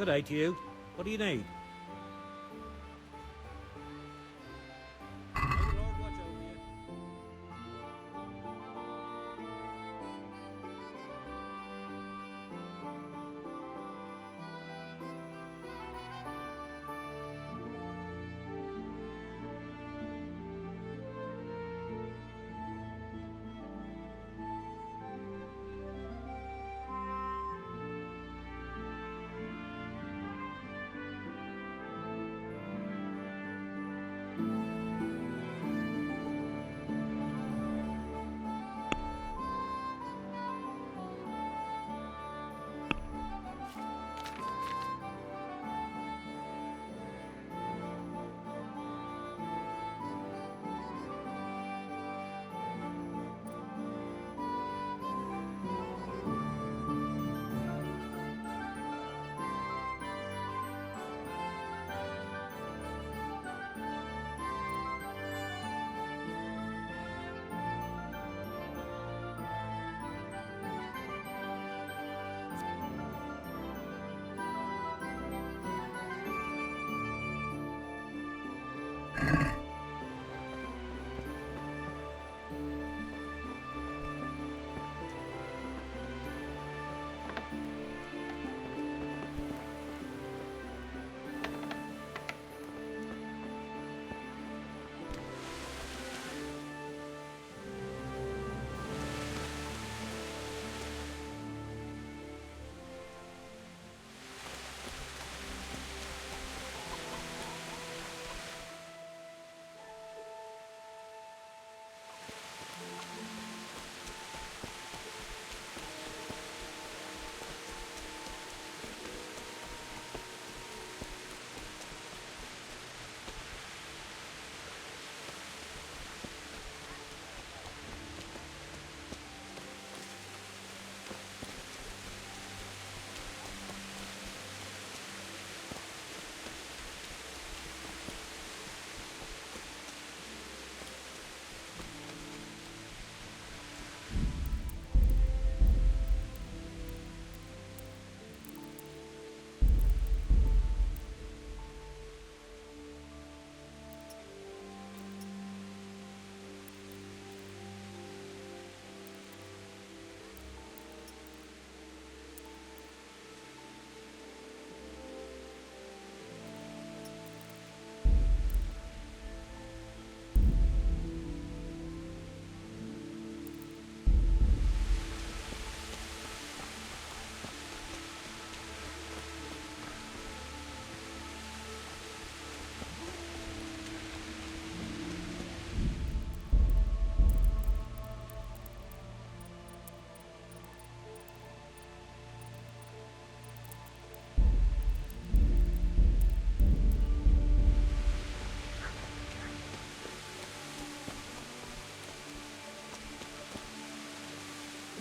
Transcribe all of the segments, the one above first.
Good day to you. What do you need? May the Lord watch over you.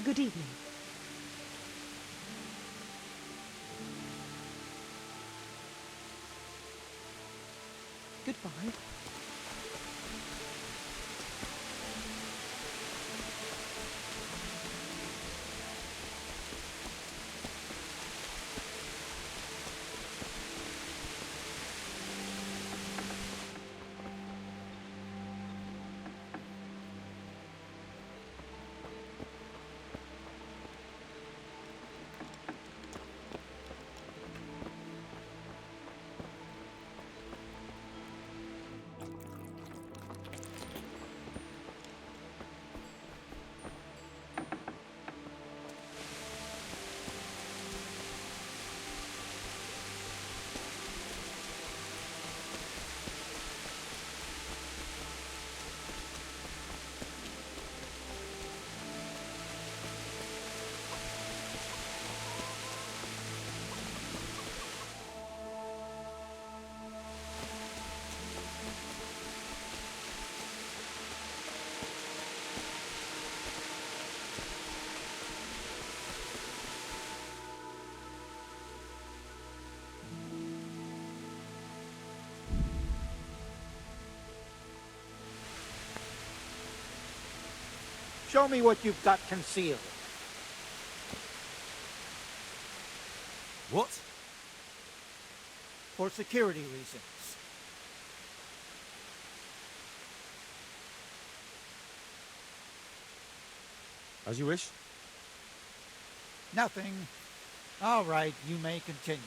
Good evening. Goodbye. Show me what you've got concealed. What? for security reasons. As you wish. Nothing. All right, you may continue.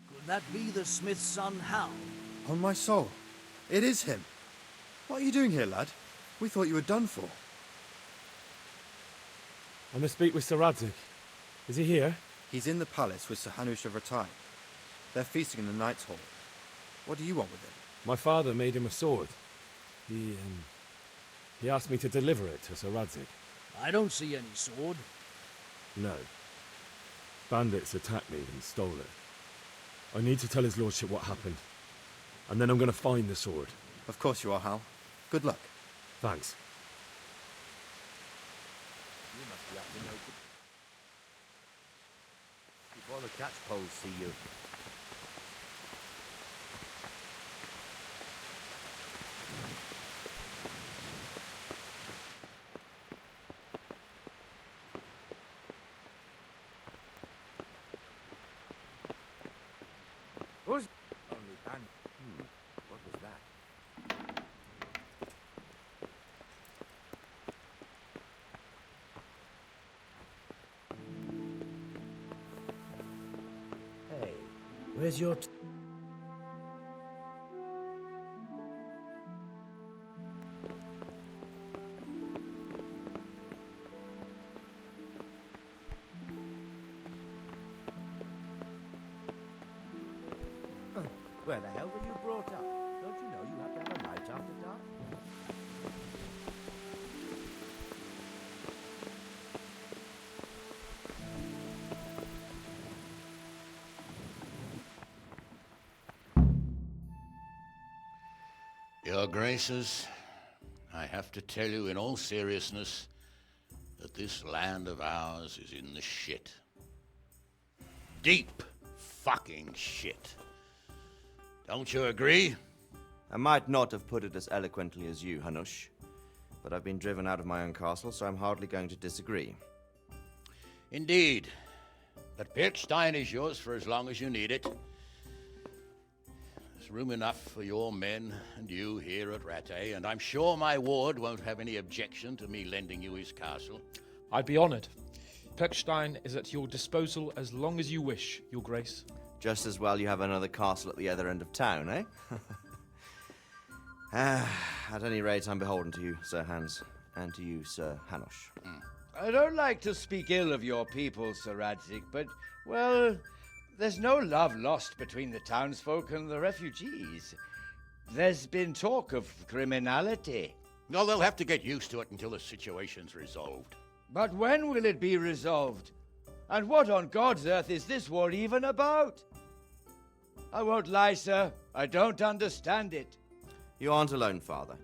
Could that be the smith's son, Hal? On my soul. It is him. What are you doing here, lad? We thought you were done for. I must speak with Sir Radzig. Is he here? He's in the palace with Sir Hanush of Rattay. They're feasting in the Knight's Hall. What do you want with him? My father made him a sword. He asked me to deliver it to Sir Radzig. I don't see any sword. No. Bandits attacked me and stole it. I need to tell his lordship what happened. And then I'm going to find the sword. Of course you are, Hal. Good luck. Thanks. You must be up to no good. Before the catchpoles see you. Who's only band? What was that? Hey, where's your... Where the hell were you brought up? Don't you know you have to have a light after dark? Your Graces, I have to tell you in all seriousness that this land of ours is in the shit. Deep fucking shit. Don't you agree? I might not have put it as eloquently as you, Hanush, but I've been driven out of my own castle, so I'm hardly going to disagree. Indeed. But Pirkstein is yours for as long as you need it. There's room enough for your men and you here at Rattay, and I'm sure my ward won't have any objection to me lending you his castle. I'd be honored. Pirkstein is at your disposal as long as you wish, Your Grace. Just as well you have another castle at the other end of town, eh? At any rate, I'm beholden to you, Sir Hans, and to you, Sir Hanush. I don't like to speak ill of your people, Sir Radzig, but, well, there's no love lost between the townsfolk and the refugees. There's been talk of criminality. Well, they'll have to get used to it until the situation's resolved. But when will it be resolved? And what on God's earth is this war even about? I won't lie, sir. I don't understand it. You aren't alone, Father.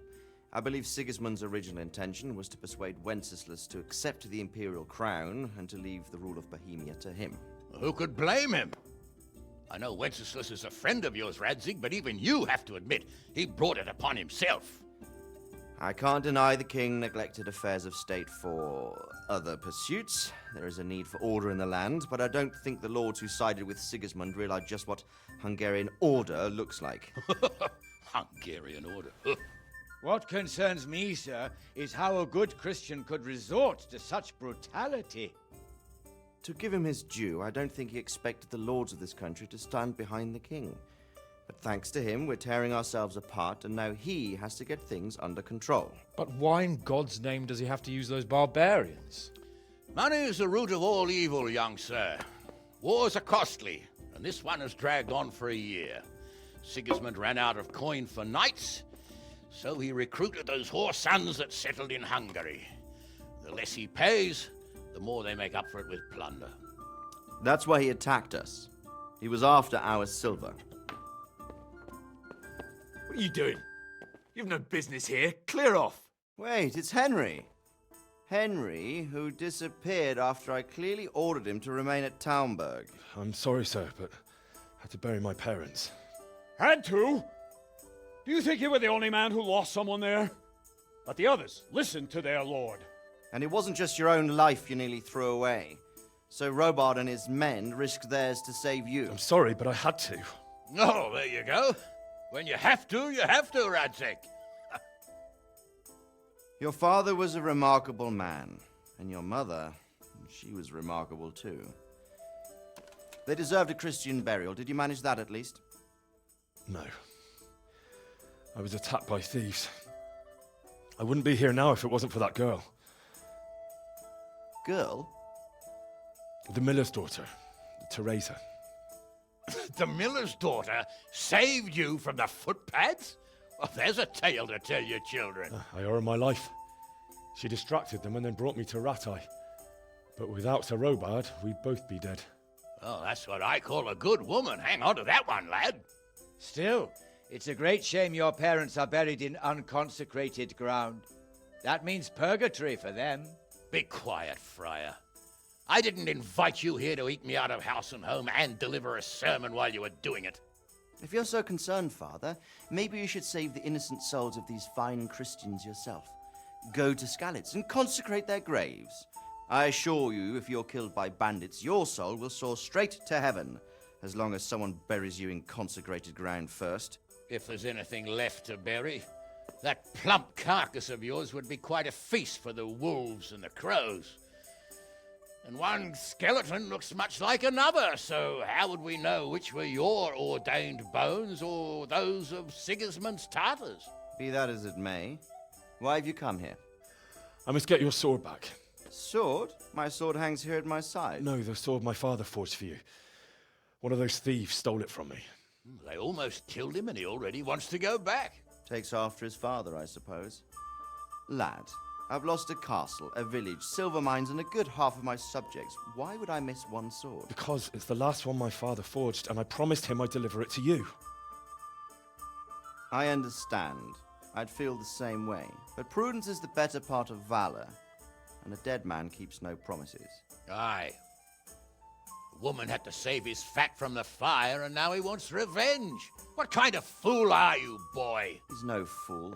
I believe Sigismund's original intention was to persuade Wenceslas to accept the imperial crown and to leave the rule of Bohemia to him. Who could blame him? I know Wenceslas is a friend of yours, Radzig, but even you have to admit he brought it upon himself. I can't deny the king neglected affairs of state for other pursuits. There is a need for order in the land, but I don't think the lords who sided with Sigismund realized just what Hungarian order looks like. Hungarian order. What concerns me, sir, is how a good Christian could resort to such brutality. To give him his due, I don't think he expected the lords of this country to stand behind the king. But thanks to him, we're tearing ourselves apart, and now he has to get things under control. But why in God's name does he have to use those barbarians? Money is the root of all evil, young sir. Wars are costly, and this one has dragged on for a year. Sigismund ran out of coin for knights, so he recruited those whore sons that settled in Hungary. The less he pays, the more they make up for it with plunder. That's why he attacked us. He was after our silver. What are you doing? You've no business here. Clear off. Wait, it's Henry. Henry, who disappeared after I clearly ordered him to remain at Taumburg. I'm sorry, sir, but I had to bury my parents. Had to? Do you think you were the only man who lost someone there? But the others listened to their lord. And it wasn't just your own life you nearly threw away. So Robard and his men risked theirs to save you. I'm sorry, but I had to. Oh, there you go. When you have to, Radzig. Your father was a remarkable man, and your mother, she was remarkable too. They deserved a Christian burial. Did you manage that at least? No. I was attacked by thieves. I wouldn't be here now if it wasn't for that girl. Girl? The miller's daughter, Teresa. The miller's daughter saved you from the footpads? Well, there's a tale to tell your children. I owe her my life. She distracted them and then brought me to Ratai. But without Sir Robard, we'd both be dead. Oh, that's what I call a good woman. Hang on to that one, lad. Still, it's a great shame your parents are buried in unconsecrated ground. That means purgatory for them. Be quiet, Friar. I didn't invite you here to eat me out of house and home and deliver a sermon while you were doing it. If you're so concerned, Father, maybe you should save the innocent souls of these fine Christians yourself. Go to Skalitz and consecrate their graves. I assure you, if you're killed by bandits, your soul will soar straight to heaven, as long as someone buries you in consecrated ground first. If there's anything left to bury, that plump carcass of yours would be quite a feast for the wolves and the crows. And one skeleton looks much like another, so how would we know which were your ordained bones or those of Sigismund's Tartars? Be that as it may, why have you come here? I must get your sword back. Sword? My sword hangs here at my side. No, the sword my father forged for you. One of those thieves stole it from me. They almost killed him and he already wants to go back. Takes after his father, I suppose. Lad, I've lost a castle, a village, silver mines, and a good half of my subjects. Why would I miss one sword? Because it's the last one my father forged, and I promised him I'd deliver it to you. I understand. I'd feel the same way. But prudence is the better part of valor, and a dead man keeps no promises. Aye. The woman had to save his fat from the fire, and now he wants revenge. What kind of fool are you, boy? He's no fool.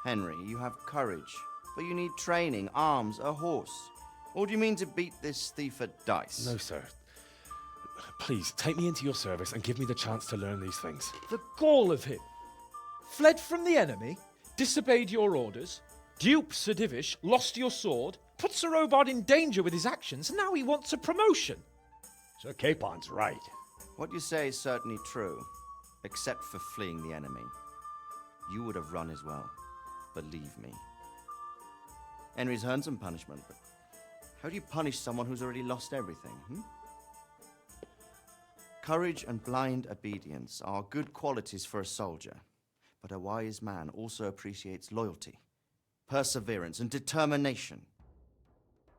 Henry, you have courage, but you need training, arms, a horse. Or do you mean to beat this thief at dice? No, sir. Please, take me into your service and give me the chance to learn these things. The gall of him. Fled from the enemy, disobeyed your orders, duped Sir Divish, lost your sword, put Sir Robard in danger with his actions, and now he wants a promotion. Sir Capon's right. What you say is certainly true, except for fleeing the enemy. You would have run as well, believe me. Henry's earned some punishment, but how do you punish someone who's already lost everything, Courage and blind obedience are good qualities for a soldier, but a wise man also appreciates loyalty, perseverance, and determination.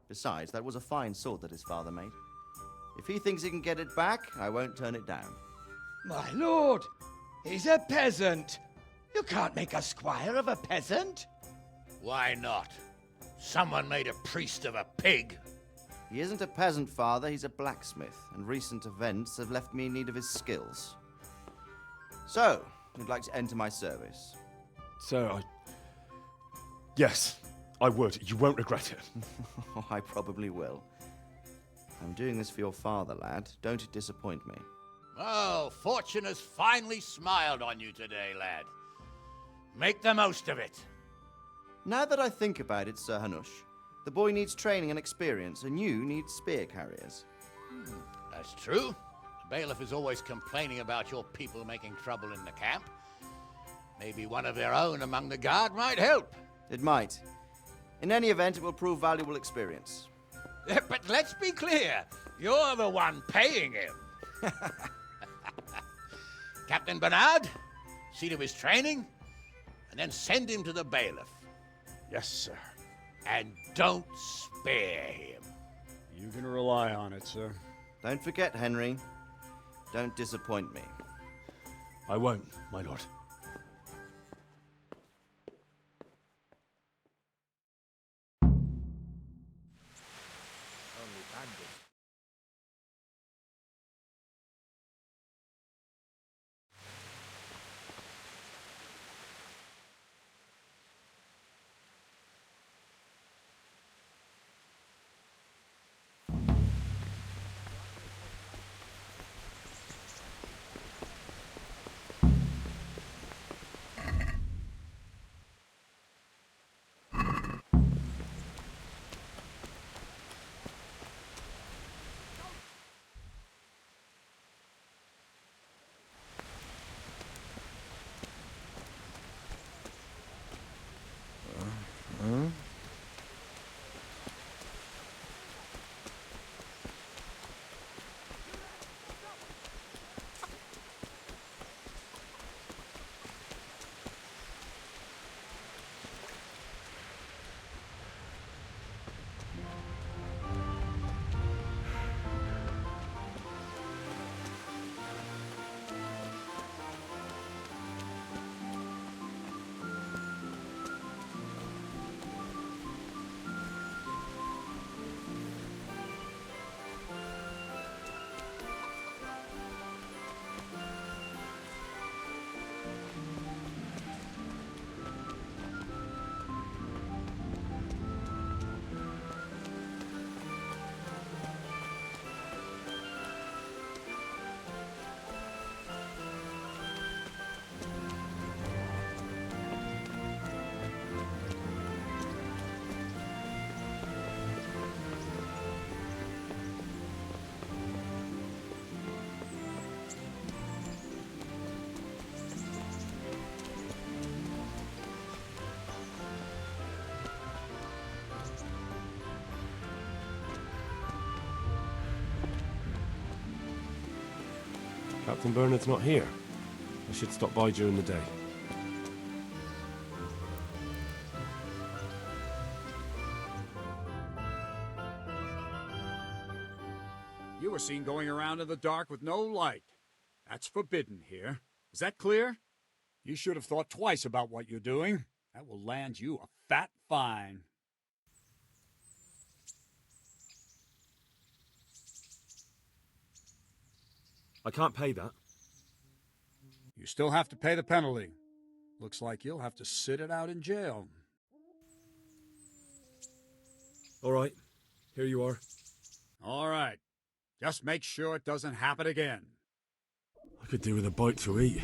Besides, that was a fine sword that his father made. If he thinks he can get it back, I won't turn it down. My lord, he's a peasant. You can't make a squire of a peasant. Why not? Someone made a priest of a pig. He isn't a peasant, Father, he's a blacksmith, and recent events have left me in need of his skills. So, you'd like to enter my service? Sir, Yes, I would. You won't regret it. Oh, I probably will. I'm doing this for your father, lad. Don't it disappoint me. Oh, fortune has finally smiled on you today, lad. Make the most of it. Now that I think about it, Sir Hanush, the boy needs training and experience, and you need spear carriers. That's true. The bailiff is always complaining about your people making trouble in the camp. Maybe one of their own among the guard might help. It might. In any event, it will prove valuable experience. But let's be clear, you're the one paying him. Captain Bernard, see to his training, and then send him to the bailiff. Yes, sir. And don't spare him. You can rely on it, sir. Don't forget, Henry. Don't disappoint me. I won't, my lord. Only bandits. Captain Bernard's not here. I should stop by during the day. You were seen going around in the dark with no light. That's forbidden here. Is that clear? You should have thought twice about what you're doing. That will land you a fat fine. I can't pay that. You still have to pay the penalty. Looks like you'll have to sit it out in jail. All right, here you are. All right. Just make sure it doesn't happen again. I could do with a bite to eat.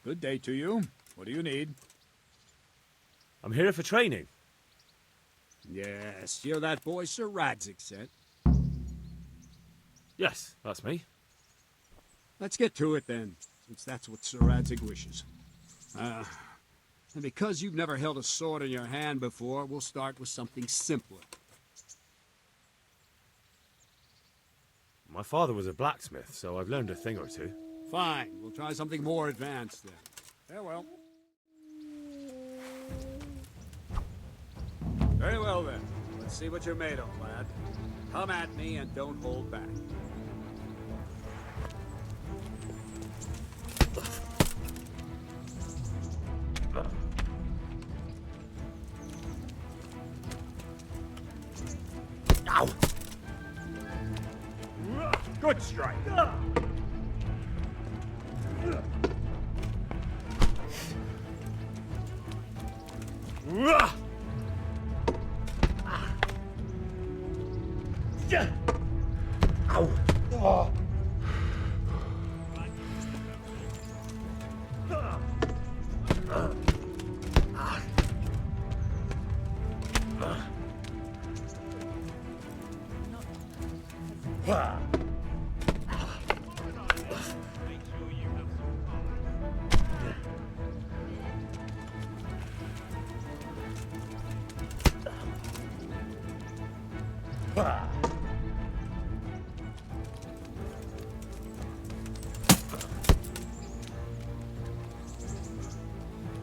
Good day to you. What do you need? I'm here for training. Yes, you're that boy Sir Radzik sent. Yes, that's me. Let's get to it then, since that's what Sir Radzik wishes. And because you've never held a sword in your hand before, we'll start with something simpler. My father was a blacksmith, so I've learned a thing or two. Fine, we'll try something more advanced then. Farewell. Very well then. Let's see what you're made of, lad. Come at me and don't hold back. Ow! Good strike. Ow!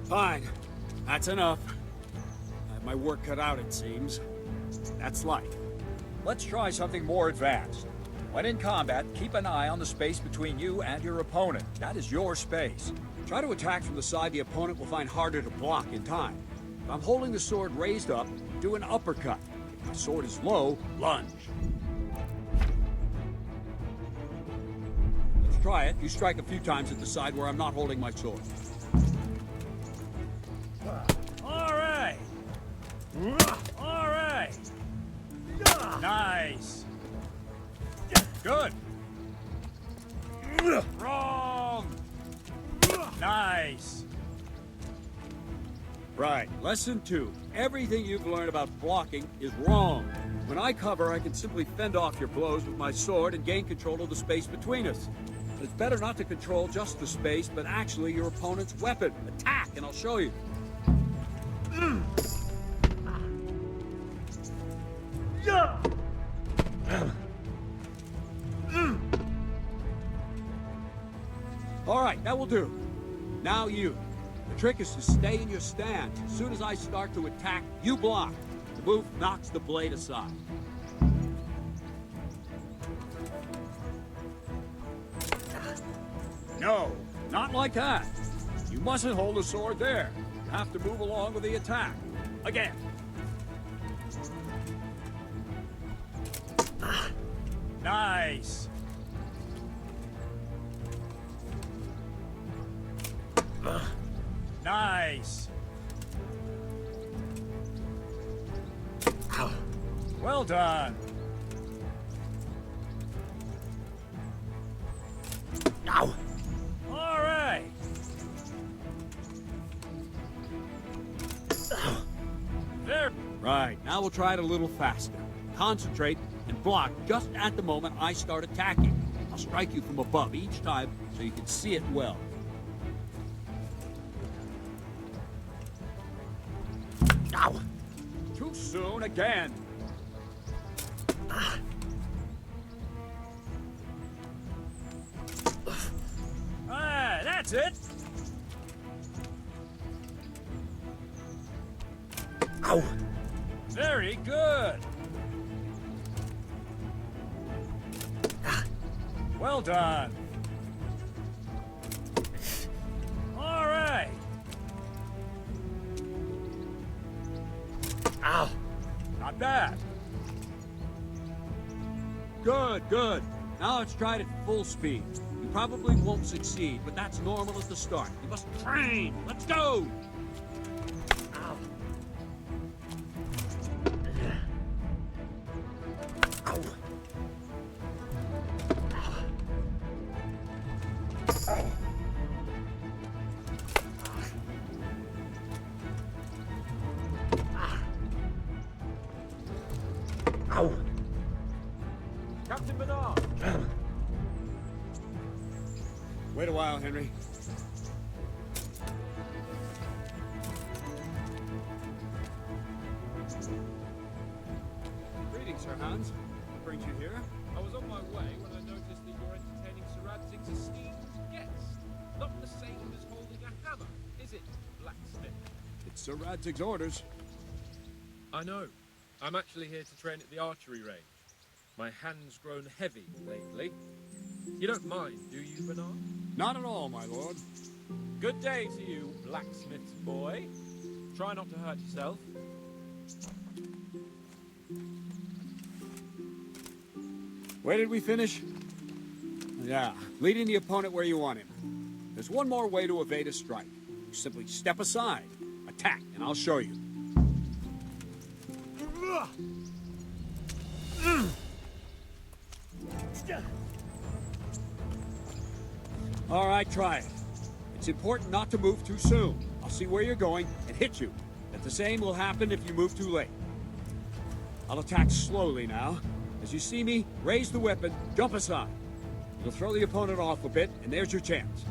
Fine. That's enough. I have my work cut out, it seems. That's life. Let's try something more advanced. When in combat, keep an eye on the space between you and your opponent. That is your space. Try to attack from the side the opponent will find harder to block in time. If I'm holding the sword raised up, do an uppercut. If my sword is low, lunge. Let's try it. You strike a few times at the side where I'm not holding my sword. All right. All right. Nice. Good. Wrong. Nice. Right. Lesson 2. Everything you've learned about blocking is wrong. When I cover, I can simply fend off your blows with my sword and gain control of the space between us. But it's better not to control just the space, but actually your opponent's weapon. Attack, and I'll show you. All right, that will do. Now you. The trick is to stay in your stance. As soon as I start to attack, you block. The move knocks the blade aside. No, not like that. You mustn't hold the sword there. You have to move along with the attack. Again. Nice. Nice. Well done. Ow! All right. There. Right, now we'll try it a little faster. Concentrate and block just at the moment I start attacking. I'll strike you from above each time so you can see it well. Ow! Too soon again. Ah, that's it. Ow! Very good. Well done. All right. Ow! Not bad. Good, good. Now let's try it at full speed. You probably won't succeed, but that's normal at the start. You must train. Let's go. Ow! Ow! Captain Bernard! Wait a while, Henry. Greetings, Sir Hans. What brings you here? I was on my way when I noticed that you're entertaining Sir Radzig's esteemed guest. Not the same as holding a hammer, is it, blacksmith? It's Sir Radzig's orders. I know. I'm actually here to train at the archery range. My hand's grown heavy lately. You don't mind, do you, Bernard? Not at all, my lord. Good day to you, blacksmith's boy. Try not to hurt yourself. Where did we finish? Yeah, leading the opponent where you want him. There's one more way to evade a strike. You simply step aside, attack, and I'll show you. All right, try it. It's important not to move too soon. I'll see where you're going and hit you. But the same will happen if you move too late. I'll attack slowly now. As you see me, raise the weapon, jump aside. It'll throw the opponent off a bit, and there's your chance.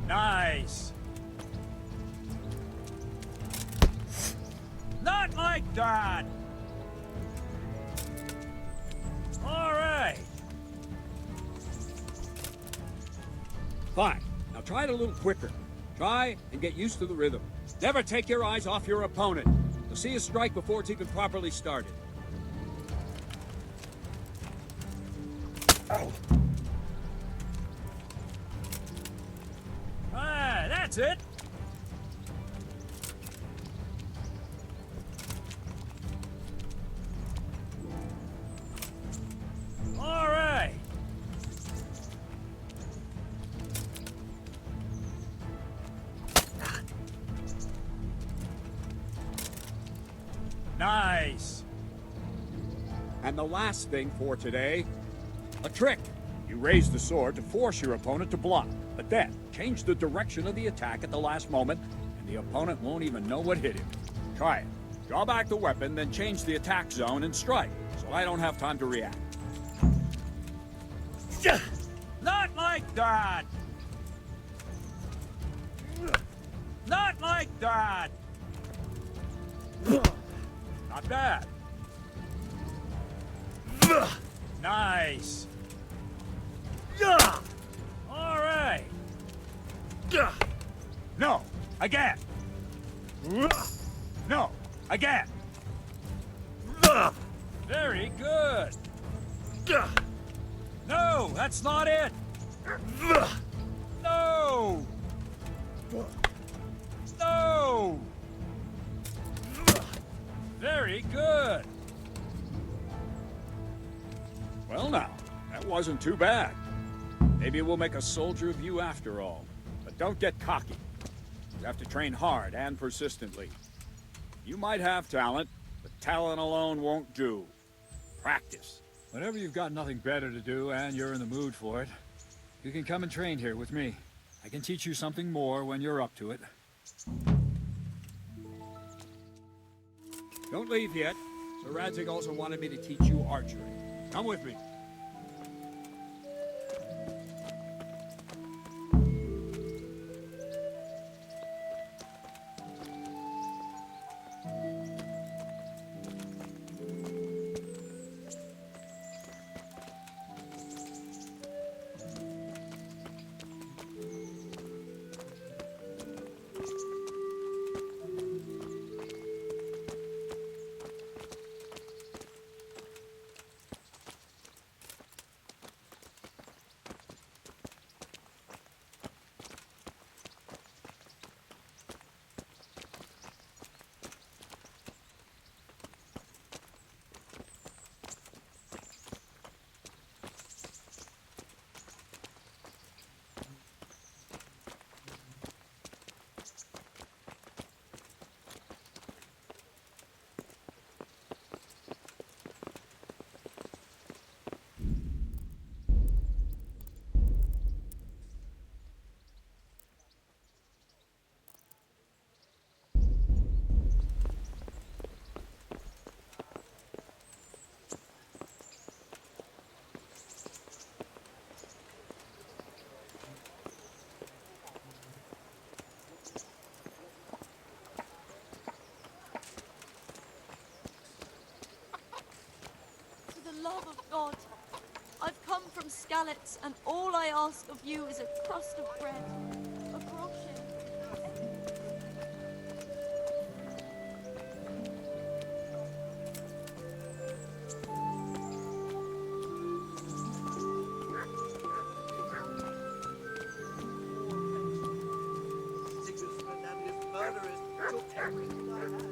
Nice! Not like that! All right! Fine. Now try it a little quicker. Try and get used to the rhythm. Never take your eyes off your opponent. You'll see a strike before it's even properly started. Oh. Ah, that's it. All right. Nice. And the last thing for today, a trick. You raise the sword to force your opponent to block, but then change the direction of the attack at the last moment, and the opponent won't even know what hit him. Try it. Draw back the weapon, then change the attack zone and strike, so I don't have time to react. Not like that! Not like that! Not bad. Nice. All right. No, again. No, again. Very good. No, that's not it. No. No. Very good. Well now, that wasn't too bad. Maybe we'll make a soldier of you after all. But don't get cocky. You have to train hard and persistently. You might have talent, but talent alone won't do. Practice. Whenever you've got nothing better to do and you're in the mood for it, you can come and train here with me. I can teach you something more when you're up to it. Don't leave yet. Sir Radzig also wanted me to teach you archery. Come with me. love of God, I've come from Skalitz, and all I ask of you is a crust of bread, a groschen. Sigismund and his murderers took everything I had.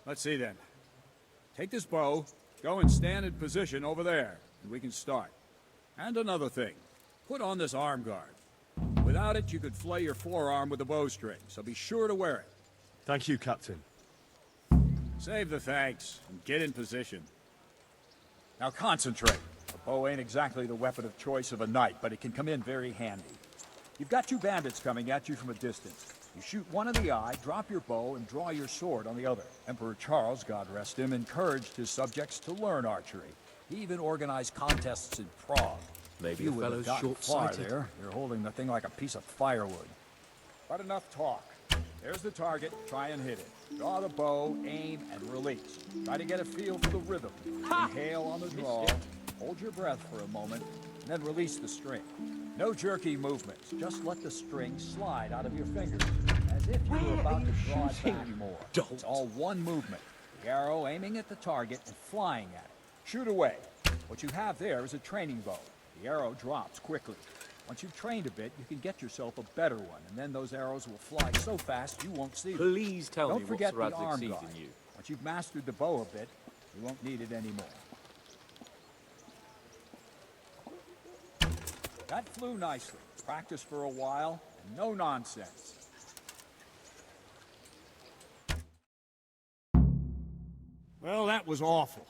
Let's see then. Take this bow, go and stand in position over there, and we can start. And another thing, put on this arm guard. Without it, you could flay your forearm with a bowstring, so be sure to wear it. Thank you, Captain. Save the thanks, and get in position. Now concentrate. A bow ain't exactly the weapon of choice of a knight, but it can come in very handy. You've got two bandits coming at you from a distance. You shoot one in the eye, drop your bow, and draw your sword on the other. Emperor Charles, God rest him, encouraged his subjects to learn archery. He even organized contests in Prague. Maybe You the would have fellow's gotten short-sighted. far there. You're holding the thing like a piece of firewood. But enough talk. There's the target. Try and hit it. Draw the bow, aim, and release. Try to get a feel for the rhythm. Inhale on the draw. Hold your breath for a moment, and then release the string. No jerky movements. Just let the string slide out of your fingers, as if you were about to draw it back more. It's all one movement. The arrow aiming at the target and flying at it. Shoot away. What you have there is a training bow. The arrow drops quickly. Once you've trained a bit, you can get yourself a better one, and then those arrows will fly so fast you won't see them. Please tell Don't me what forget Sir the Radzig arm sees guard. in you. Once you've mastered the bow a bit, you won't need it anymore. That flew nicely. Practice for a while, and no nonsense. Well, that was awful.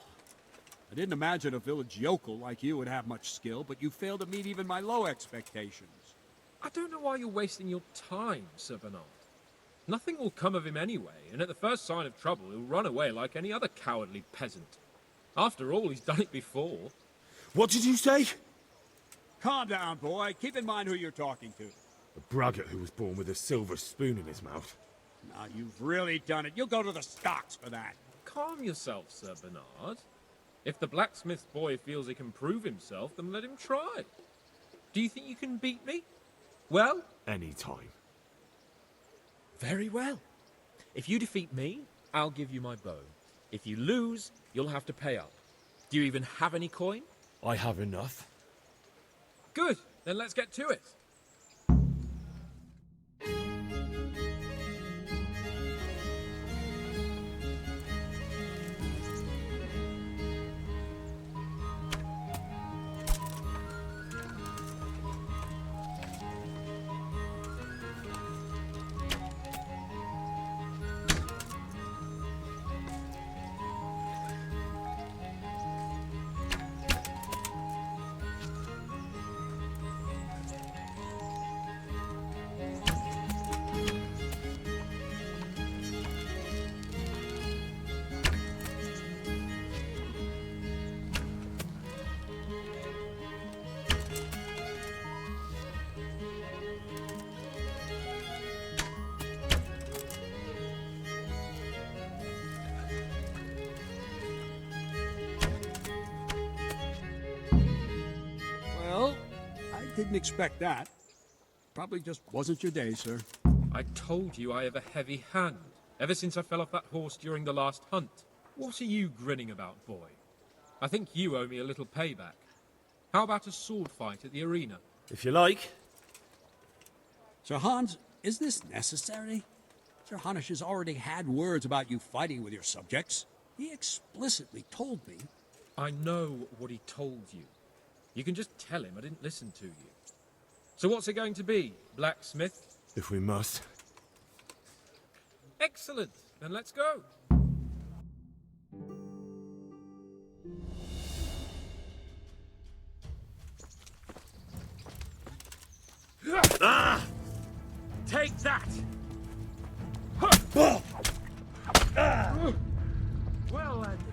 I didn't imagine a village yokel like you would have much skill, but you failed to meet even my low expectations. I don't know why you're wasting your time, Sir Bernard. Nothing will come of him anyway, and at the first sign of trouble, he'll run away like any other cowardly peasant. After all, he's done it before. What did you say? Calm down, boy. Keep in mind who you're talking to. A braggart who was born with a silver spoon in his mouth. Now, you've really done it. You'll go to the stocks for that. Calm yourself, Sir Bernard. If the blacksmith boy feels he can prove himself, then let him try. Do you think you can beat me? Well? Any time. Very well. If you defeat me, I'll give you my bow. If you lose, you'll have to pay up. Do you even have any coin? I have enough. Good. Then let's get to it. Well, I didn't expect that. Probably just wasn't your day, sir. I told you I have a heavy hand, ever since I fell off that horse during the last hunt. What are you grinning about, boy? I think you owe me a little payback. How about a sword fight at the arena? If you like. Sir Hans, is this necessary? Sir Hanush has already had words about you fighting with your subjects. He explicitly told me. I know what he told you. You can just tell him I didn't listen to you. So what's it going to be, blacksmith? If we must. Excellent. Then let's go. Take that! Well, Andy.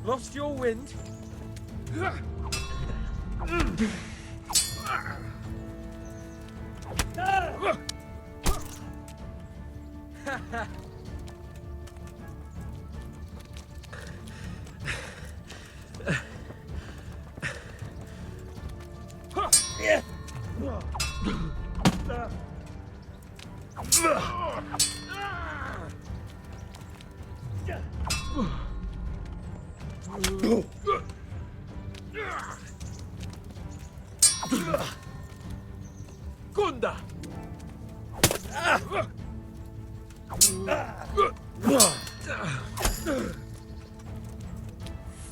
Lost your wind? Gunda!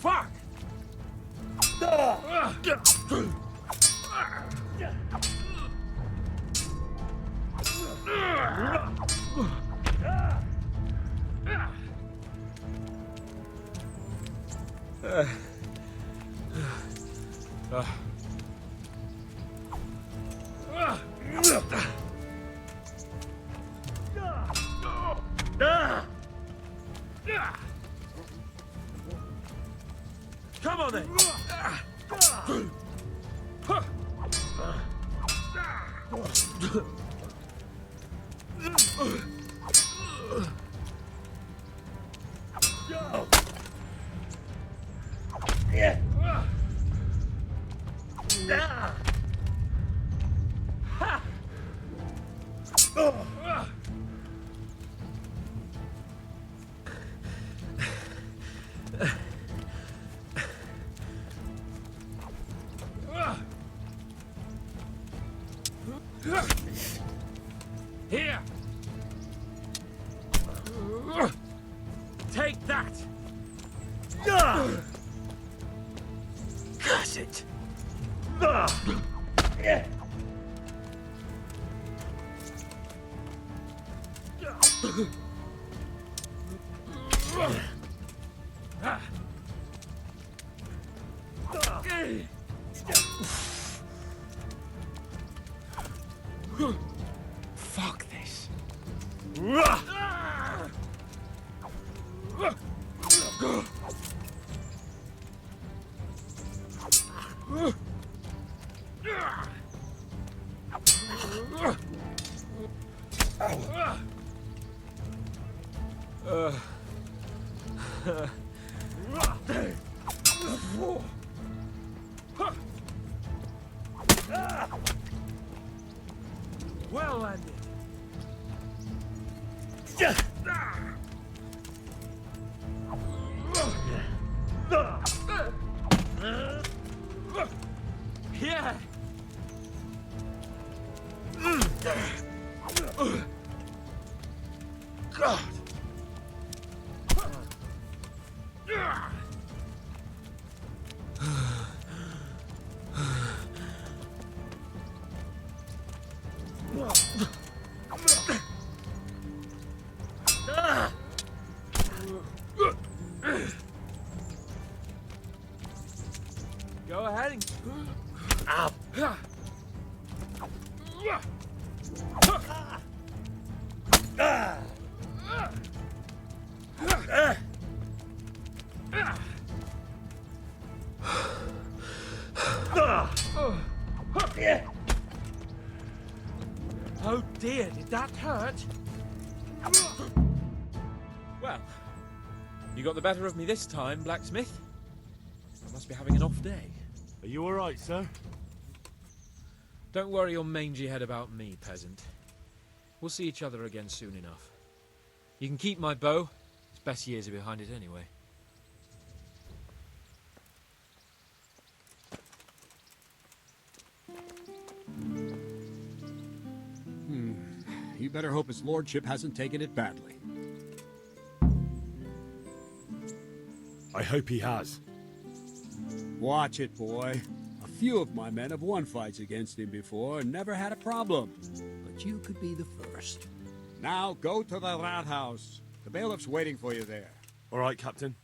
Fuck! Come on then! Here! Take that! Curse it! Fuck this. Well landed. Yeah. God. Go ahead and... Ow. Oh dear, did that hurt? Well, you got the better of me this time, blacksmith. I must be having an off day. Are you all right, sir? Don't worry your mangy head about me, peasant. We'll see each other again soon enough. You can keep my bow. Its best years are behind it anyway. You better hope his lordship hasn't taken it badly. I hope he has. Watch it, boy. A few of my men have won fights against him before and never had a problem. but you could be the first. Now go to the Rathaus. The bailiff's waiting for you there. All right, Captain.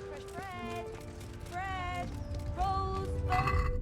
Fresh bread! Bread! Rolls! Rolls!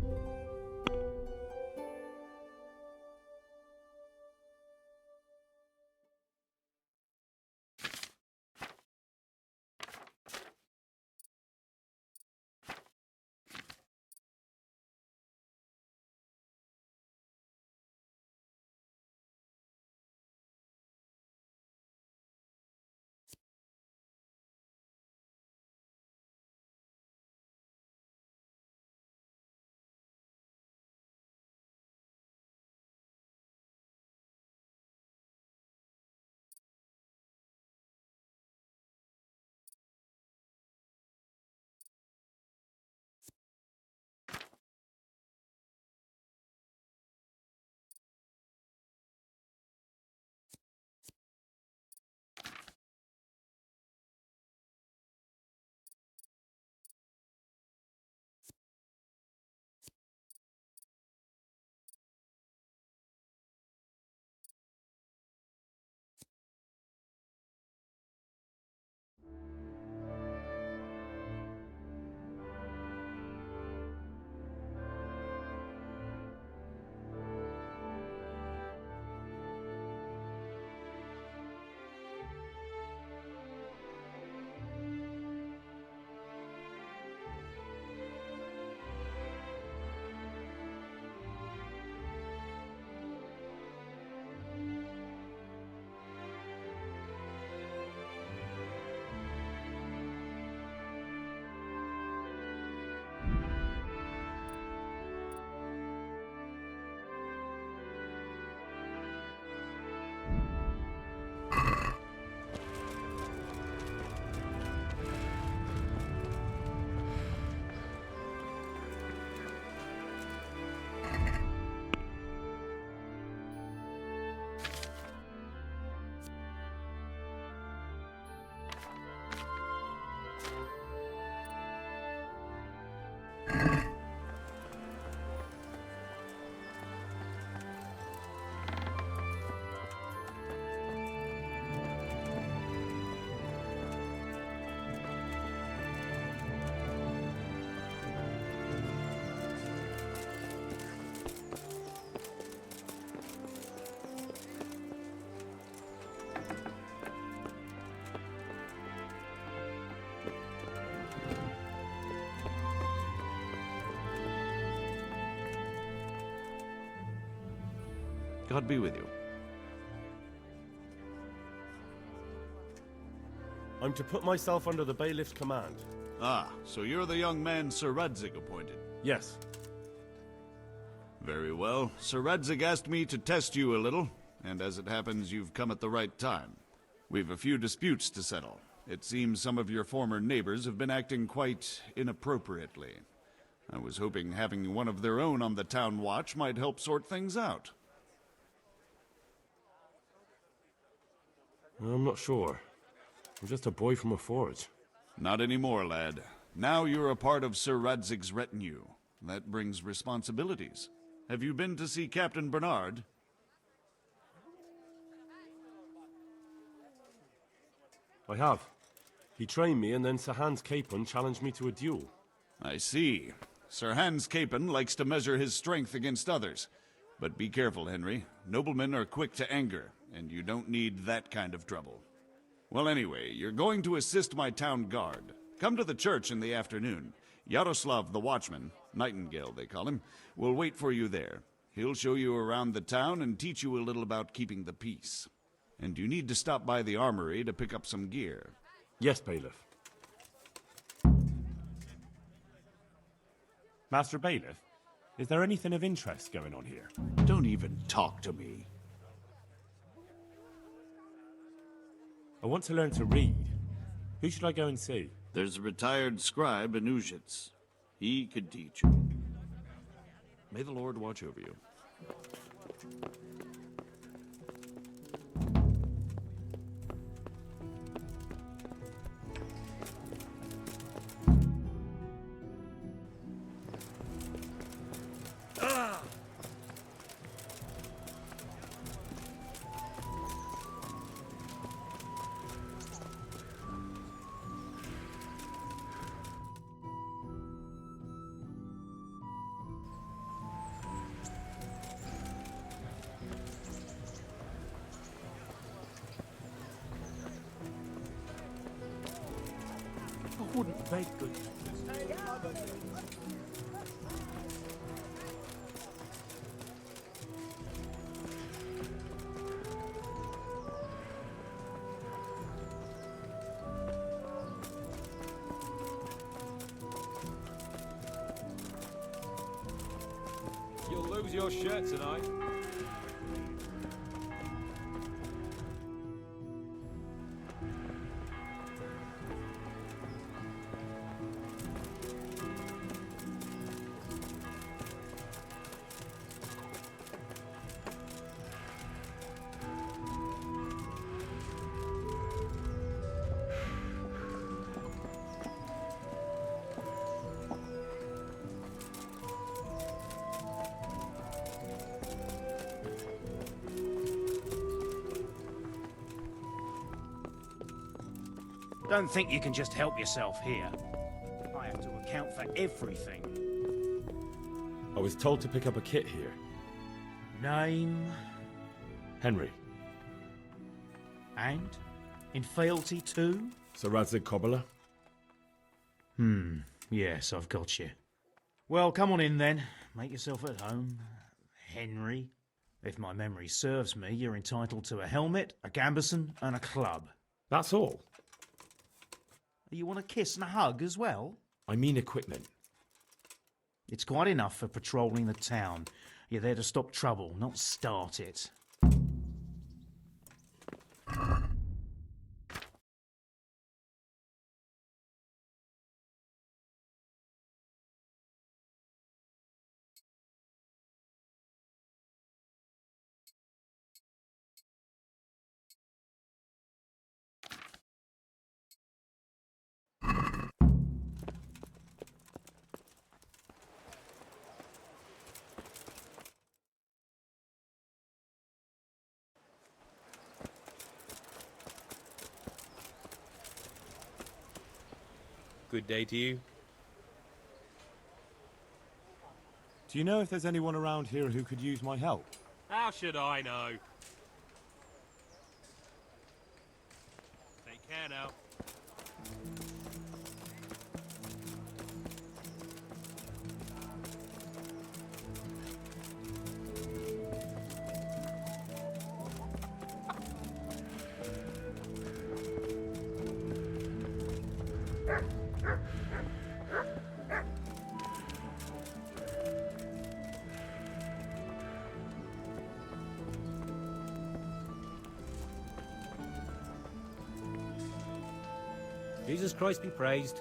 God be with you. I'm to put myself under the bailiff's command. Ah, so you're the young man Sir Radzig appointed. Yes. Very well. Sir Radzig asked me to test you a little, and as it happens, you've come at the right time. We've a few disputes to settle. It seems some of your former neighbors have been acting quite inappropriately. I was hoping having one of their own on the town watch might help sort things out. I'm not sure. I'm just a boy from a forge. Not anymore, lad. Now you're a part of Sir Radzig's retinue. That brings responsibilities. Have you been to see Captain Bernard? I have. He trained me, and then Sir Hans Capon challenged me to a duel. I see. Sir Hans Capon likes to measure his strength against others. But be careful, Henry. Noblemen are quick to anger, and you don't need that kind of trouble. Well, anyway, you're going to assist my town guard. Come to the church in the afternoon. Yaroslav the watchman, Nightingale they call him, will wait for you there. He'll show you around the town and teach you a little about keeping the peace. And you need to stop by the armory to pick up some gear. Yes, Bailiff. Master Bailiff, is there anything of interest going on here? Don't even talk to me. I want to learn to read. Who should I go and see? There's a retired scribe in Uzhitz. He could teach you. May the Lord watch over you. I wouldn't beg good. You'll lose your shirt tonight. Don't think you can just help yourself here. I have to account for everything. I was told to pick up a kit here. Name Henry. and in fealty too? Sir Radzig Kobyla. Yes, I've got you. Well, come on in then. Make yourself at home. Henry. If my memory serves me, you're entitled to a helmet, a gambeson, and a club. That's all. You want a kiss and a hug as well? I mean equipment. It's quite enough for patrolling the town. You're there to stop trouble, not start it. Good day to you. Do you know if there's anyone around here who could use my help? How should I know? Take care now. Jesus Christ be praised.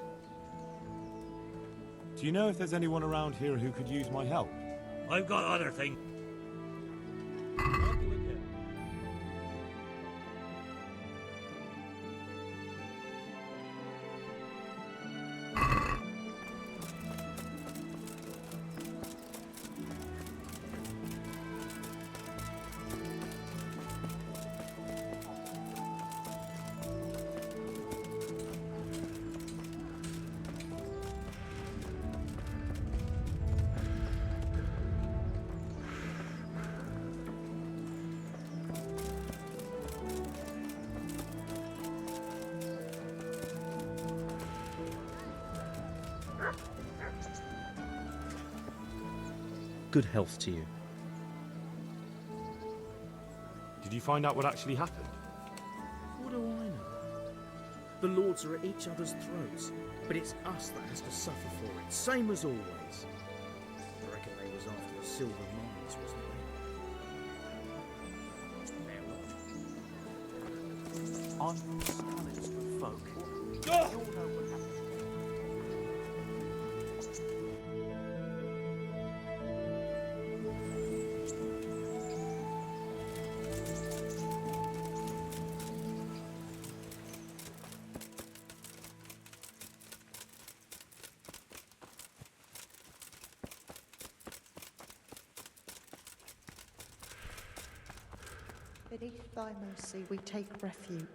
Do you know if there's anyone around here who could use my help? I've got other things. Good health to you. Did you find out what actually happened? What do I know? The lords are at each other's throats, but it's us that has to suffer for it, same as always. I reckon they was after the silver mines, wasn't they? On Scarlet's folk. You all know what happened. Beneath thy mercy we take refuge.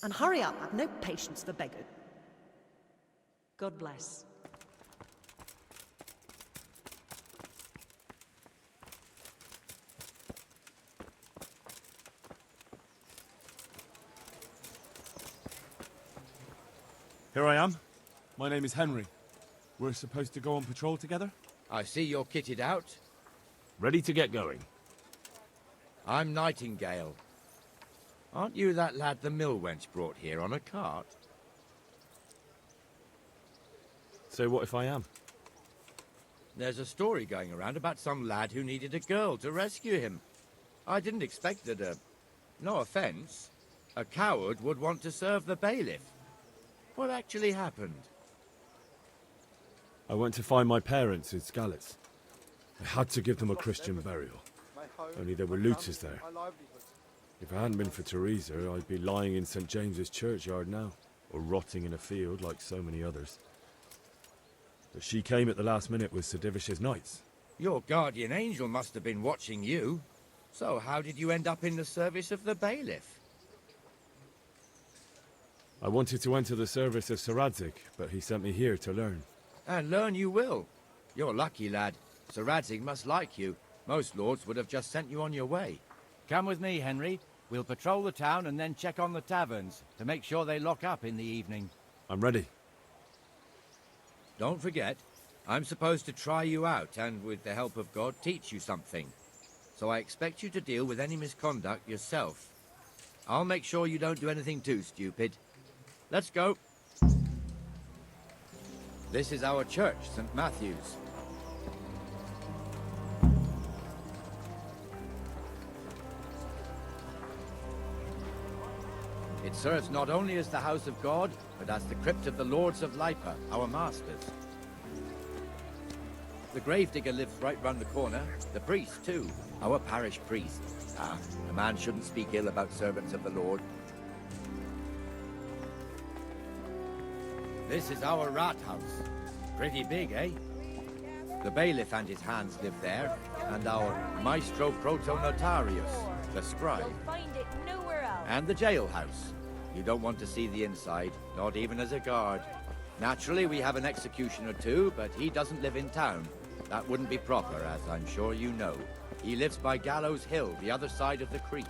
And hurry up, I've no patience for beggars. God bless. Here I am. My name is Henry. We're supposed to go on patrol together? I see you're kitted out. Ready to get going. I'm Nightingale. Aren't you that lad the mill wench brought here on a cart? So what if I am? There's a story going around about some lad who needed a girl to rescue him. I didn't expect that no offense, a coward would want to serve the bailiff. What actually happened? I went to find my parents in Skalitz. I had to give them a Christian burial. Only there were looters there. If it hadn't been for Teresa, I'd be lying in St. James's churchyard now, or rotting in a field like so many others. But she came at the last minute with Sir Divish's knights. Your guardian angel must have been watching you. So how did you end up in the service of the bailiff? I wanted to enter the service of Sir Radzig, but he sent me here to learn. And learn you will. You're lucky, lad. Sir Radzig must like you. Most lords would have just sent you on your way. Come with me, Henry. We'll patrol the town and then check on the taverns to make sure they lock up in the evening. I'm ready. Don't forget, I'm supposed to try you out and, with the help of God, teach you something. So I expect you to deal with any misconduct yourself. I'll make sure you don't do anything too stupid. Let's go. This is our church, St. Matthew's. It serves not only as the house of God, but as the crypt of the lords of Lipa, our masters. The gravedigger lives right round the corner. The priest, too. Our parish priest. Ah, a man shouldn't speak ill about servants of the Lord. This is our rat house. Pretty big, eh? The bailiff and his hands live there, and our maestro protonotarius, the scribe. You'll find it nowhere else. And the jailhouse. You don't want to see the inside, not even as a guard. Naturally, we have an executioner too, but he doesn't live in town. That wouldn't be proper, as I'm sure you know. He lives by Gallows Hill, the other side of the creek.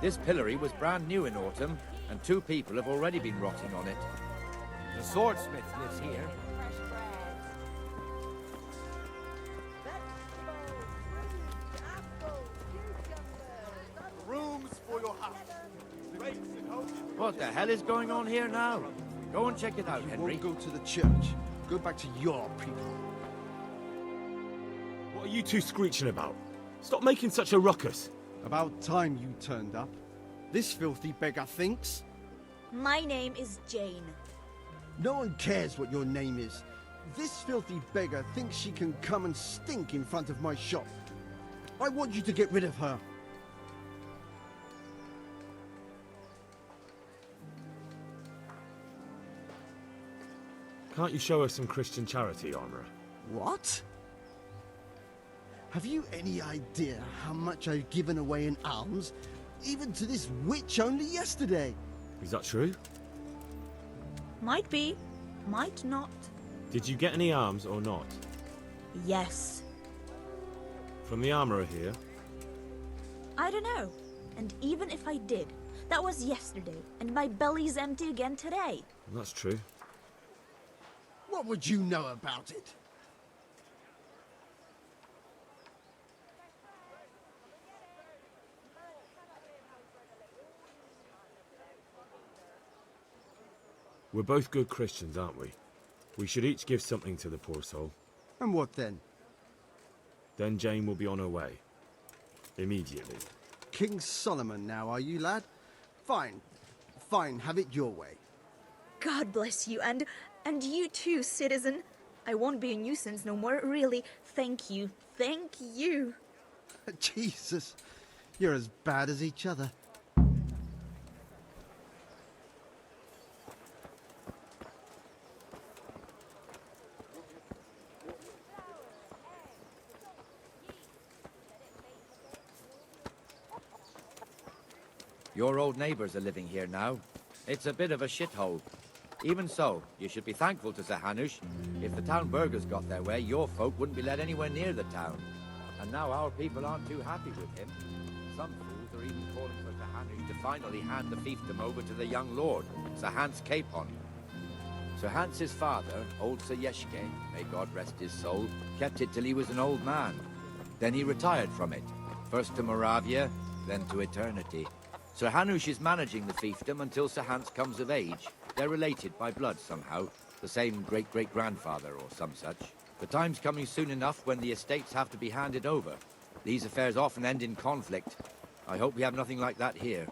This pillory was brand new in autumn, and 2 people have already been rotting on it. The swordsmith lives here. Rooms for your house. What the hell is going on here now? Go and check it out, Henry. You won't go to the church. Go back to your people. What are you two screeching about? Stop making such a ruckus. About time you turned up. This filthy beggar thinks. My name is Jane. No one cares what your name is. This filthy beggar thinks she can come and stink in front of my shop. I want you to get rid of her. Can't you show us some Christian charity, Armourer? What? Have you any idea how much I've given away in alms, even to this witch only yesterday? Is that true? Might be, might not. Did you get any arms or not? Yes. From the Armourer here? I don't know. And even if I did, that was yesterday, and my belly's empty again today. That's true. What would you know about it? We're both good Christians, aren't we? We should each give something to the poor soul. And what then? Then Jane will be on her way. Immediately. King Solomon now, are you, lad? Fine. Fine, have it your way. God bless you, and you too, citizen. I won't be a nuisance no more, really. Thank you. Thank you. Jesus, you're as bad as each other. Your old neighbours are living here now. It's a bit of a shithole. Even so, you should be thankful to Sir Hanush. If the town burghers got their way, your folk wouldn't be let anywhere near the town. And now our people aren't too happy with him. Some fools are even calling for Sir Hanush to finally hand the fiefdom over to the young lord, Sir Hans Capon. Sir Hans's father, old Sir Yeshke, may God rest his soul, kept it till he was an old man. Then he retired from it, first to Moravia, then to eternity. Sir Hanush is managing the fiefdom until Sir Hans comes of age. They're related by blood somehow, the same great-great-grandfather or some such. The time's coming soon enough when the estates have to be handed over. These affairs often end in conflict. I hope we have nothing like that here.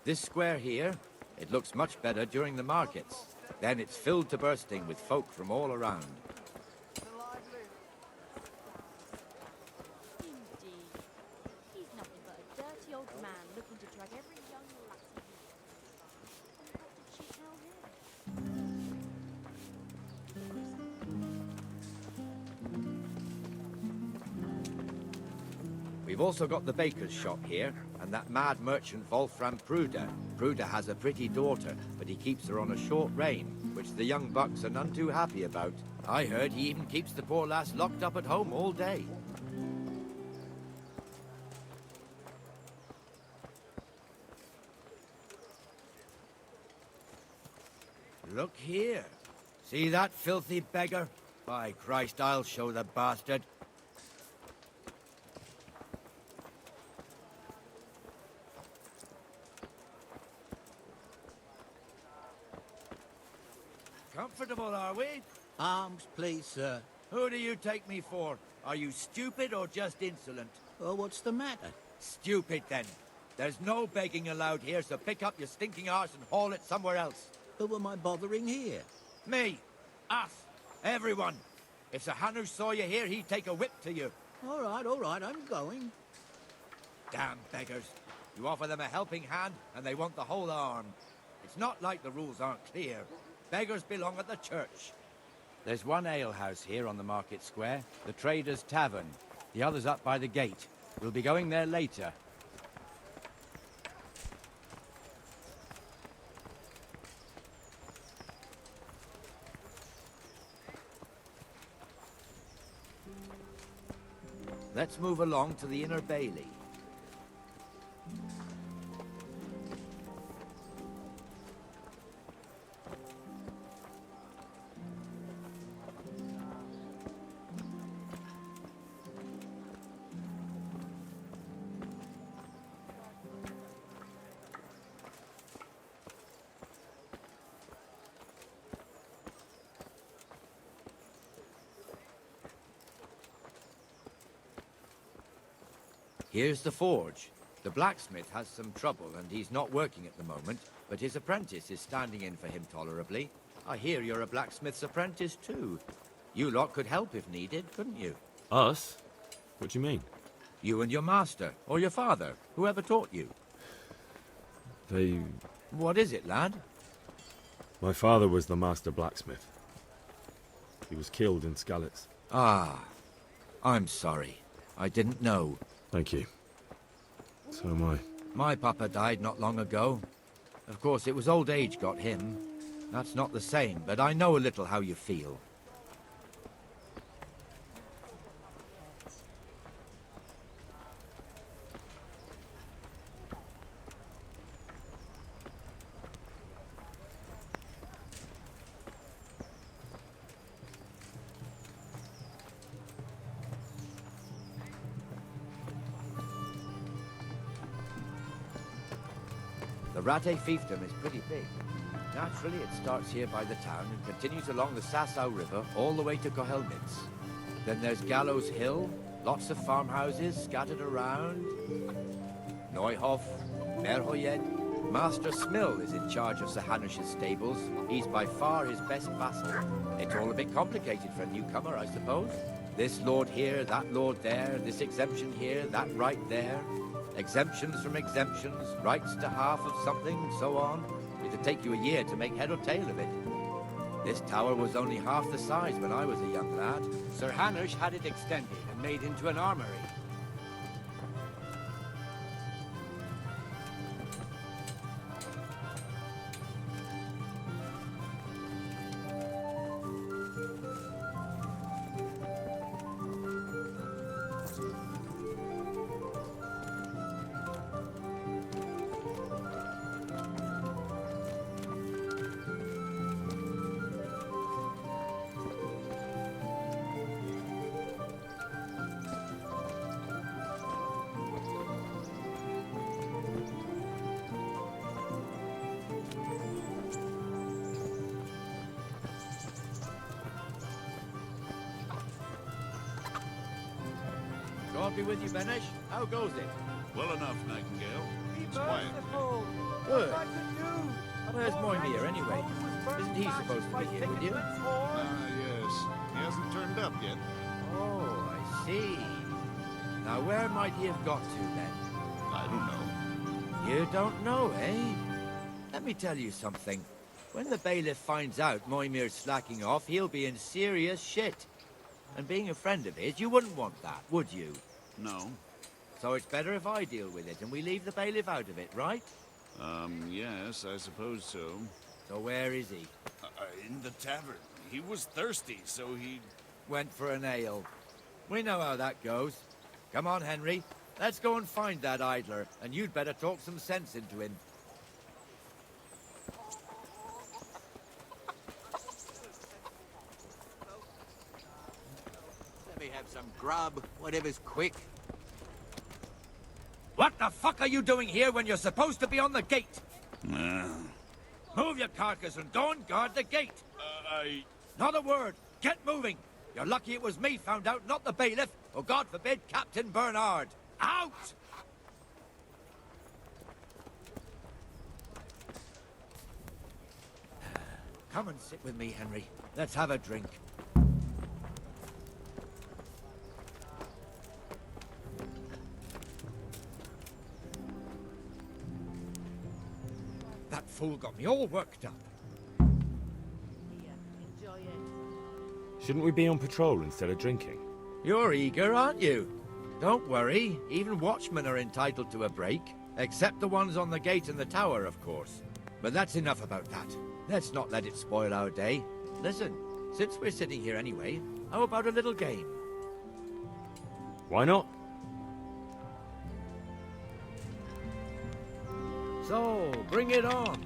This square here, it looks much better during the markets. Then it's filled to bursting with folk from all around. Indeed. He's nothing but a dirty old man looking to drag every young lassie here. What did she tell him? We've also got the baker's shop here, and that mad merchant Wolfram Pruder. Pruder has a pretty daughter, but he keeps her on a short rein, which the young bucks are none too happy about. I heard he even keeps the poor lass locked up at home all day. Look here. See that filthy beggar? By Christ, I'll show the bastard. Comfortable, are we? Arms, please, sir. Who do you take me for? Are you stupid or just insolent? Oh, what's the matter? Stupid, then. There's no begging allowed here, so pick up your stinking arse and haul it somewhere else. Who am I bothering here? Me. Us. Everyone. If Sir Hanush saw you here, he'd take a whip to you. All right, I'm going. Damn beggars. You offer them a helping hand, and they want the whole arm. It's not like the rules aren't clear. Beggars belong at the church. There's one alehouse here on the market square, the Trader's Tavern. The other's up by the gate. We'll be going there later. Let's move along to the Inner Bailey. Here's the forge. The blacksmith has some trouble and he's not working at the moment, but his apprentice is standing in for him tolerably. I hear you're a blacksmith's apprentice too. You lot could help if needed, couldn't you? Us? What do you mean? You and your master, or your father, whoever taught you. They... What is it, lad? My father was the master blacksmith. He was killed in Skalitz. Ah, I'm sorry. I didn't know. Thank you. So am I. My papa died not long ago. Of course, it was old age got him. That's not the same, but I know a little how you feel. The Rate fiefdom is pretty big. Naturally, it starts here by the town and continues along the Sasau River all the way to Kohelnitz. Then there's Gallows Hill, lots of farmhouses scattered around. Neuhof, Merhoyed. Master Smill is in charge of Sir Hanush's stables. He's by far his best vassal. It's all a bit complicated for a newcomer, I suppose. This lord here, that lord there, this exemption here, that right there. Exemptions from exemptions, rights to half of something, and so on. It'd take you a year to make head or tail of it. This tower was only half the size when I was a young lad. Sir Hanush had it extended and made into an armory. God be with you, Benesh. How goes it? Well enough, Nightingale. It's quiet. Good. Where's Moimir, anyway? Isn't he supposed to be here with you? Yes. He hasn't turned up yet. Oh, I see. Now, where might he have got to, then? I don't know. You don't know, eh? Let me tell you something. When the bailiff finds out Moimir's slacking off, he'll be in serious shit. And being a friend of his, you wouldn't want that, would you? No. So it's better if I deal with it and we leave the bailiff out of it, right? Yes, I suppose so. So where is he? In the tavern. He was thirsty, so he... Went for an ale. We know how that goes. Come on, Henry. Let's go and find that idler, and you'd better talk some sense into him. Let me have some grub, whatever's quick. What the fuck are you doing here when you're supposed to be on the gate? Move your carcass and go and guard the gate. Not a word. Get moving. You're lucky it was me found out, not the bailiff, or God forbid, Captain Bernard. Out! Come and sit with me, Henry. Let's have a drink. That fool got me all worked up. Enjoy it. Shouldn't we be on patrol instead of drinking? You're eager, aren't you? Don't worry, even watchmen are entitled to a break. Except the ones on the gate and the tower, of course. But that's enough about that. Let's not let it spoil our day. Listen, since we're sitting here anyway, how about a little game? Why not? So, bring it on.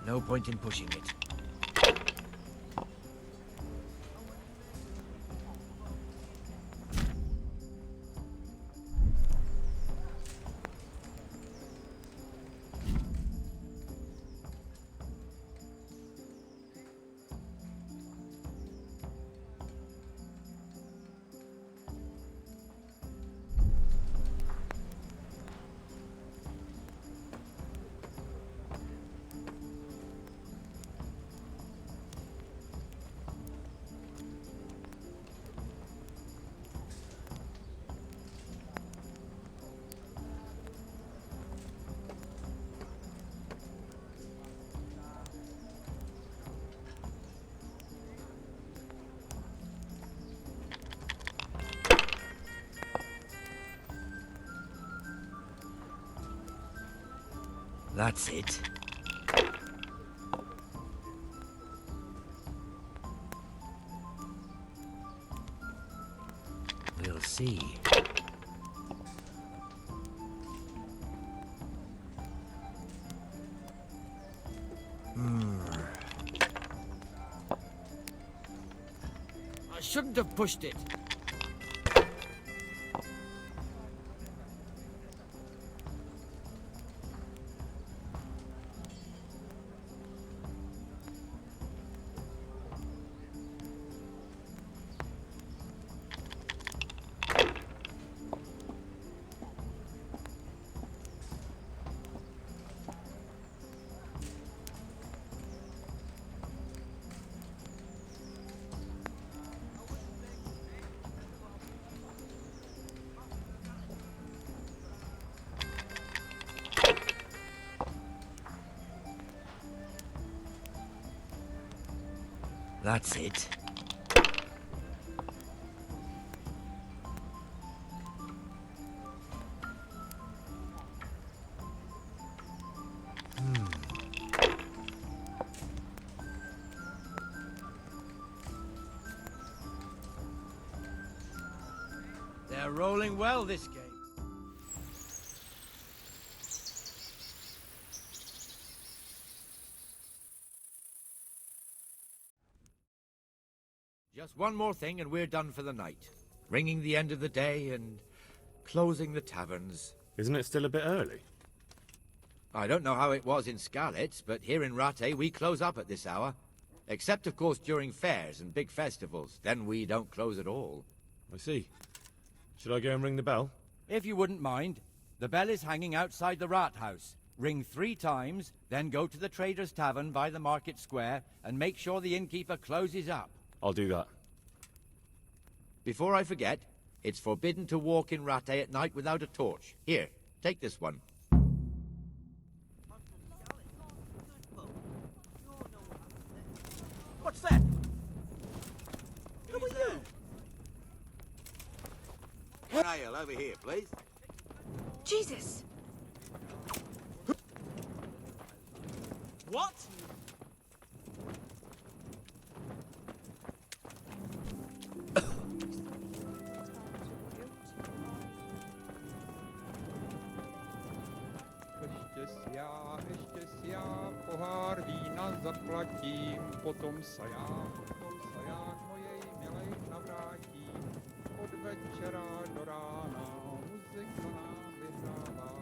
No point in pushing it. That's it. We'll see. I shouldn't have pushed it. That's it. They're rolling well this game. Just one more thing and we're done for the night. Ringing the end of the day and closing the taverns. Isn't it still a bit early? I don't know how it was in Skalitz, but here in Rattay we close up at this hour. Except, of course, during fairs and big festivals. Then we don't close at all. I see. Should I go and ring the bell? If you wouldn't mind. The bell is hanging outside the Rat House. Ring 3 times, then go to the Trader's Tavern by the Market Square and make sure the innkeeper closes up. I'll do that. Before I forget, it's forbidden to walk in Rattay at night without a torch. Here, take this one. What's that? Who are you? Nail, over here, please. Jesus! What? Ještě si já pohár vína zaplatím, potom se já k mojej milej navrátím. Od večera do rána muzika nám vyhrává.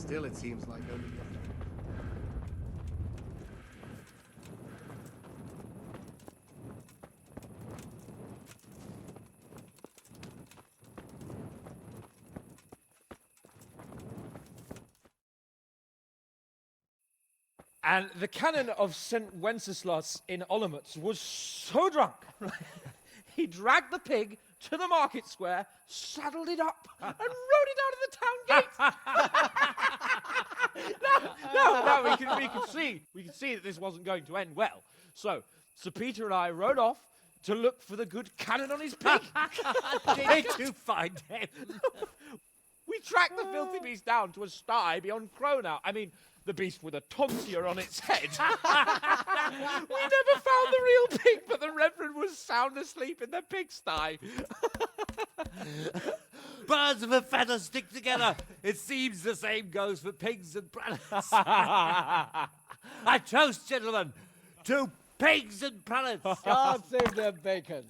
Still, it seems like only yesterday. And the canon of St. Wenceslas in Olomouc was so drunk, he dragged the pig to the market square, saddled it up, and rode it out of the town gate. No, we could see that this wasn't going to end well. So Sir Peter and I rode off to look for the good canon on his pig. Did you find him? We tracked the filthy beast down to a sty beyond Cronau. I mean, the beast with a tonsure on its head. We never found the real pig, but the Reverend was sound asleep in the pigsty. Birds of a feather stick together. It seems the same goes for pigs and prelates. I toast, gentlemen, to pigs and prelates. God save their bacon.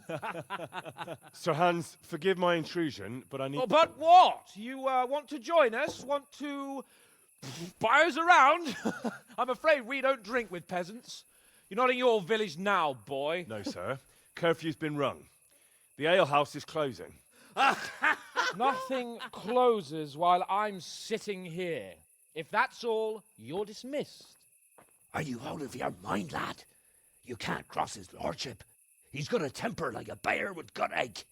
Sir Hans, forgive my intrusion, but I need... Oh, but what? You want to join us? Want to buy us around? I'm afraid we don't drink with peasants. You're not in your village now, boy. No, sir. Curfew's been rung. The alehouse is closing. Nothing closes while I'm sitting here. If that's all, you're dismissed. Are you out of your mind, lad? You can't cross his lordship. He's got a temper like a bear with gut ache.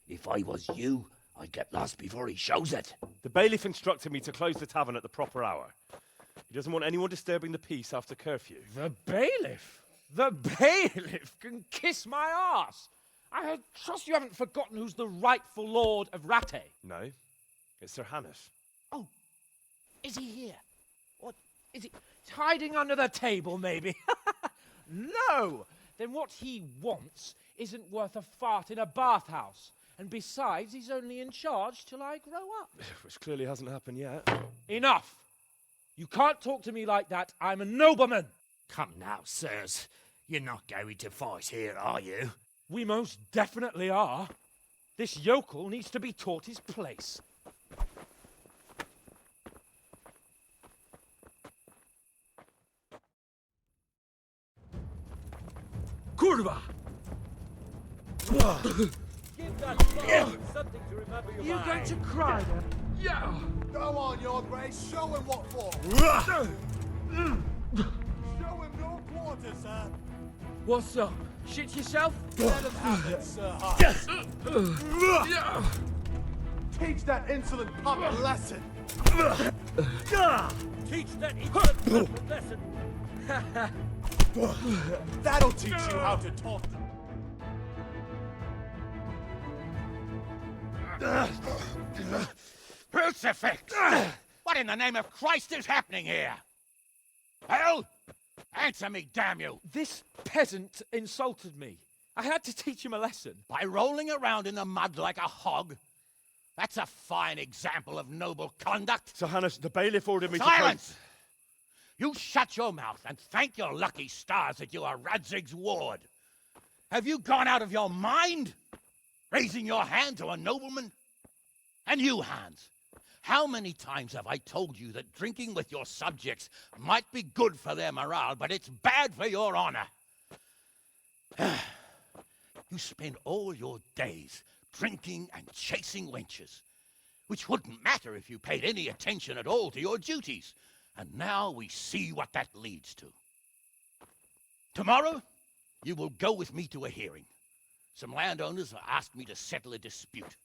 If I was you, I'd get lost before he shows it. The bailiff instructed me to close the tavern at the proper hour. He doesn't want anyone disturbing the peace after curfew. The bailiff? The bailiff can kiss my arse. I trust you haven't forgotten who's the rightful lord of Rattay. No, it's Sir Hannes. Oh, is he here? What, is he hiding under the table, maybe? No! Then what he wants isn't worth a fart in a bathhouse. And besides, he's only in charge till I grow up. Which clearly hasn't happened yet. Enough! You can't talk to me like that. I'm a nobleman. Come now, sirs. You're not going to fight here, are you? We most definitely are. This yokel needs to be taught his place. Kurva! Give that bastard something to remember your You mind. going to cry then? Yeah! Go on, your grace. Show him what for. Show him your quarter, sir. What's up? Shit yourself? Let him have it, Sir Hart. Teach that insolent pup a lesson. Teach that insolent a lesson. That'll teach you how to talk. Crucifix! What in the name of Christ is happening here? Hell? Answer me, damn you! This peasant insulted me. I had to teach him a lesson. By rolling around in the mud like a hog? That's a fine example of noble conduct. Sir Hannes, the bailiff ordered me to... Silence! You shut your mouth and thank your lucky stars that you are Radzig's ward. Have you gone out of your mind? Raising your hand to a nobleman? And you, Hans, how many times have I told you that drinking with your subjects might be good for their morale, but it's bad for your honor? You spend all your days drinking and chasing wenches, which wouldn't matter if you paid any attention at all to your duties. And now we see what that leads to. Tomorrow, you will go with me to a hearing. Some landowners have asked me to settle a dispute.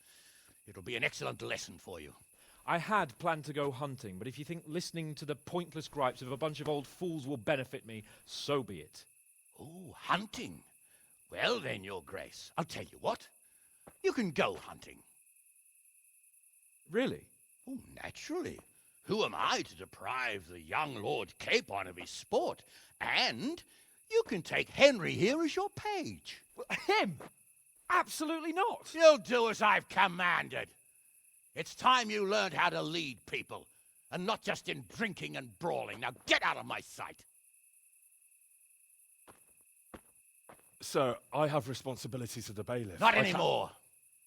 It'll be an excellent lesson for you. I had planned to go hunting, but if you think listening to the pointless gripes of a bunch of old fools will benefit me, so be it. Oh, hunting. Well then, your grace, I'll tell you what. You can go hunting. Really? Oh, naturally. Who am I to deprive the young Lord Capon of his sport? And you can take Henry here as your page. Him? Absolutely not. You'll do as I've commanded. It's time you learned how to lead people, and not just in drinking and brawling. Now get out of my sight. Sir, I have responsibilities of the bailiff. Not anymore.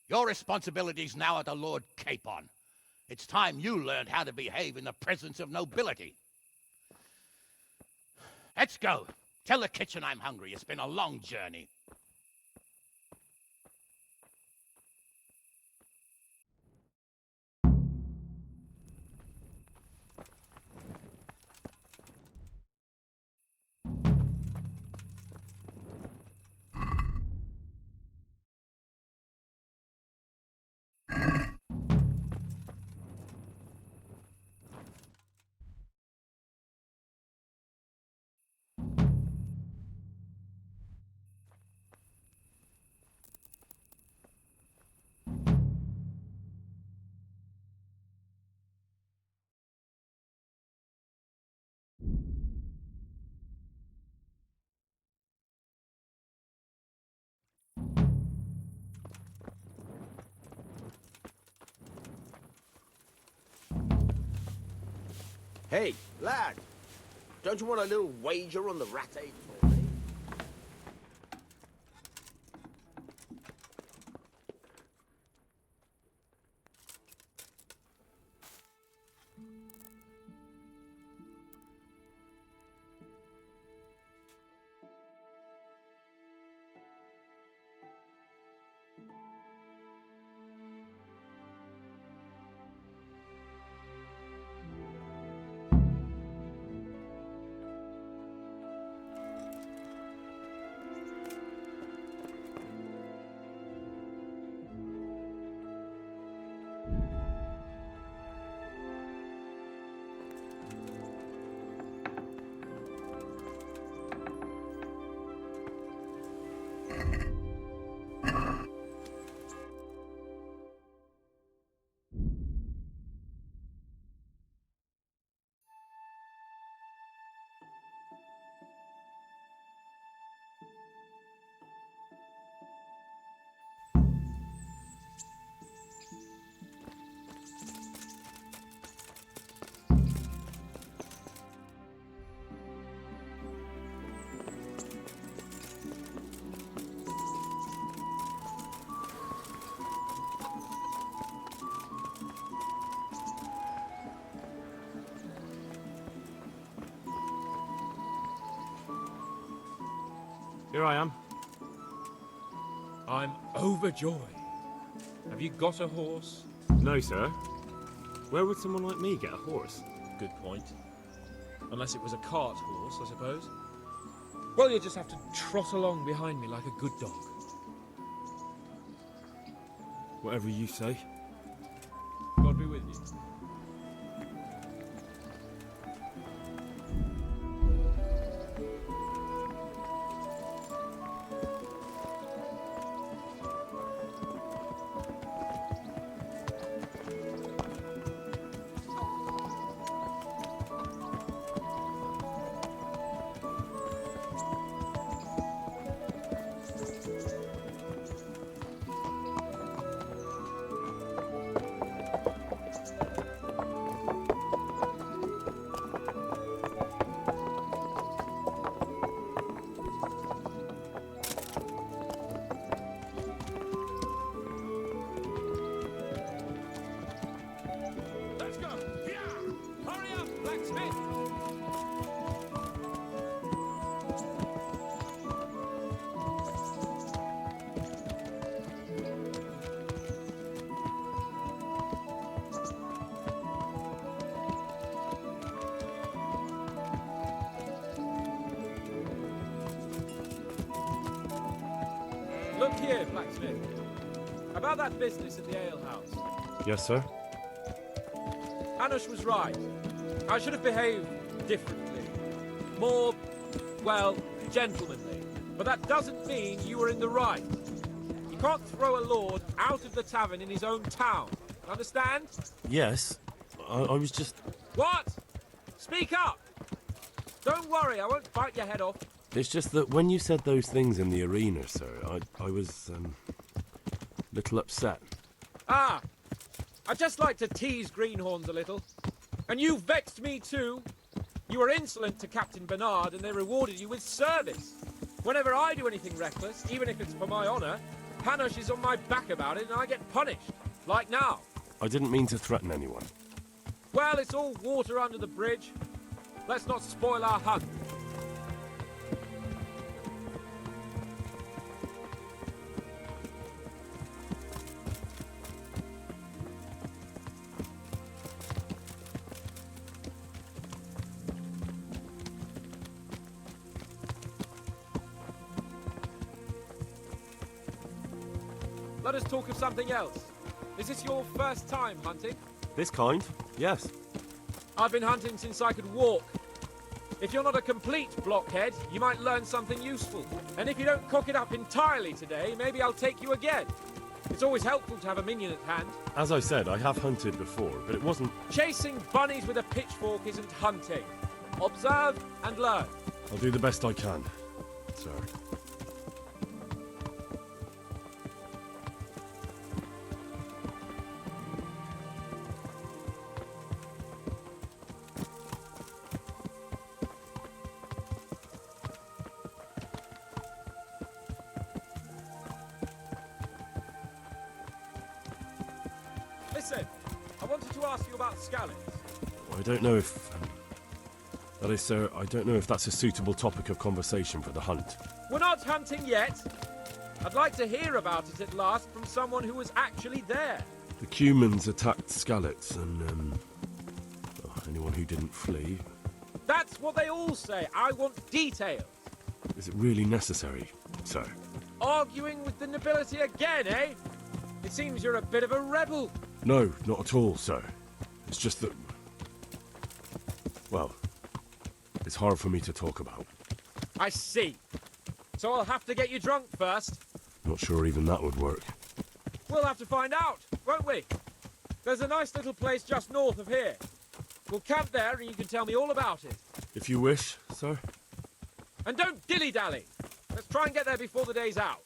Your responsibilities now are the Lord Capon. It's time you learned how to behave in the presence of nobility. Let's go. Tell the kitchen I'm hungry. It's been a long journey. Hey, lad, don't you want a little wager on the rat egg for me? Here I am. I'm overjoyed. Have you got a horse? No, sir. Where would someone like me get a horse? Good point. Unless it was a cart horse, I suppose. Well, you just have to trot along behind me like a good dog. Whatever you say. God be with you. Look here, blacksmith. About that business at the alehouse. Yes, sir. Hanush was right. I should have behaved differently. More, well, gentlemanly. But that doesn't mean you were in the right. You can't throw a lord out of the tavern in his own town. Understand? Yes. I was just... What? Speak up! Don't worry, I won't bite your head off. It's just that when you said those things in the arena, sir, I was, a little upset. Ah! I just like to tease greenhorns a little. And you vexed me too. You were insolent to Captain Bernard and they rewarded you with service. Whenever I do anything reckless, even if it's for my honour, Hanush is on my back about it and I get punished. Like now. I didn't mean to threaten anyone. Well, it's all water under the bridge. Let's not spoil our hunt. Let us talk of something else. Is this your first time hunting? This kind? Yes. I've been hunting since I could walk. If you're not a complete blockhead, you might learn something useful. And if you don't cock it up entirely today, maybe I'll take you again. It's always helpful to have a minion at hand. As I said, I have hunted before, but it wasn't... Chasing bunnies with a pitchfork isn't hunting. Observe and learn. I'll do the best I can, sir. Listen, I wanted to ask you about scallops. I don't know if... that is, sir, I don't know if that's a suitable topic of conversation for the hunt. We're not hunting yet. I'd like to hear about it at last from someone who was actually there. The Cumans attacked Skallets, and, anyone who didn't flee. That's what they all say. I want details. Is it really necessary, sir? Arguing with the nobility again, eh? It seems you're a bit of a rebel. No, not at all, sir. It's just that... well, it's hard for me to talk about. I see. So I'll have to get you drunk first. Not sure even that would work. We'll have to find out, won't we? There's a nice little place just north of here. We'll camp there and you can tell me all about it. If you wish, sir. And don't dilly-dally. Let's try and get there before the day's out.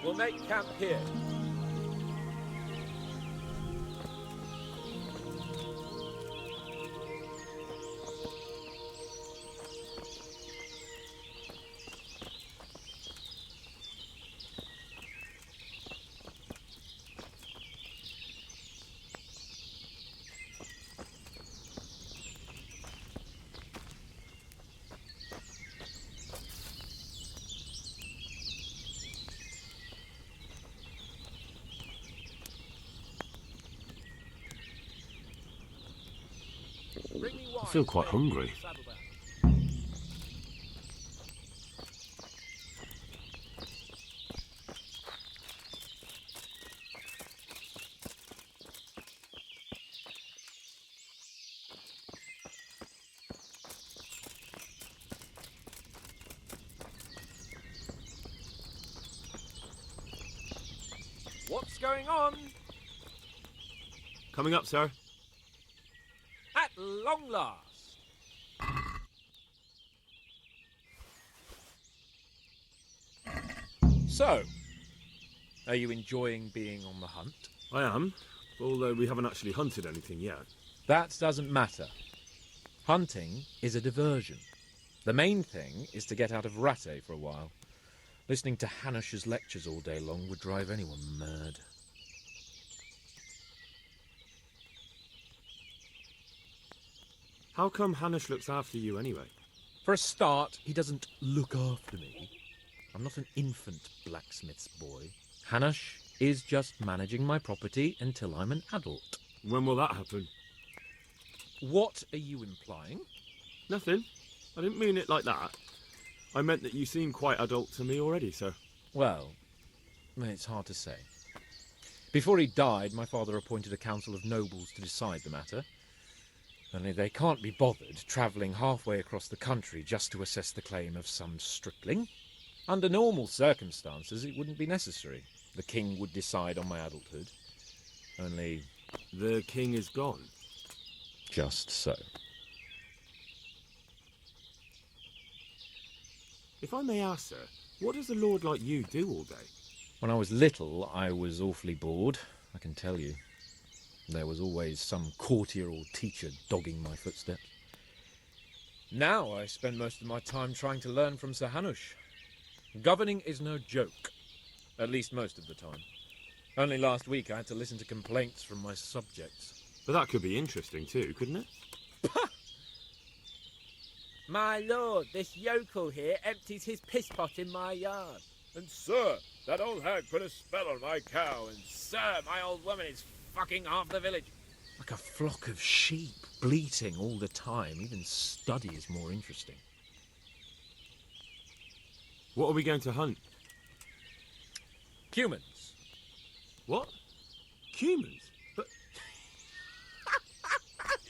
We'll make camp here. I feel quite hungry. What's going on? Coming up, sir. At long last. So, are you enjoying being on the hunt? I am, although we haven't actually hunted anything yet. That doesn't matter. Hunting is a diversion. The main thing is to get out of Rattay for a while. Listening to Hanush's lectures all day long would drive anyone mad. How come Hanush looks after you anyway? For a start, he doesn't look after me. I'm not an infant blacksmith's boy. Hanush is just managing my property until I'm an adult. When will that happen? What are you implying? Nothing. I didn't mean it like that. I meant that you seem quite adult to me already, sir. Well, it's hard to say. Before he died, my father appointed a council of nobles to decide the matter. Only they can't be bothered travelling halfway across the country just to assess the claim of some stripling. Under normal circumstances, it wouldn't be necessary. The king would decide on my adulthood. Only... the king is gone. Just so. If I may ask, sir, what does a lord like you do all day? When I was little, I was awfully bored, I can tell you. There was always some courtier or teacher dogging my footsteps. Now I spend most of my time trying to learn from Sir Hanush. Governing is no joke, at least most of the time. Only last week I had to listen to complaints from my subjects. But that could be interesting too, couldn't it? My lord, this yokel here empties his piss pot in my yard. And sir, that old hag put a spell on my cow, and sir, my old woman is fucking half the village. Like a flock of sheep, bleating all the time. Even study is more interesting. What are we going to hunt? Humans. What? Humans? But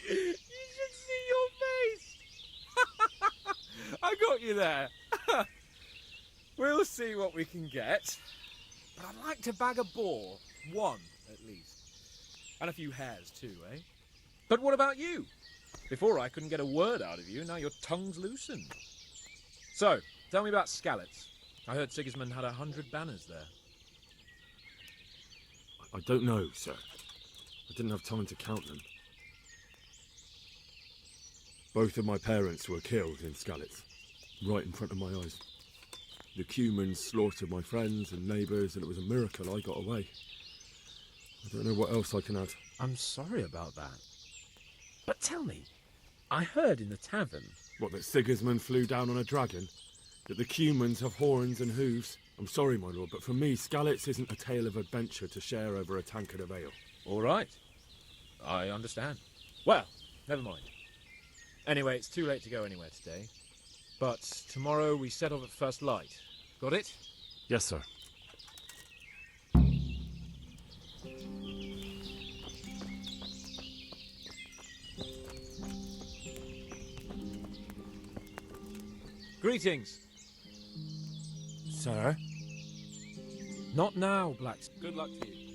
You should see your face! I got you there. We'll see what we can get. But I'd like to bag a boar. One, at least. And a few hares too, eh? But what about you? Before I couldn't get a word out of you, now your tongue's loosened. So, tell me about Skalitz. I heard Sigismund had 100 banners there. I don't know, sir. I didn't have time to count them. Both of my parents were killed in Skalitz, right in front of my eyes. The Cumans slaughtered my friends and neighbours, and it was a miracle I got away. I don't know what else I can add. I'm sorry about that. But tell me, I heard in the tavern... What, that Sigismund flew down on a dragon? That the Cumans have horns and hooves? I'm sorry, my lord, but for me, Skalitz isn't a tale of adventure to share over a tankard of ale. All right. I understand. Well, never mind. Anyway, it's too late to go anywhere today. But tomorrow we set off at first light. Got it? Yes, sir. Greetings. Sir? Not now, Blacks. Good luck to you.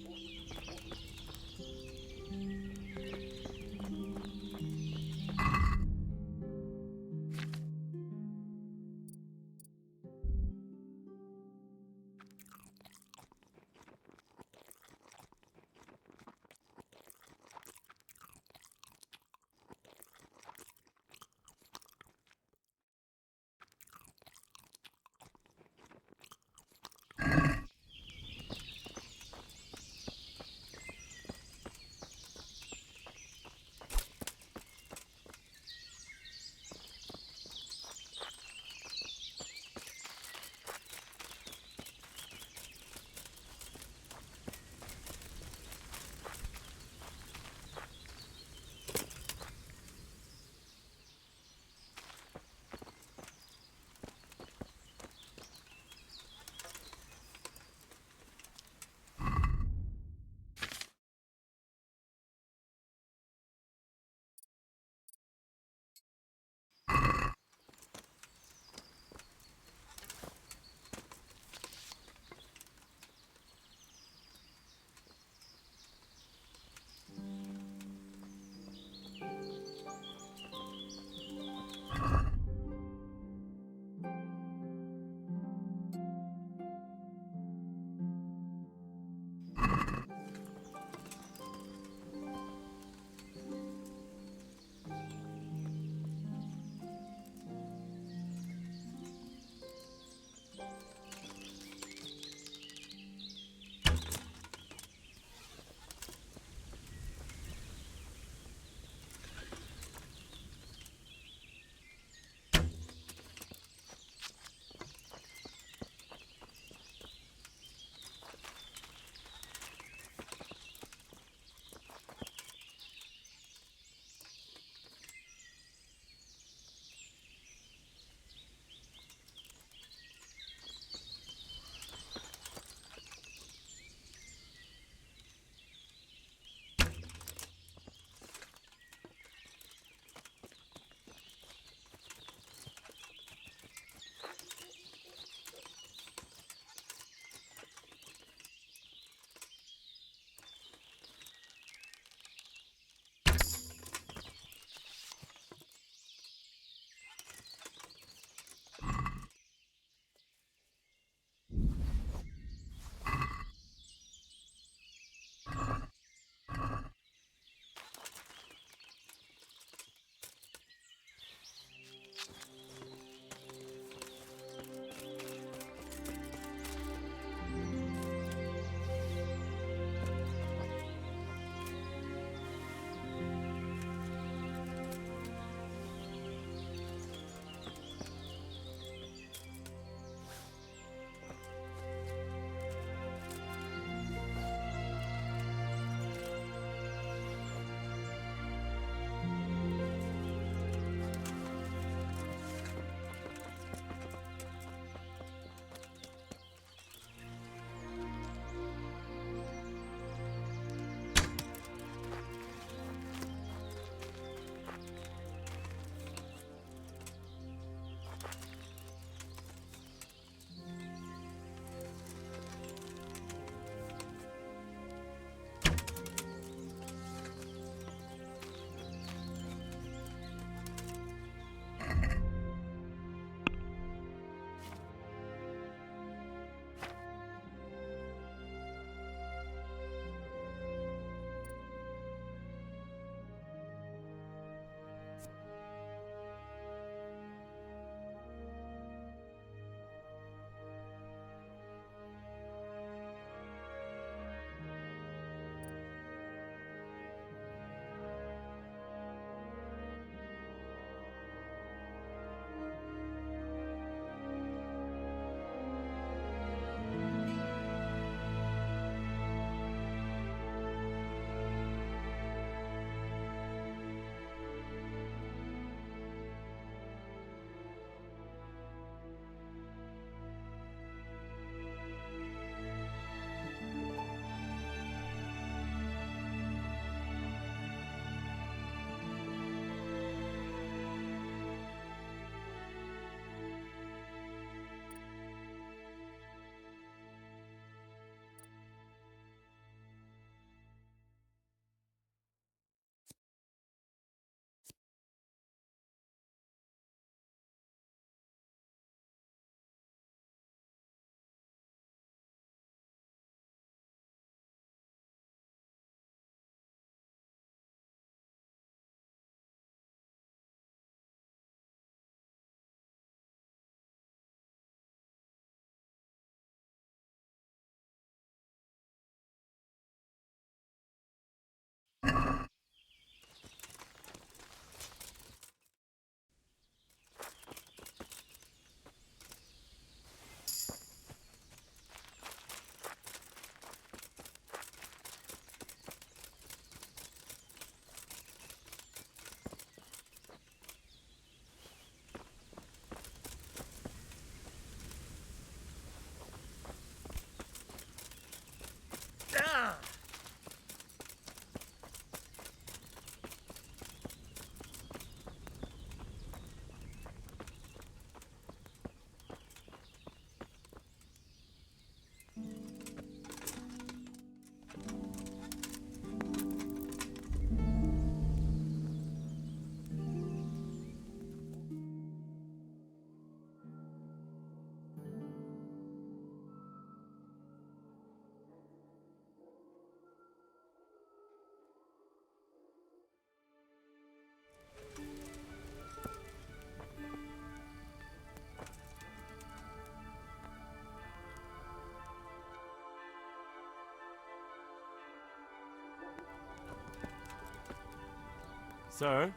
Sir?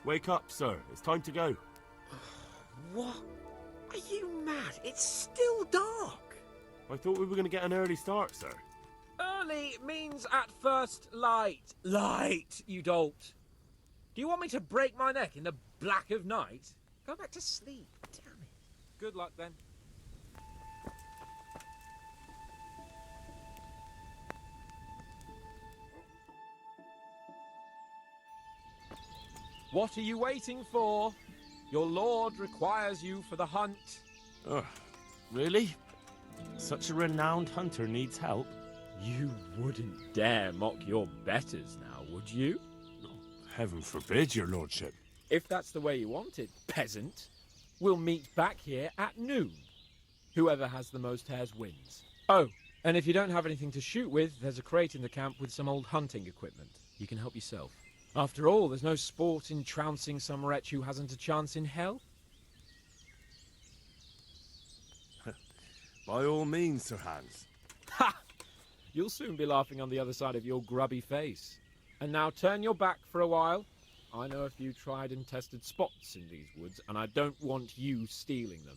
Wake up, sir. It's time to go. What? Are you mad? It's still dark. I thought we were going to get an early start, sir. Early means at first light. Light, you dolt. Do you want me to break my neck in the black of night? Go back to sleep. Damn it. Good luck then. What are you waiting for? Your lord requires you for the hunt. Ugh, really? Such a renowned hunter needs help? You wouldn't dare mock your betters now, would you? Heaven forbid, your lordship. If that's the way you want it, peasant, we'll meet back here at noon. Whoever has the most hares wins. Oh, and if you don't have anything to shoot with, there's a crate in the camp with some old hunting equipment. You can help yourself. After all, there's no sport in trouncing some wretch who hasn't a chance in hell. By all means, Sir Hans. Ha! You'll soon be laughing on the other side of your grubby face. And now turn your back for a while. I know a few tried and tested spots in these woods, and I don't want you stealing them.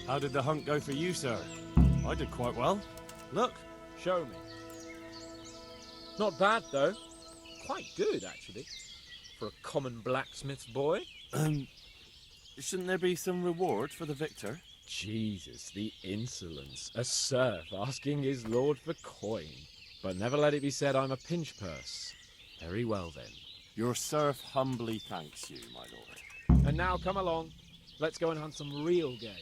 How did the hunt go for you, sir? I did quite well. Look. Show me. Not bad, though. Quite good, actually. For a common blacksmith's boy. Shouldn't there be some reward for the victor? Jesus, the insolence. A serf asking his lord for coin. But never let it be said I'm a pinch purse. Very well, then. Your serf humbly thanks you, my lord. And now come along. Let's go and hunt some real game.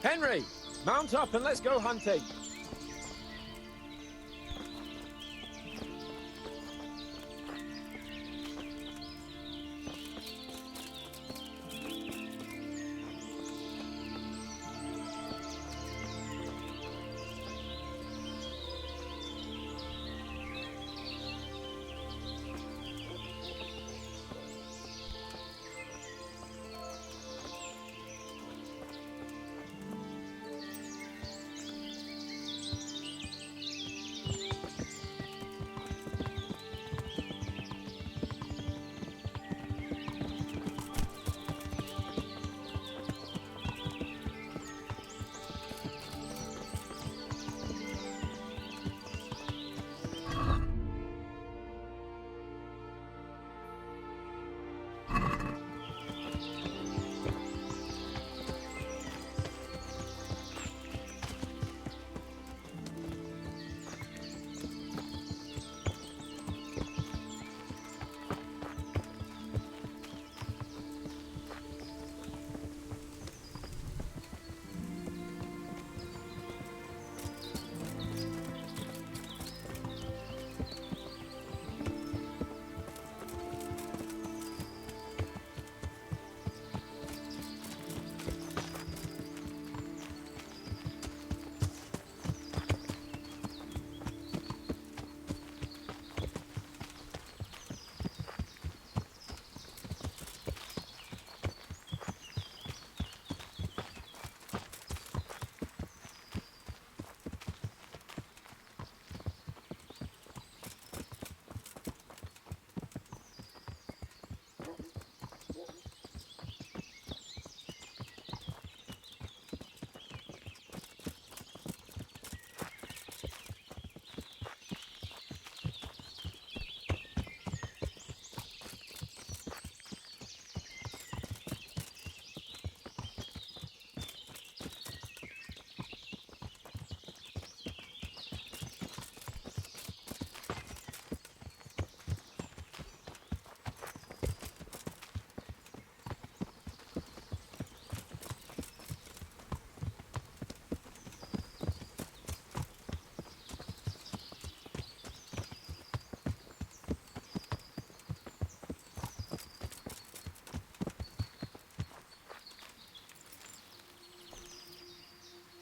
Henry, mount up and let's go hunting.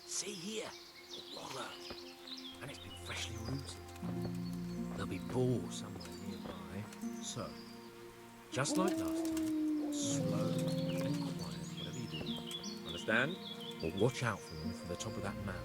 See here, a wallow, and it's been freshly rooted. There'll be boar somewhere nearby. So, just like last time, slow and quiet, whatever you do. Understand? But watch out for them from the top of that mound.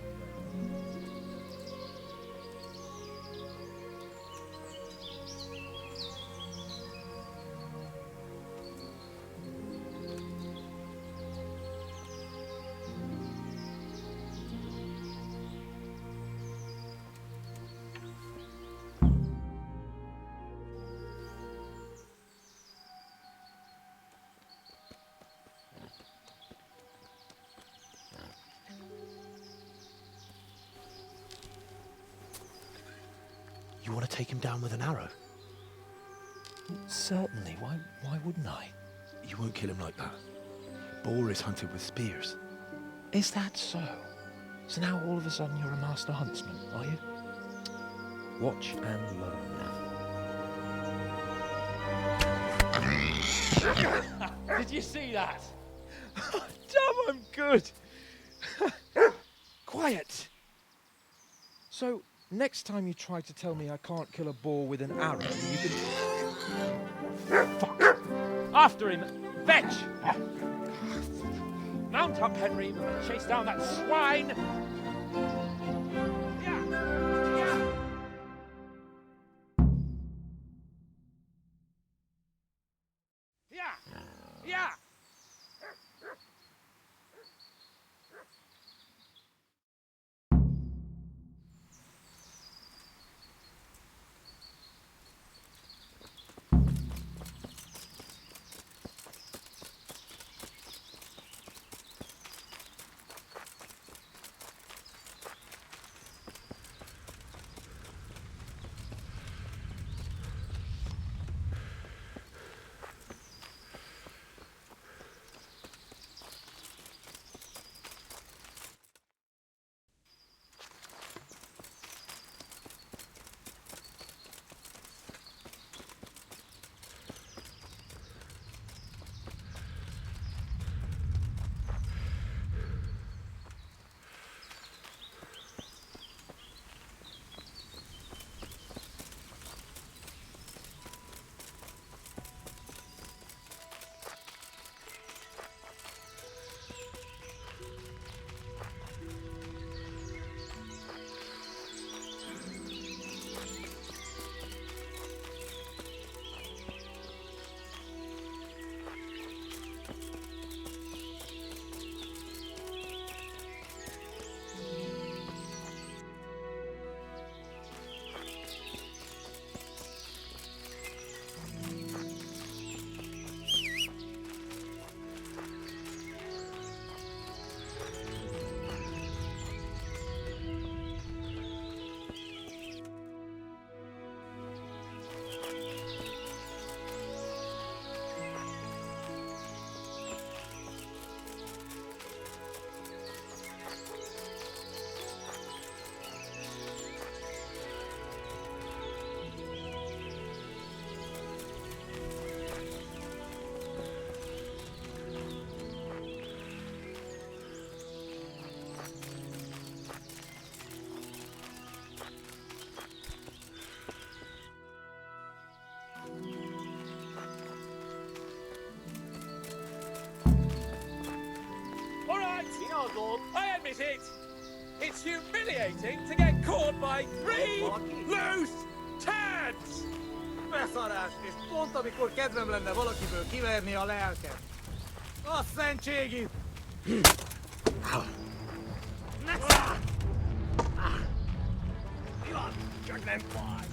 You want to take him down with an arrow? Certainly. Why wouldn't I? You won't kill him like that. Boar is hunted with spears. Is that so? So now all of a sudden you're a master huntsman, are you? Watch and learn. Did you see that? Damn, I'm good. Quiet. So, next time you try to tell me I can't kill a boar with an arrow, you can... Fuck! After him! Fetch! Mount up, Henry, and chase down that swine! I admit it. It's humiliating to get caught by 3 loose tads. Beszarás, és pont amikor kedvem lenne valakiből kiverni a lelket. A szentségit! Mi van? Csak nem fáj!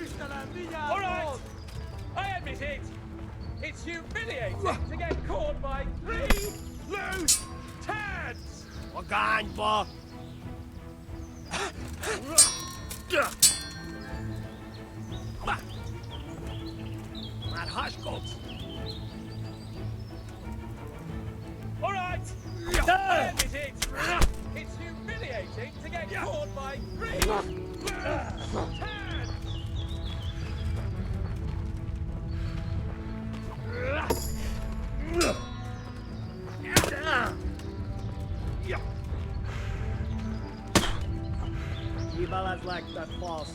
Istenem, vigyázz! All right, I admit it. It's humiliating to get caught by 3 loose tads. A gányba! Már haskodsz! All right, I admit it. It's humiliating to get caught by 3 loose tads. You balance like that, boss.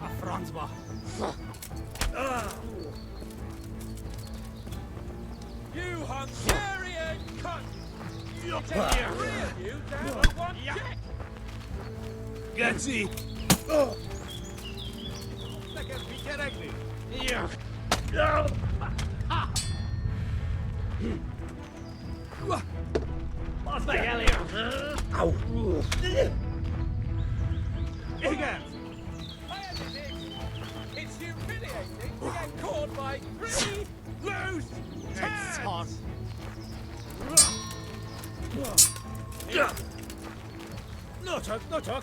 A francba! You Hungarian cunt! It takes 3 of you to handle 1 check! Geci! Neked vigyeregni? Bazd meg elé! Igen! I admit it. It's humiliating to get caught by 3 loose tads! No csak, no csak!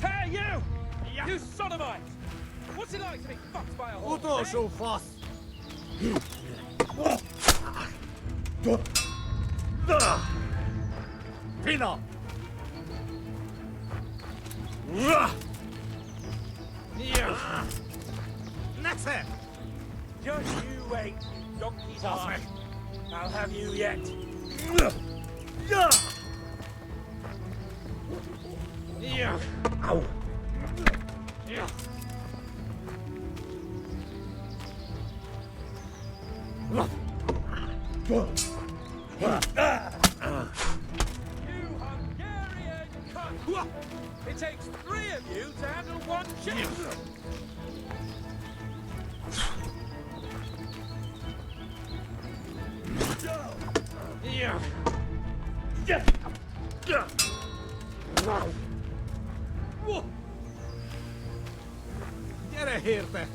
Hey, you! You sodomite! What's it like to be fucked by a horse? Utolsó fasz! Pina! Nexe! Just you wait, donkey's ass. I'll have you yet. Ow! You Hungarian cunt! It takes 3 of you to handle 1 check! Gyere érte!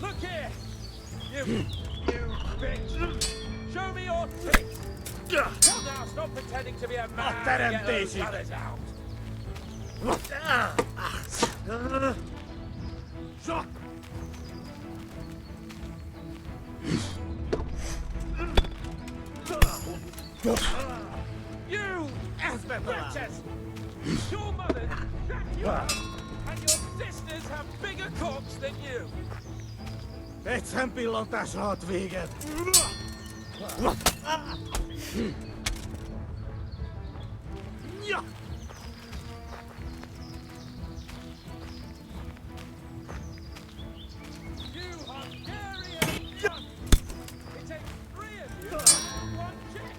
Look here! You bitch! Show me your teeth! Come now, stop pretending to be a man and get those others out! You wretches! Your mother jacked you up, and your sisters have bigger cocks than you! Egy szempillantásra hat véged! Ja! You Hungarian cunt! It takes 3 of you to handle 1 check!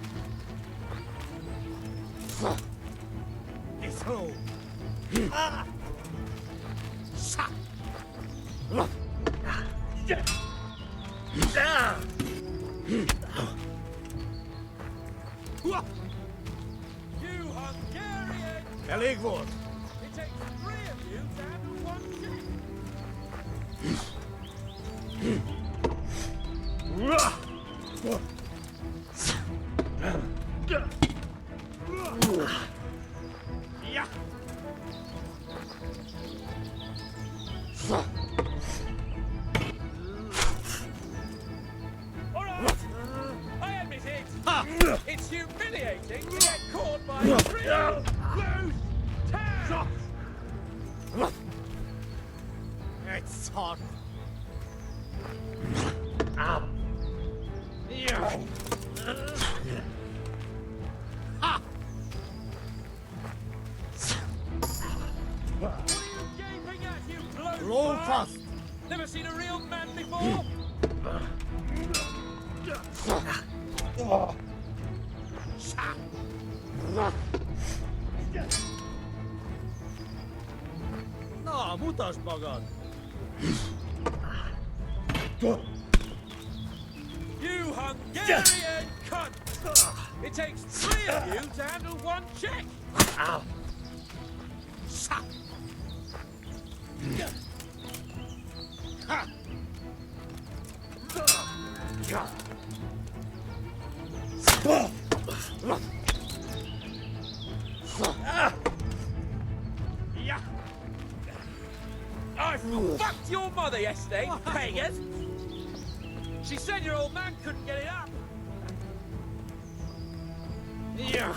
It's home! Shut! You Hungarian! Elég volt! It takes 3 of you to handle 1 check! Ja! All right, I admit it. It's humiliating to get caught by 3 loose tads. Egy szar! Ha! What are you gaping at, you blow Roll fly? fast. Never seen a real man before? Na, mutasd magad! You Hungarian cunt! It takes 3 of you to handle 1 Czech! Ha! Yeah. I fucked your mother yesterday, pagan! She said your old man couldn't get it up! Yeah.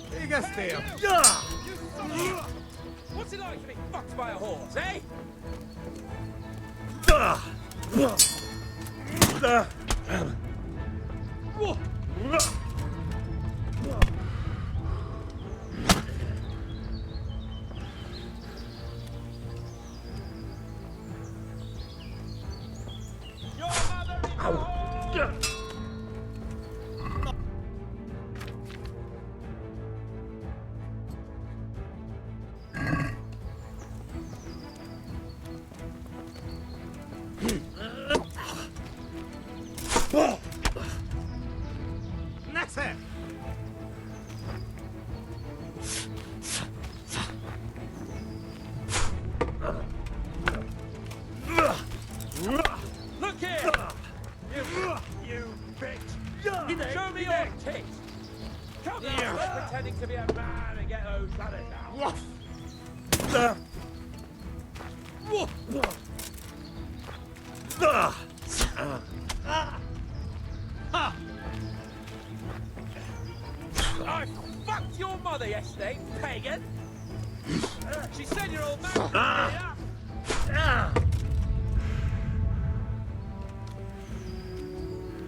Végeztél! What's it like to be fucked by a horse, eh? Nexe! Look here! You bitch! Show me your tits! Come on, stop pretending to be a man and get those brothers out! I fucked your mother yesterday, pagan! She said your old man couldn't get it up!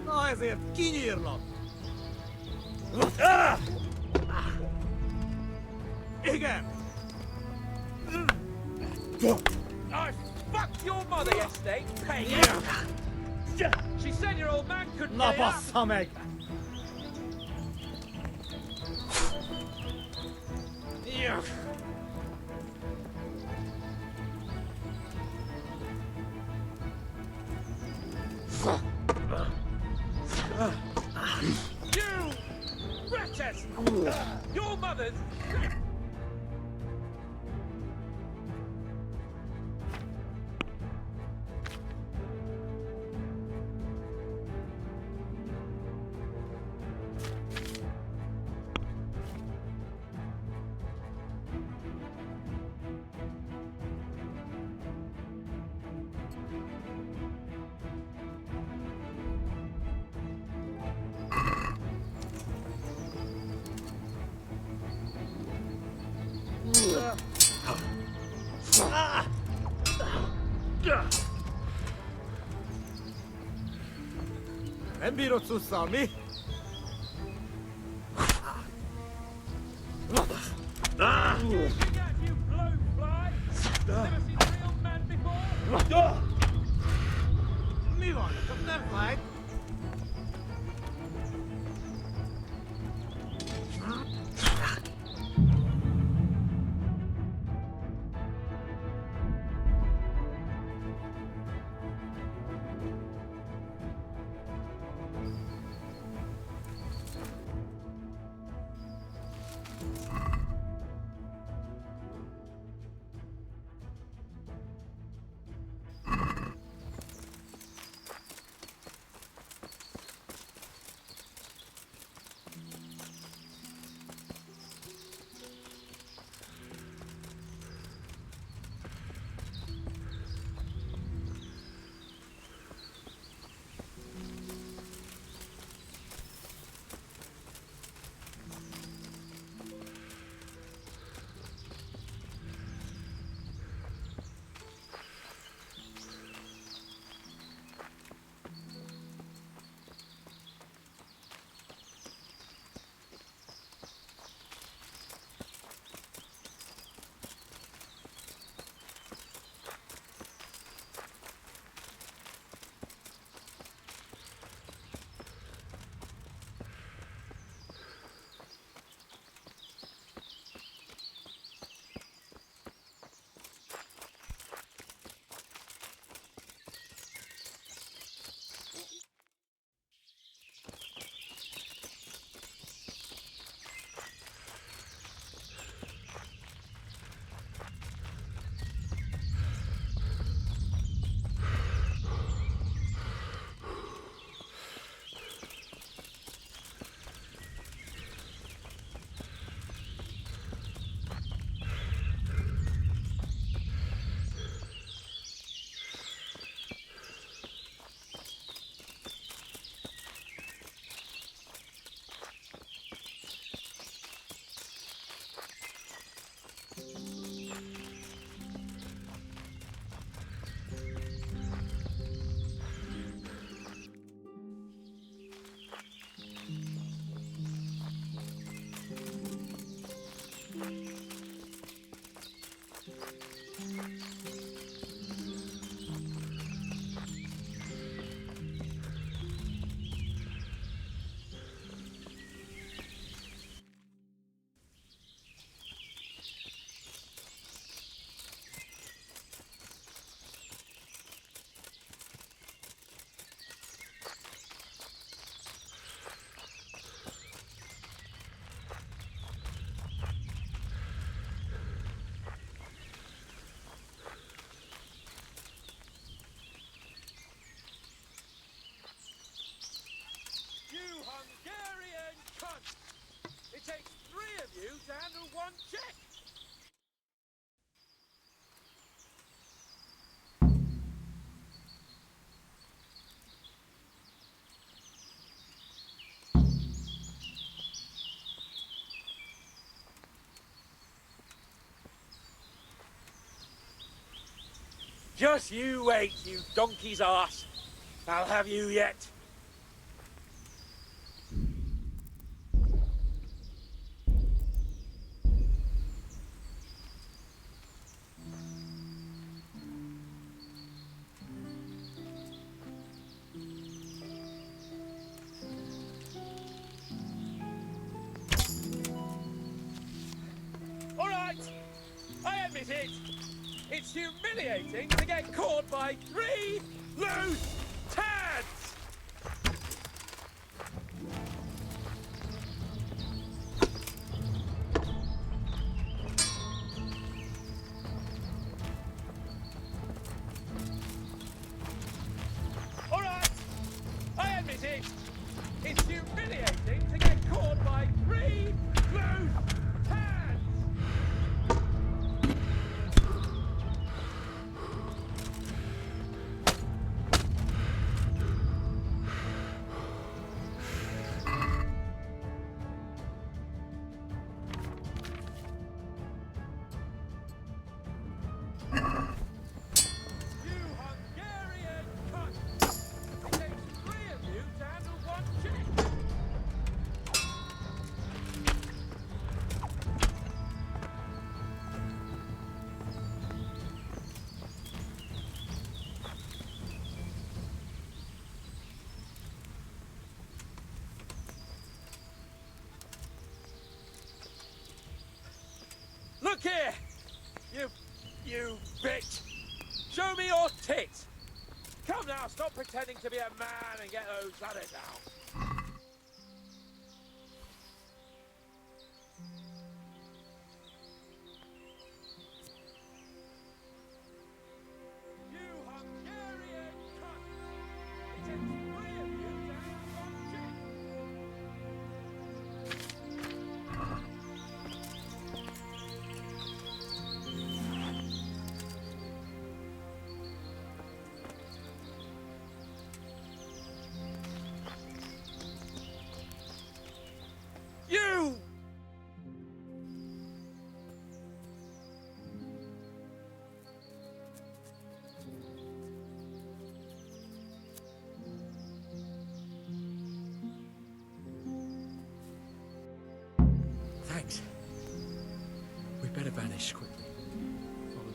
Na ezért kinyírlak! Igen! I fucked your mother yesterday, pagan! She said your old man couldn't Na get it up! bassza meg! You wretches! Your mother's... Nem bírod szusszal, mi? You blowfly! Never seen a real man before? Mi van? Csak nem fájt? you to handle one check. Just you wait, you donkey's arse. I'll have you yet. All right, I admit it. It's humiliating to get caught by 3 loose tads. All right, I admit it. It's humiliating to get caught by 3 loose tads. Look here! You bitch! Show me your tits! Come now, stop pretending to be a man and get those others out. You Hungarian cunt! It takes 3 of you to handle one chick! You! Thanks. We'd better vanish quickly. Follow me.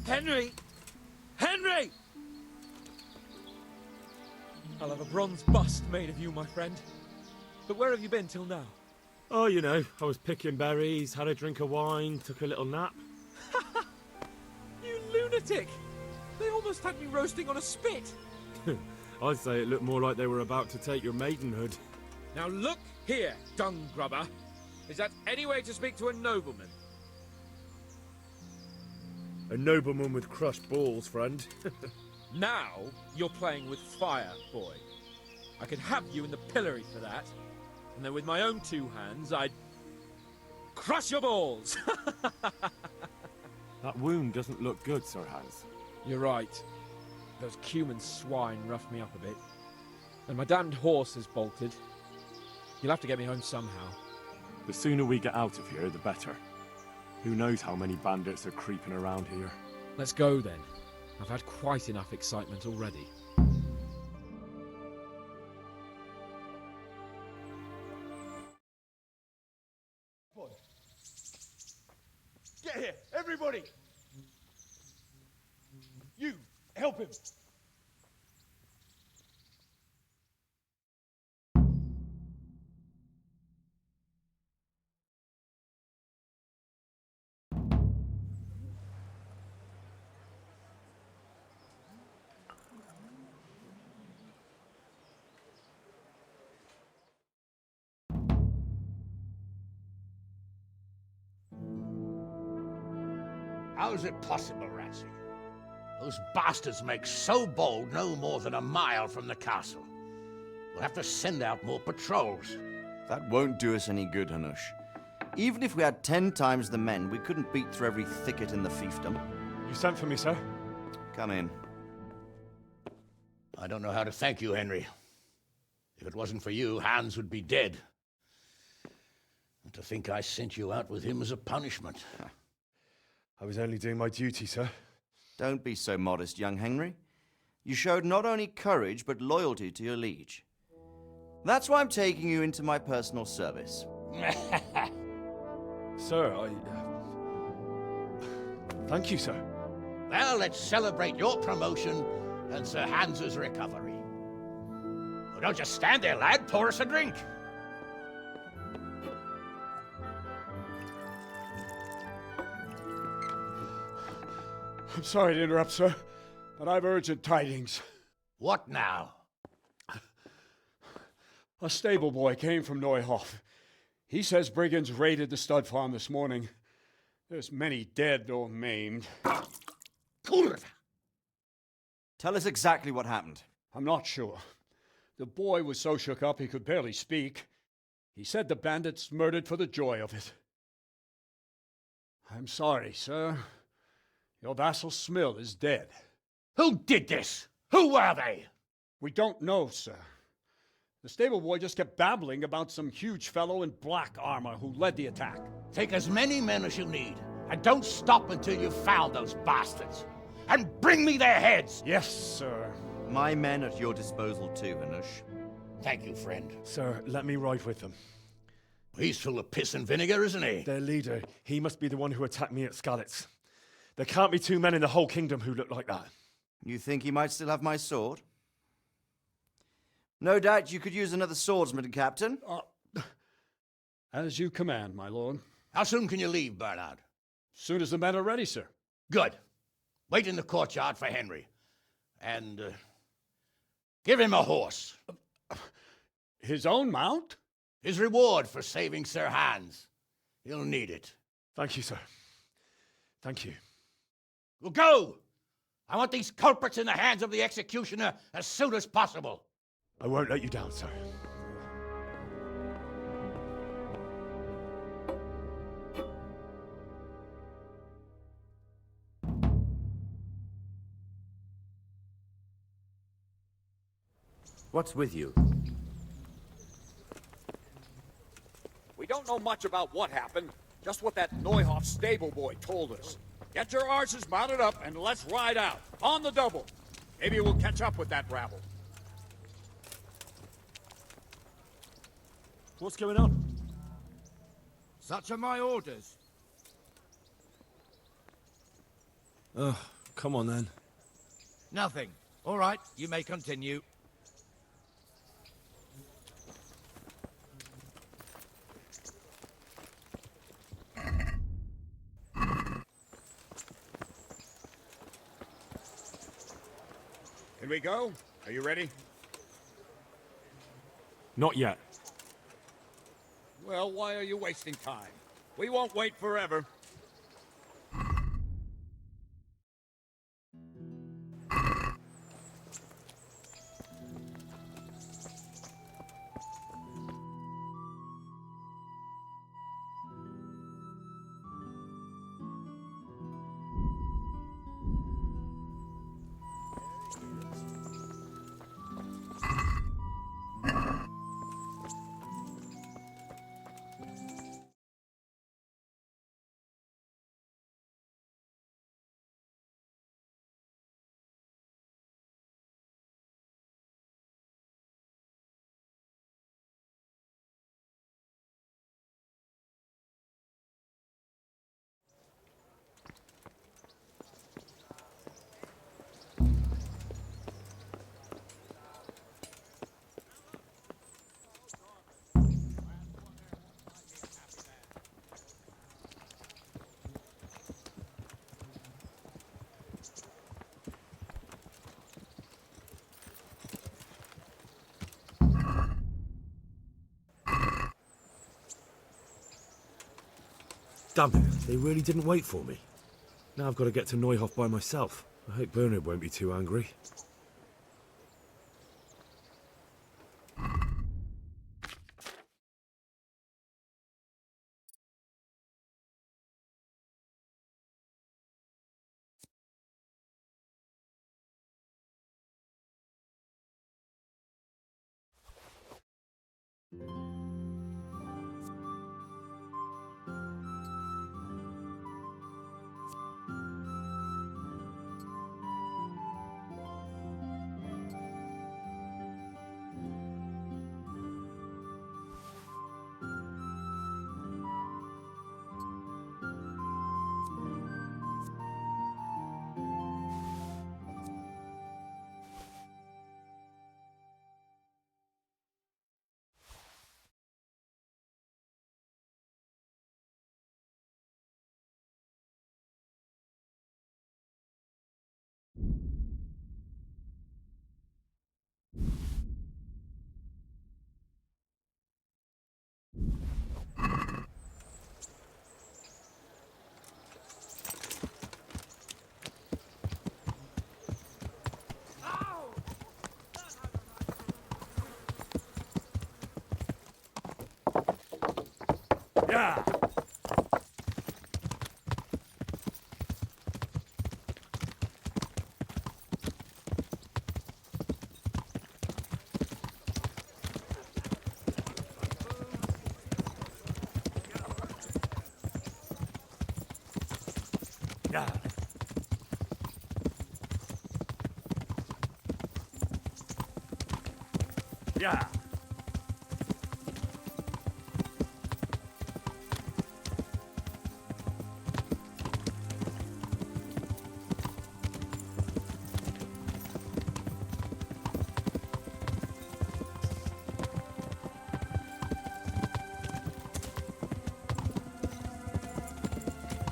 Henry! Henry! I'll have a bronze bust made of you, my friend. But where have you been till now? Oh, you know, I was picking berries, had a drink of wine, took a little nap. You lunatic! They almost had me roasting on a spit. I'd say it looked more like they were about to take your maidenhood. Now look here, dung grubber. Is that any way to speak to a nobleman? A nobleman with crushed balls, friend. Now you're playing with fire, boy. I could have you in the pillory for that. And then with my own two hands, I'd crush your balls. That wound doesn't look good, Sir Hans. You're right. Those cumin swine roughed me up a bit. And my damned horse is bolted. You'll have to get me home somehow. The sooner we get out of here, the better. Who knows how many bandits are creeping around here. Let's go then. I've had quite enough excitement already. Get here, everybody! You, help him! How is it possible, Ratsy? Those bastards make so bold no more than a mile from the castle. We'll have to send out more patrols. That won't do us any good, Hanush. Even if we had 10 times the men, we couldn't beat through every thicket in the fiefdom. You sent for me, sir? Come in. I don't know how to thank you, Henry. If it wasn't for you, Hans would be dead. And to think I sent you out with him as a punishment. I was only doing my duty, sir. Don't be so modest, young Henry. You showed not only courage, but loyalty to your liege. That's why I'm taking you into my personal service. Sir, thank you, sir. Well, let's celebrate your promotion and Sir Hans's recovery. Oh, don't just stand there, lad. Pour us a drink. I'm sorry to interrupt, sir, but I've urgent tidings. What now? A stable boy came from Neuhof. He says brigands raided the stud farm this morning. There's many dead or maimed. Tell us exactly what happened. I'm not sure. The boy was so shook up he could barely speak. He said the bandits murdered for the joy of it. I'm sorry, sir. Your vassal Smill is dead. Who did this? Who were they? We don't know, sir. The stable boy just kept babbling about some huge fellow in black armor who led the attack. Take as many men as you need, and don't stop until you've found those bastards. And bring me their heads! Yes, sir. My men at your disposal too, Hanush. Thank you, friend. Sir, let me ride with them. He's full of piss and vinegar, isn't he? Their leader, he must be the one who attacked me at Skalitz. There can't be two men in the whole kingdom who look like that. You think he might still have my sword? No doubt you could use another swordsman, Captain. As you command, my lord. How soon can you leave, Bernard? Soon as the men are ready, sir. Good. Wait in the courtyard for Henry. And give him a horse. His own mount? His reward for saving Sir Hans. He'll need it. Thank you, sir. Thank you. Well, go! I want these culprits in the hands of the executioner as soon as possible. I won't let you down, sir. What's with you? We don't know much about what happened, just what that Neuhoff stable boy told us. Get your horses mounted up and let's ride out, on the double. Maybe we'll catch up with that rabble. What's going on? Such are my orders. Oh, come on then. Nothing. All right, you may continue. Can we go? Are you ready? Not yet. Well, why are you wasting time? We won't wait forever. Damn it, they really didn't wait for me. Now I've got to get to Neuhof by myself. I hope Bernard won't be too angry. Yeah! Yeah! Yeah!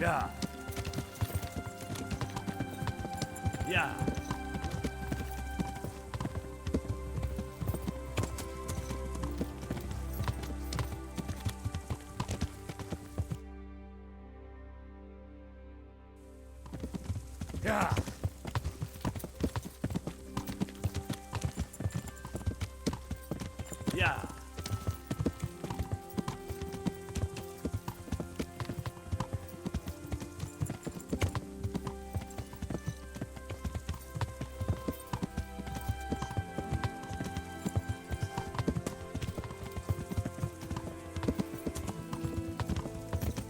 Yeah. Yeah. Yeah. Yeah.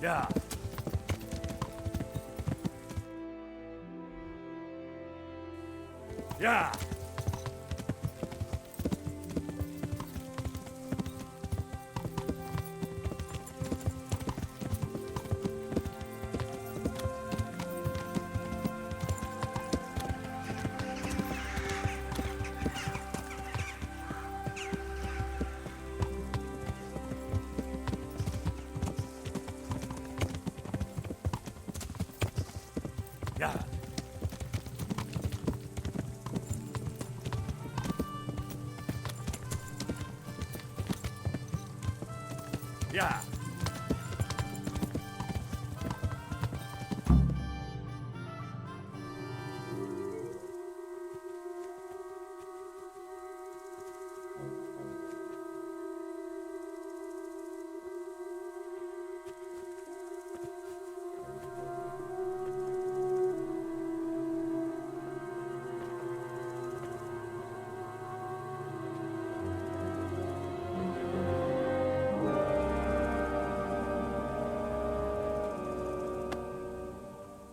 Yeah. Yeah. Yeah. Yeah.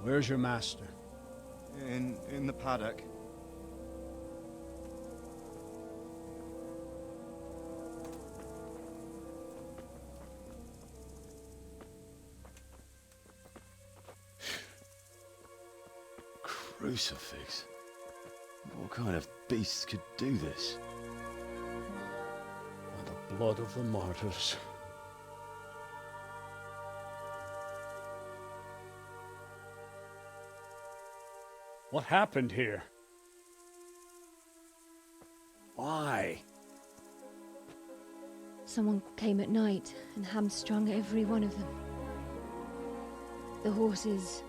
Where's your master? In the paddock. Crucifix? What kind of beast could do this? By the blood of the martyrs. What happened here? Why? Someone came at night and hamstrung every one of them. The horses,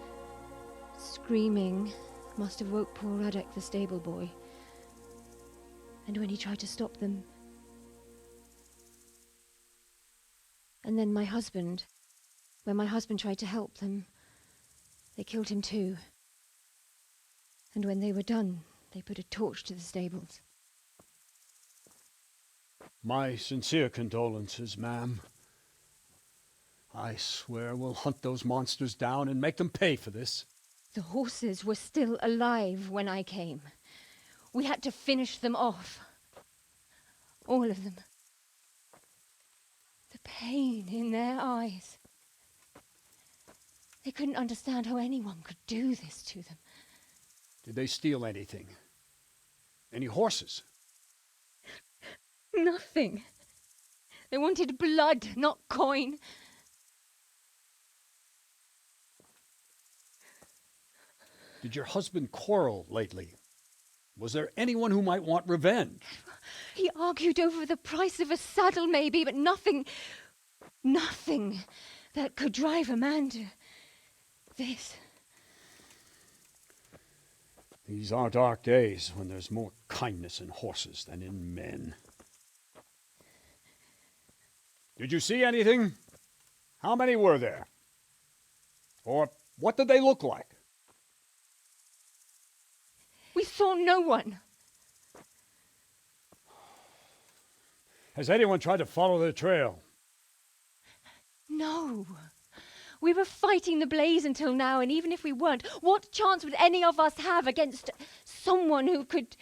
screaming, must have woke poor Radek, the stable boy. And when he tried to stop them... And then my husband, when my husband tried to help them, they killed him too. And when they were done, they put a torch to the stables. My sincere condolences, ma'am. I swear we'll hunt those monsters down and make them pay for this. The horses were still alive when I came. We had to finish them off. All of them. The pain in their eyes. They couldn't understand how anyone could do this to them. Did they steal anything? Any horses? Nothing. They wanted blood, not coin. Did your husband quarrel lately? Was there anyone who might want revenge? He argued over the price of a saddle, maybe, but nothing that could drive a man to this. These are dark days when there's more kindness in horses than in men. Did you see anything? How many were there? Or what did they look like? We saw no one. Has anyone tried to follow the trail? No. We were fighting the blaze until now, and even if we weren't, what chance would any of us have against someone who could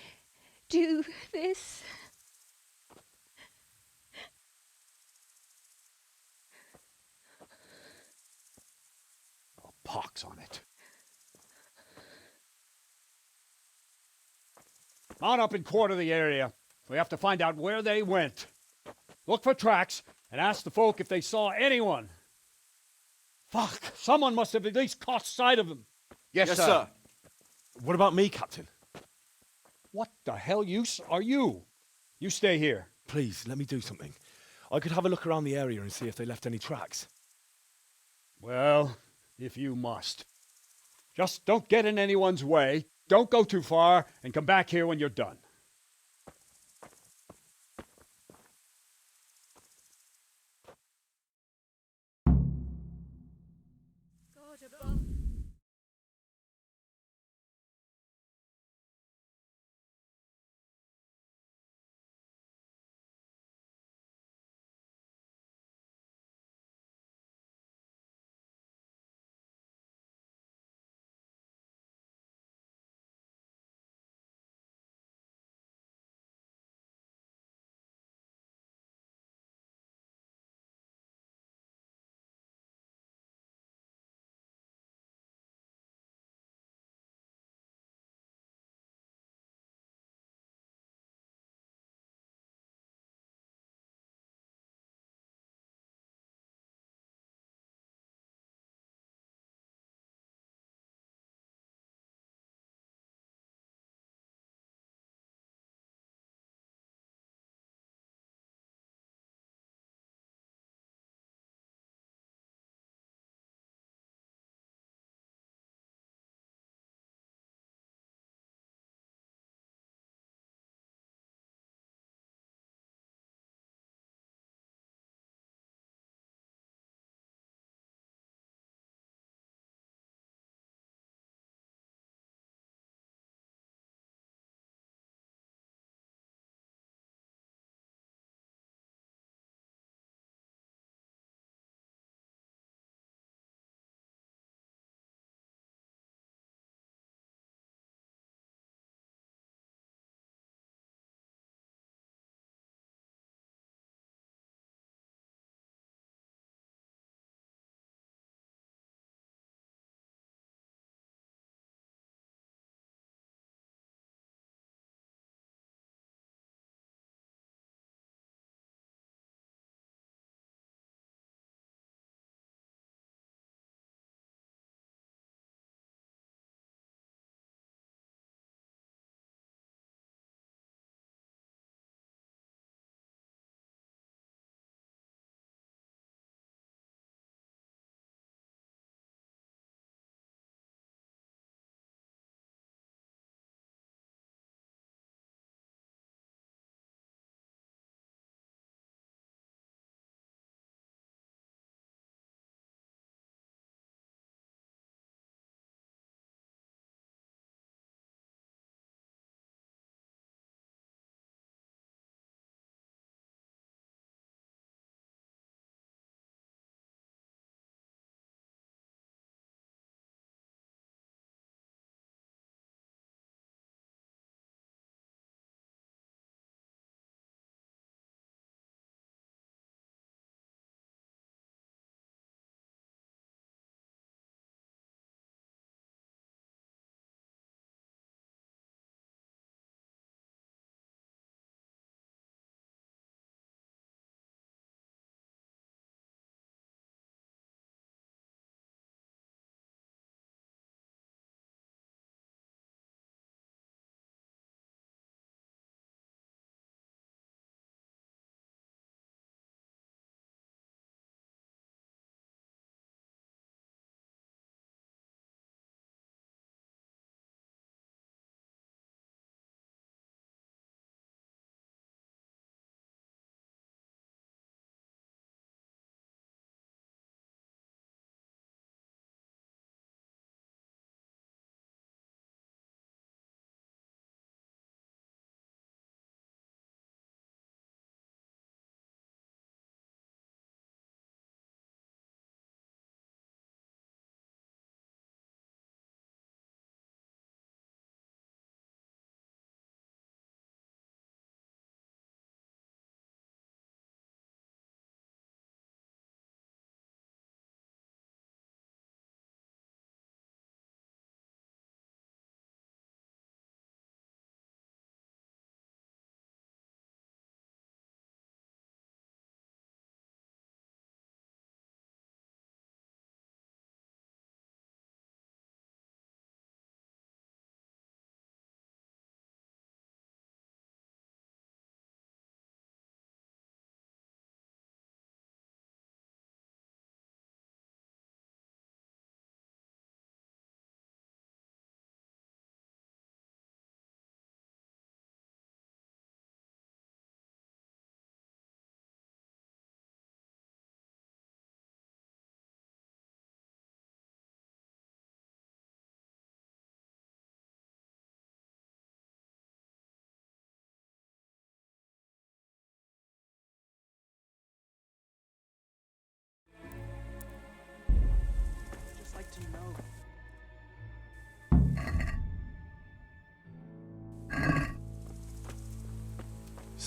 do this? A pox on it. On up and quarter the area. We have to find out where they went. Look for tracks and ask the folk if they saw anyone. Fuck! Someone must have at least caught sight of them. Yes, sir. What about me, Captain? What the hell use are you? You stay here. Please, let me do something. I could have a look around the area and see if they left any tracks. Well, if you must. Just don't get in anyone's way, don't go too far, and come back here when you're done.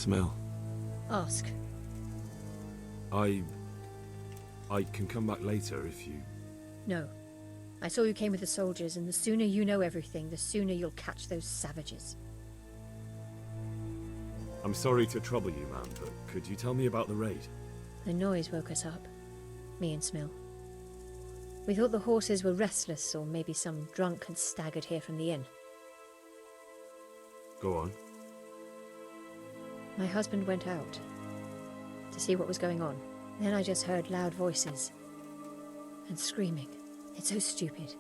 Smell. Ask. I can come back later if you... No. I saw you came with the soldiers, and the sooner you know everything, the sooner you'll catch those savages. I'm sorry to trouble you, man, but could you tell me about the raid? The noise woke us up. Me and Smill. We thought the horses were restless, or maybe some drunk had staggered here from the inn. Go on. My husband went out to see what was going on. Then I just heard loud voices and screaming. It's so stupid.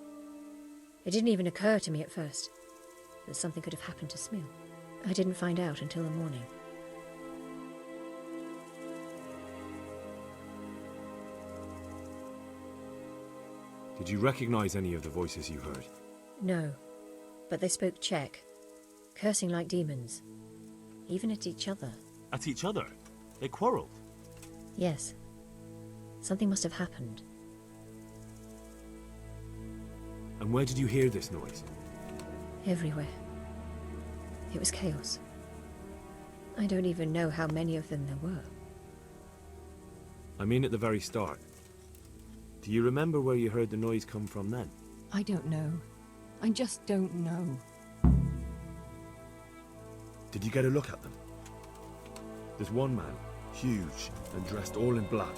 It didn't even occur to me at first that something could have happened to Smill. I didn't find out until the morning. Did you recognize any of the voices you heard? No, but they spoke Czech, cursing like demons, even at each other. At each other? They quarreled? Yes. Something must have happened. And where did you hear this noise? Everywhere. It was chaos. I don't even know how many of them there were. I mean at the very start. Do you remember where you heard the noise come from then? I don't know. I just don't know. Did you get a look at them? There's one man, huge and dressed all in black.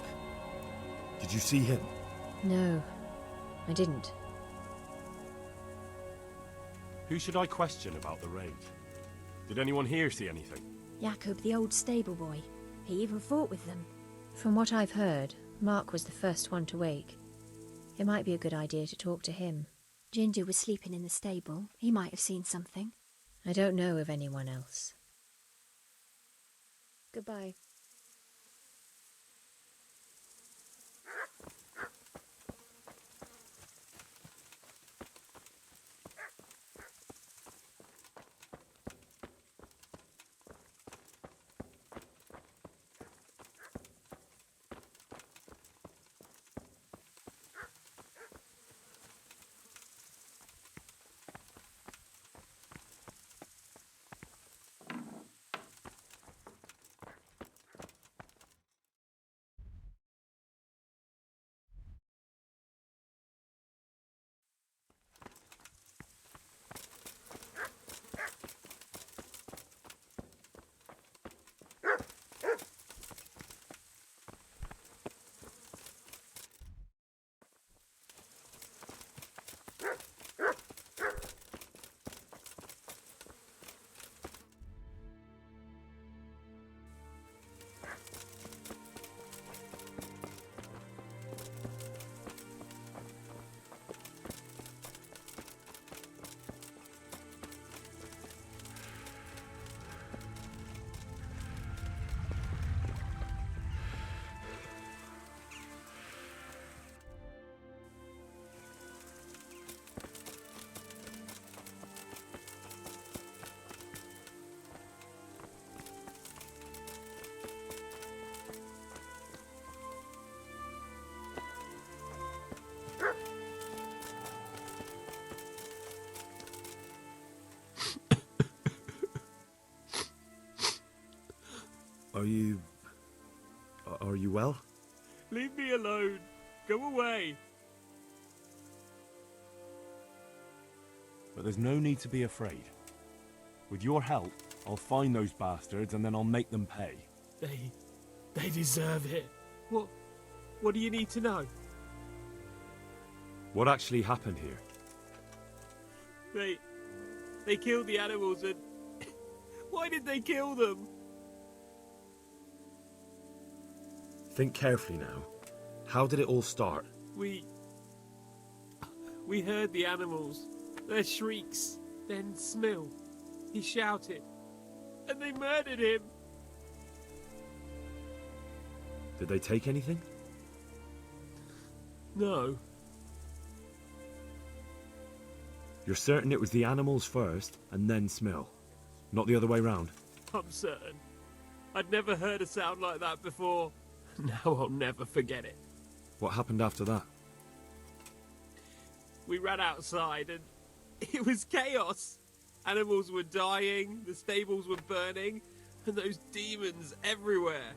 Did you see him? No, I didn't. Who should I question about the raid? Did anyone here see anything? Jakob, the old stable boy. He even fought with them. From what I've heard, Mark was the first one to wake. It might be a good idea to talk to him. Ginger was sleeping in the stable. He might have seen something. I don't know of anyone else. Goodbye. Are you well? Leave me alone. Go away. But there's no need to be afraid. With your help, I'll find those bastards and then I'll make them pay. They deserve it. What do you need to know? What actually happened here? They killed the animals and... Why did they kill them? Think carefully now. How did it all start? We heard the animals, their shrieks, then Smill. He shouted, and they murdered him. Did they take anything? No. You're certain it was the animals first, and then Smill? Not the other way round? I'm certain. I'd never heard a sound like that before. Now I'll never forget it. What happened after that? We ran outside and it was chaos. Animals were dying, the stables were burning, And those demons everywhere.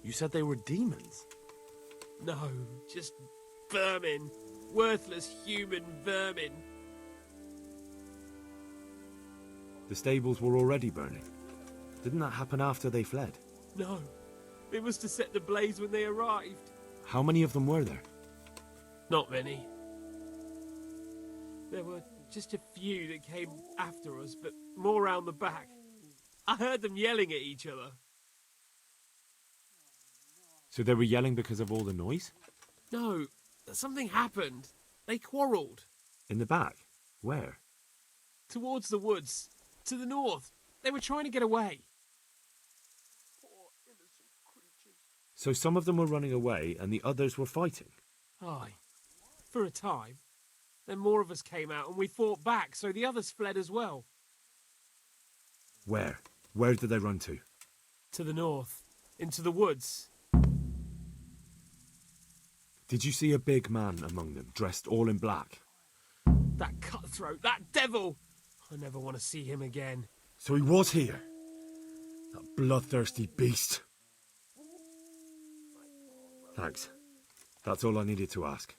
You said they were demons? No, just vermin. Worthless human vermin. The stables were already burning. Didn't that happen after they fled? No, it was to set the blaze when they arrived. How many of them were there? Not many. There were just a few that came after us, but more round the back. I heard them yelling at each other. So they were yelling because of all the noise? No, something happened. They quarrelled. In the back? Where? Towards the woods. To the north. They were trying to get away. So some of them were running away and the others were fighting? Aye. For a time. Then more of us came out and we fought back, so the others fled as well. Where? Where did they run to? To the north. Into the woods. Did you see a big man among them, dressed all in black? That cutthroat, that devil! I never want to see him again. So he was here? That bloodthirsty beast? Thanks. That's all I needed to ask.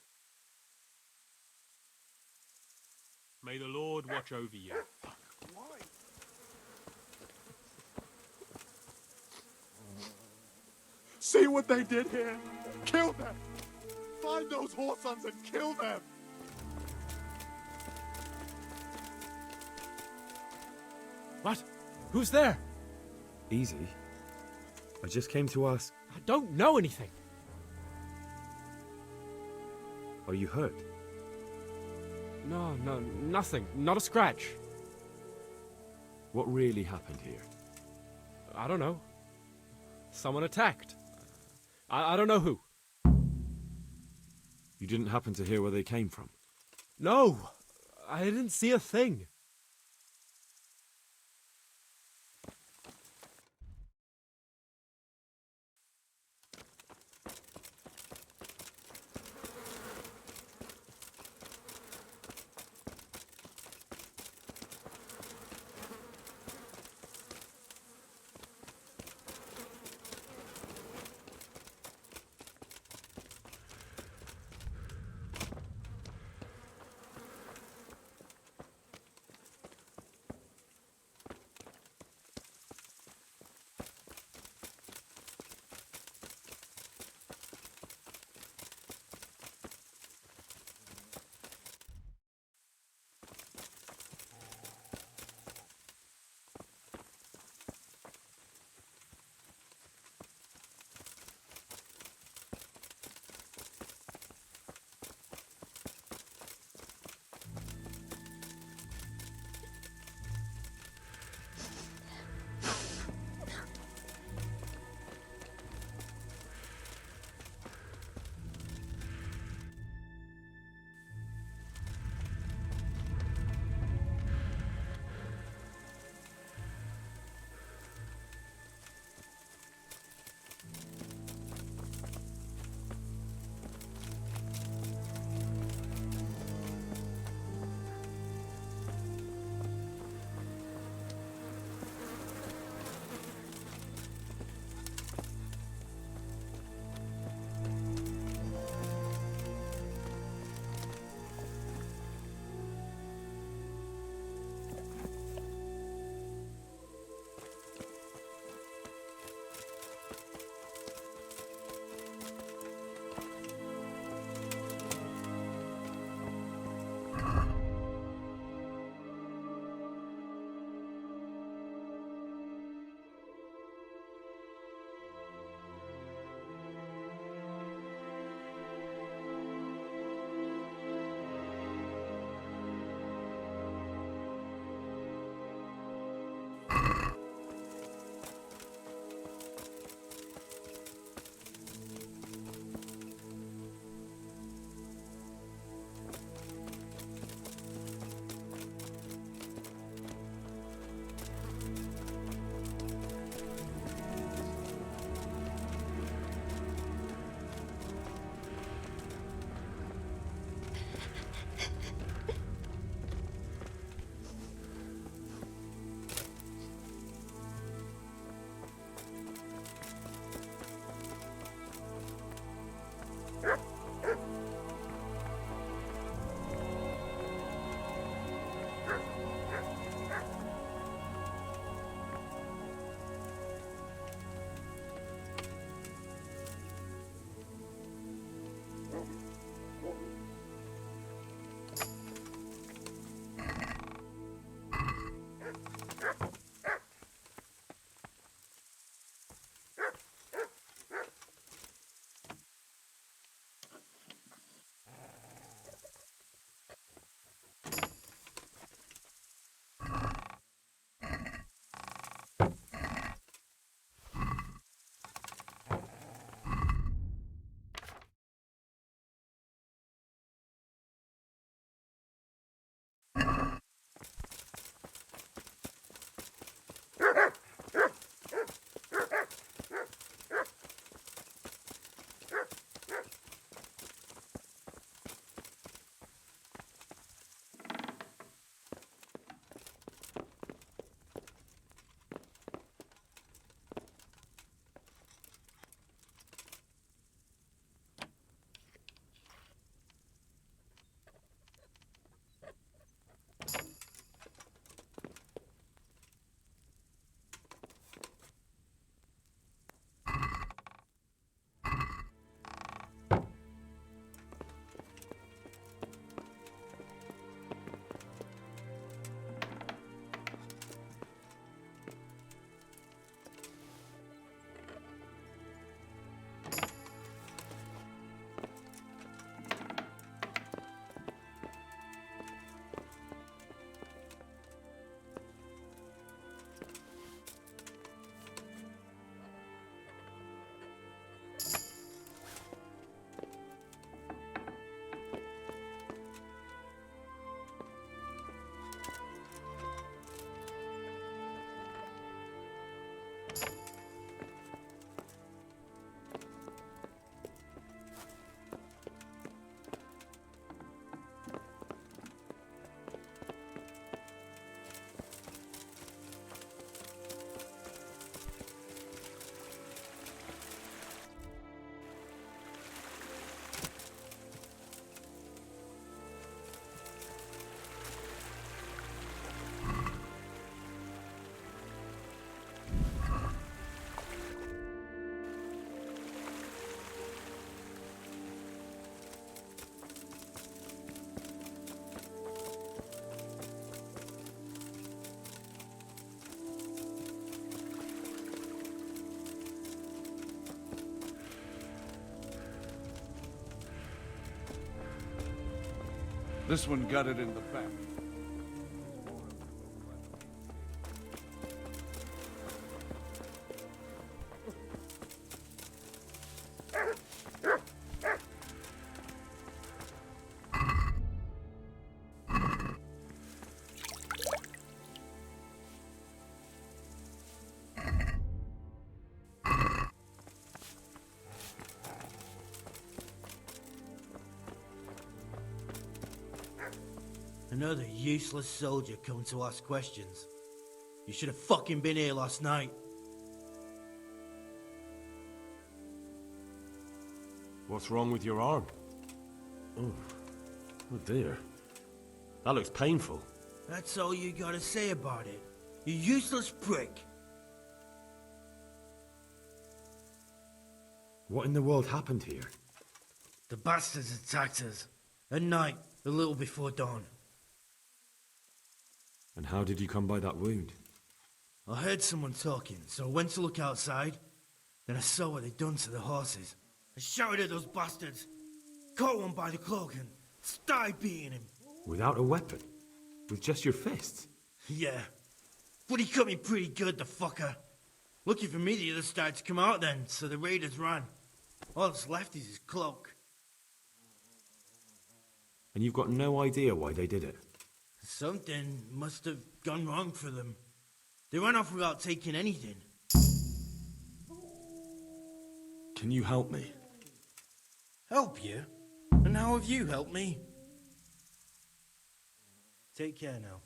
May the Lord watch over you. See what they did here? Kill them! Find those whoresons and kill them! What? Who's there? Easy. I just came to ask... I don't know anything. Are you hurt? No, nothing. Not a scratch. What really happened here? I don't know. Someone attacked. I don't know who. You didn't happen to hear where they came from? No, I didn't see a thing. This one got it in the back. Another useless soldier come to ask questions. You should have fucking been here last night. What's wrong with your arm? Oh dear. That looks painful. That's all you gotta say about it. You useless prick. What in the world happened here? The bastards attacked us. At night, a little before dawn. And how did you come by that wound? I heard someone talking, so I went to look outside. Then I saw what they'd done to the horses. I shouted at those bastards, caught one by the cloak and started beating him. Without a weapon? With just your fists? Yeah. But he cut me pretty good, the fucker. Lucky for me, the others started to come out then, so the raiders ran. All that's left is his cloak. And you've got no idea why they did it? Something must have gone wrong for them. They ran off without taking anything. Can you help me? Help you? And how have you helped me? Take care now.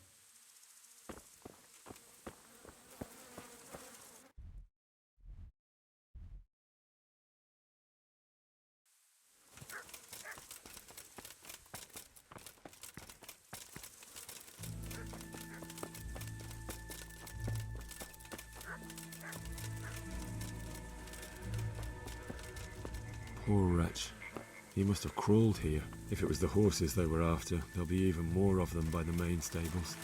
Poor wretch. He must have crawled here. If it was the horses they were after, there'll be even more of them by the main stables.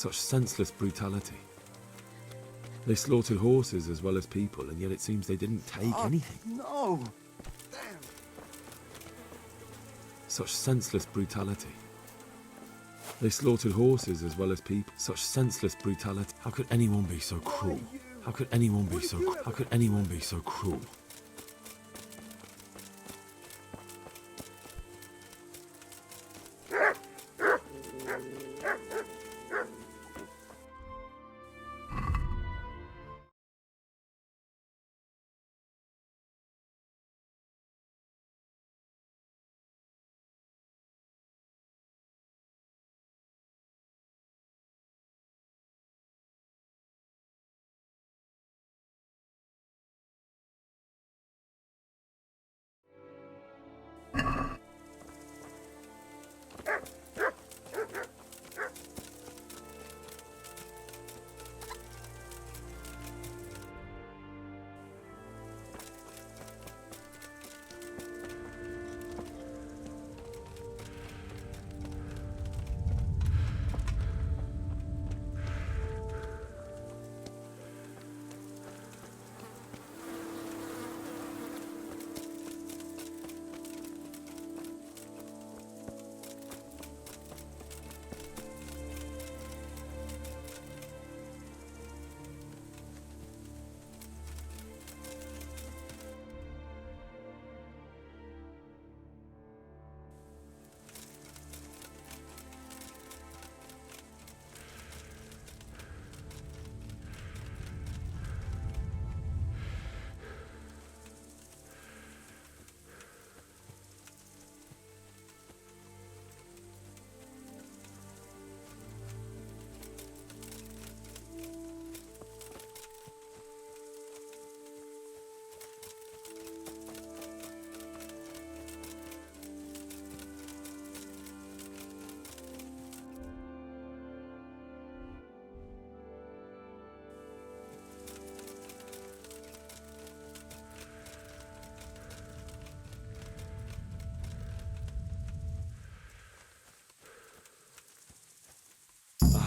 Such senseless brutality. They slaughtered horses as well as people, and yet it seems they didn't take anything. No! Such senseless brutality. They slaughtered horses as well as people. Such senseless brutality. How could anyone be so cruel? How could anyone be so cruel? How could anyone be so cruel?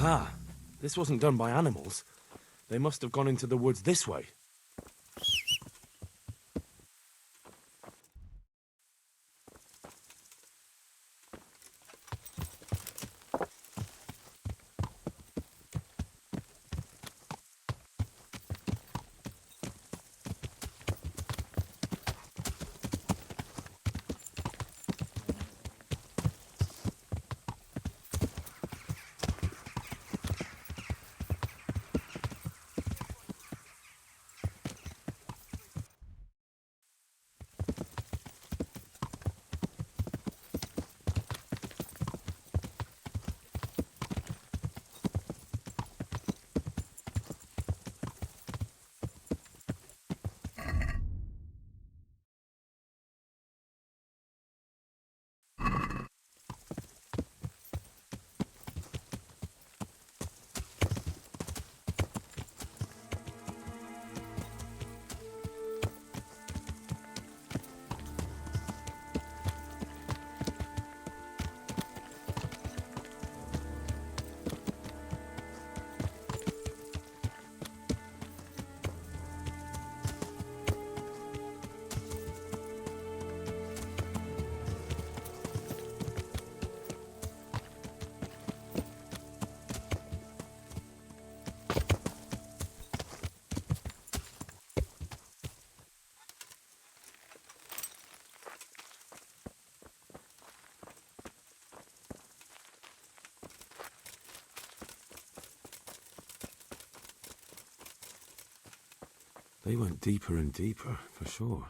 Aha! This wasn't done by animals. They must have gone into the woods this way. They went deeper and deeper, for sure.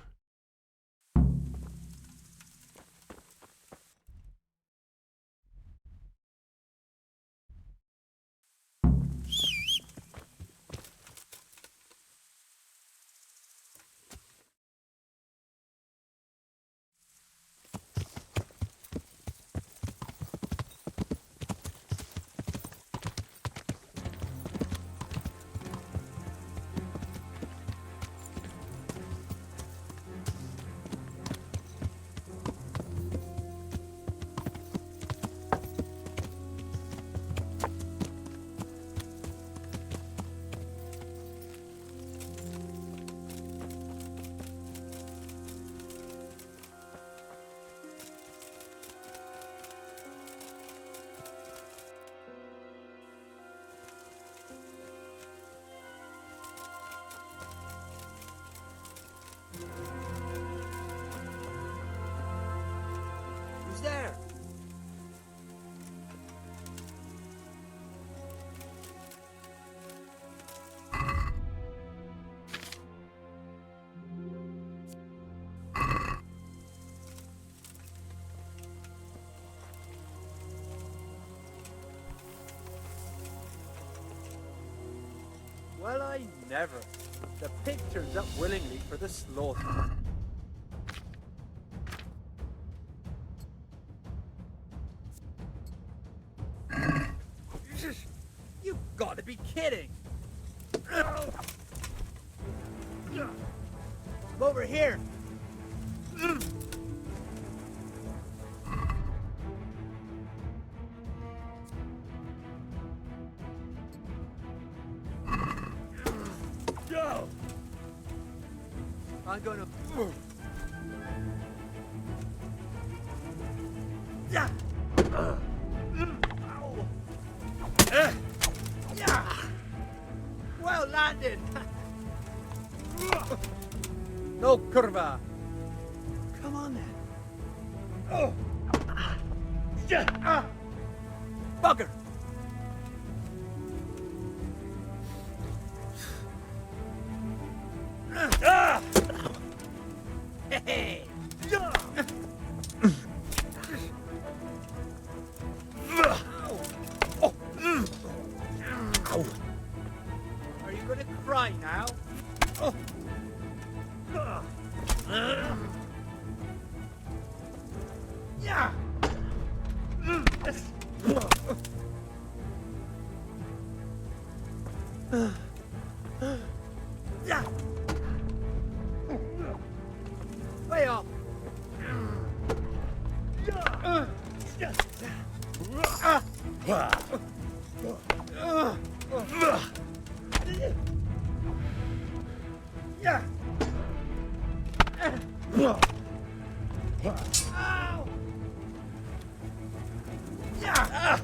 Well, I never. The pig turns up willingly for the slaughter. You've got to be kidding! I'm over here. Go! I'm gonna. Yeah! Well landed. No curva. Come on then. Bugger. Hey. Are you gonna cry now? Yeah. Yeah. Way off. Yeah. Ow. Yeah.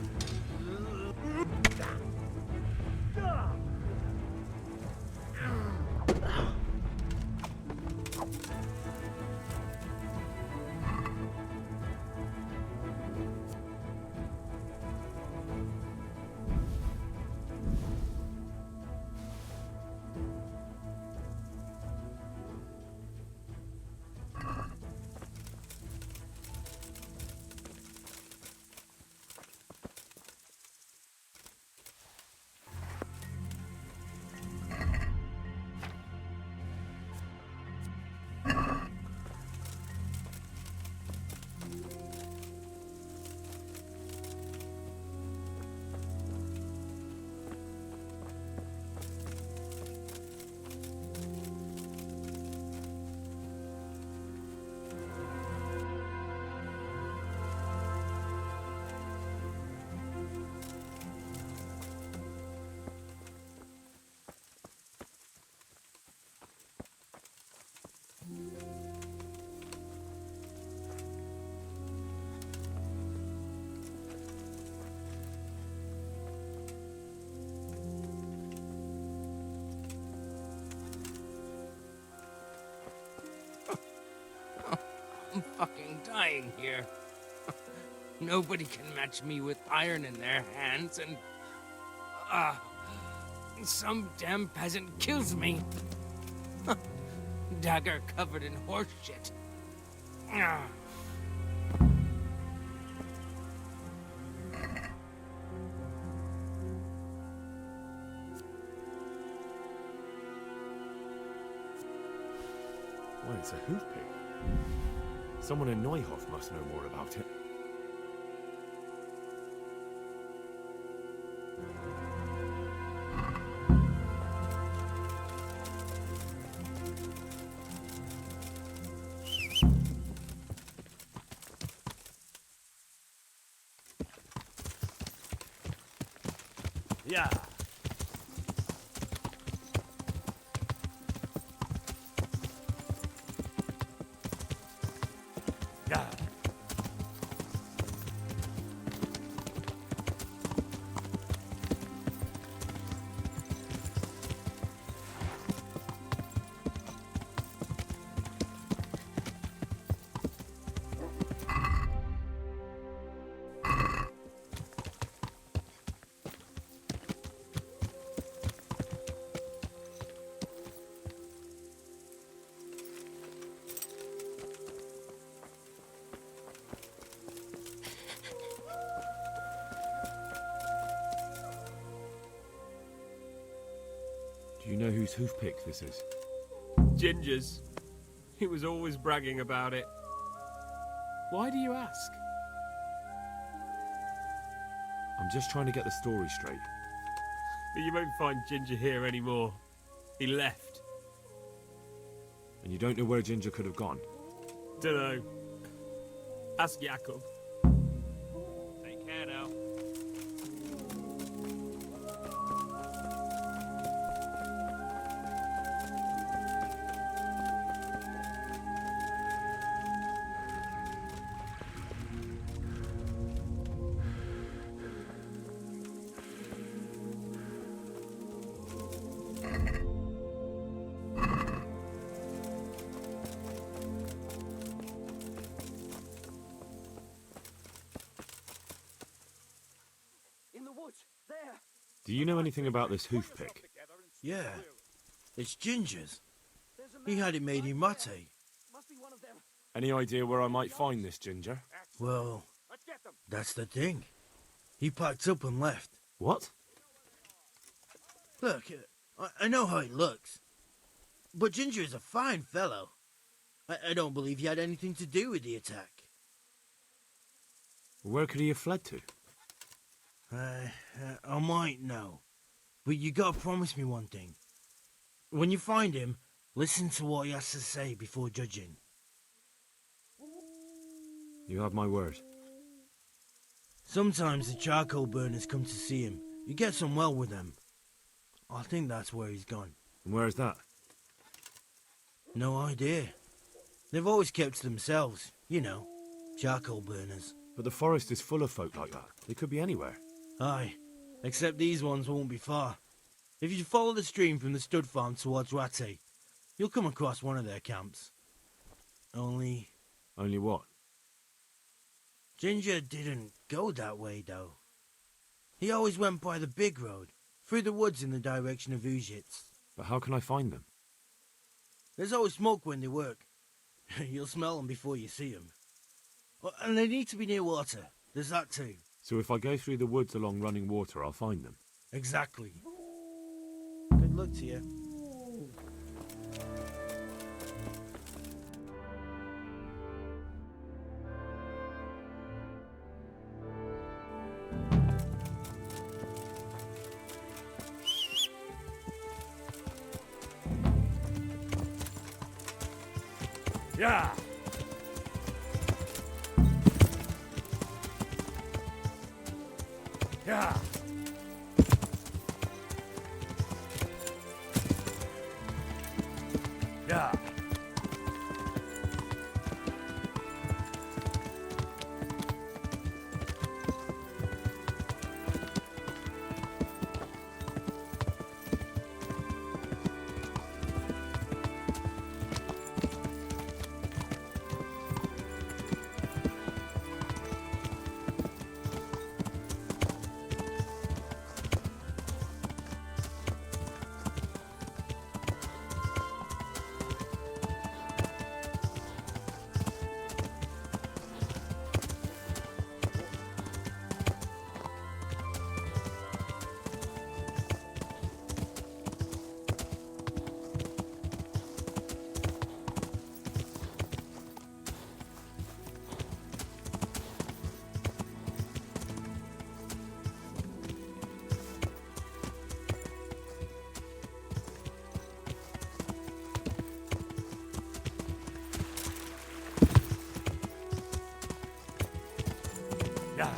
I'm fucking dying here. Nobody can match me with iron in their hands, and some damn peasant kills me. Dagger covered in horse shit. Why, it's a hoof pig. Someone in Neuhof must know more about it. Yeah. Yeah. Do you know whose hoofpick this is? Ginger's. He was always bragging about it. Why do you ask? I'm just trying to get the story straight. But you won't find Ginger here anymore. He left. And you don't know where Ginger could have gone? Dunno. Ask Jakob. Take care now. Do you know anything about this hoofpick? Yeah. It's Ginger's. He had it made in Mate. Any idea where I might find this Ginger? Well, that's the thing. He packed up and left. What? Look, I know how he looks. But Ginger is a fine fellow. I don't believe he had anything to do with the attack. Where could he have fled to? I might know. But you gotta promise me one thing. When you find him, listen to what he has to say before judging. You have my word. Sometimes the charcoal burners come to see him. You get on well with them. I think that's where he's gone. And where is that? No idea. They've always kept to themselves, you know, charcoal burners. But the forest is full of folk like that. They could be anywhere. Aye, except these ones won't be far. If you follow the stream from the stud farm towards Rate, you'll come across one of their camps. Only what? Ginger didn't go that way, though. He always went by the big road, through the woods in the direction of Ujits. But how can I find them? There's always smoke when they work. You'll smell them before you see them. And they need to be near water. There's that too. So if I go through the woods along running water, I'll find them? Exactly. Good luck to you. Yeah! Yeah! Yeah! Yeah!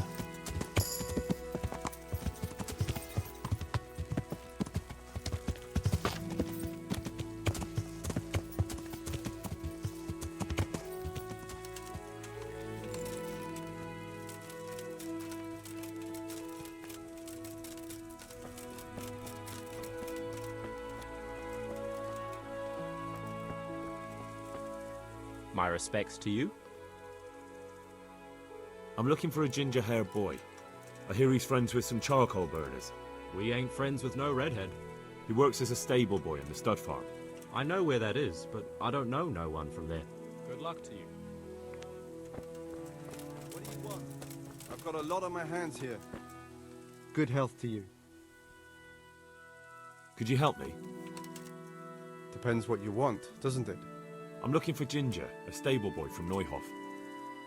My respects to you. I'm looking for a ginger-haired boy. I hear he's friends with some charcoal burners. We ain't friends with no redhead. He works as a stable boy in the stud farm. I know where that is, but I don't know no one from there. Good luck to you. What do you want? I've got a lot on my hands here. Good health to you. Could you help me? Depends what you want, doesn't it? I'm looking for Ginger, a stable boy from Neuhof.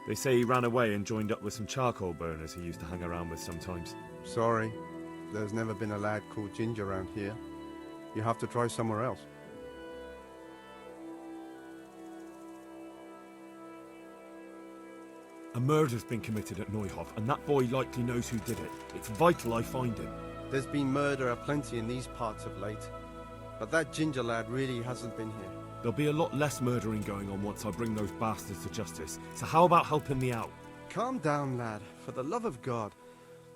They say he ran away and joined up with some charcoal burners he used to hang around with sometimes. Sorry, there's never been a lad called Ginger around here. You have to try somewhere else. A murder's been committed at Neuhof, and that boy likely knows who did it. It's vital I find him. There's been murder aplenty in these parts of late, but that Ginger lad really hasn't been here. There'll be a lot less murdering going on once I bring those bastards to justice, so how about helping me out? Calm down, lad. For the love of God.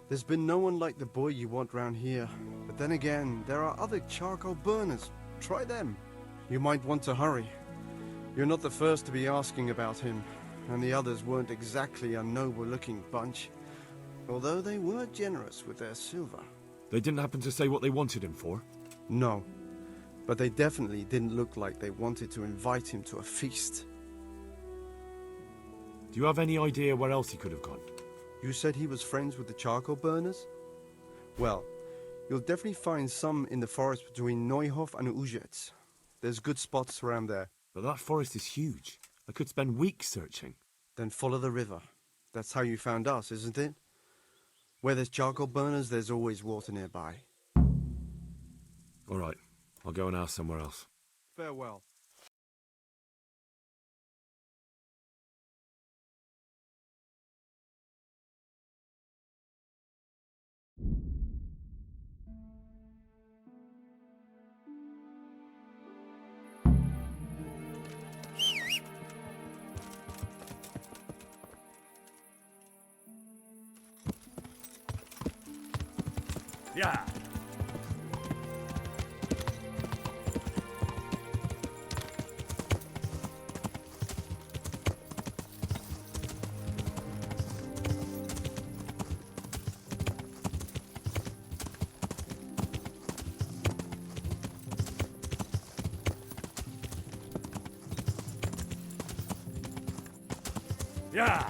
There's been no one like the boy you want round here. But then again, there are other charcoal burners. Try them. You might want to hurry. You're not the first to be asking about him, and the others weren't exactly a noble-looking bunch, although they were generous with their silver. They didn't happen to say what they wanted him for? No, but they definitely didn't look like they wanted to invite him to a feast. Do you have any idea where else he could have gone? You said he was friends with the charcoal burners? Well, you'll definitely find some in the forest between Neuhof and Ujetz. There's good spots around there. But that forest is huge. I could spend weeks searching. Then follow the river. That's how you found us, isn't it? Where there's charcoal burners, there's always water nearby. All right, I'll go and ask somewhere else. Farewell. Yeah. Yeah.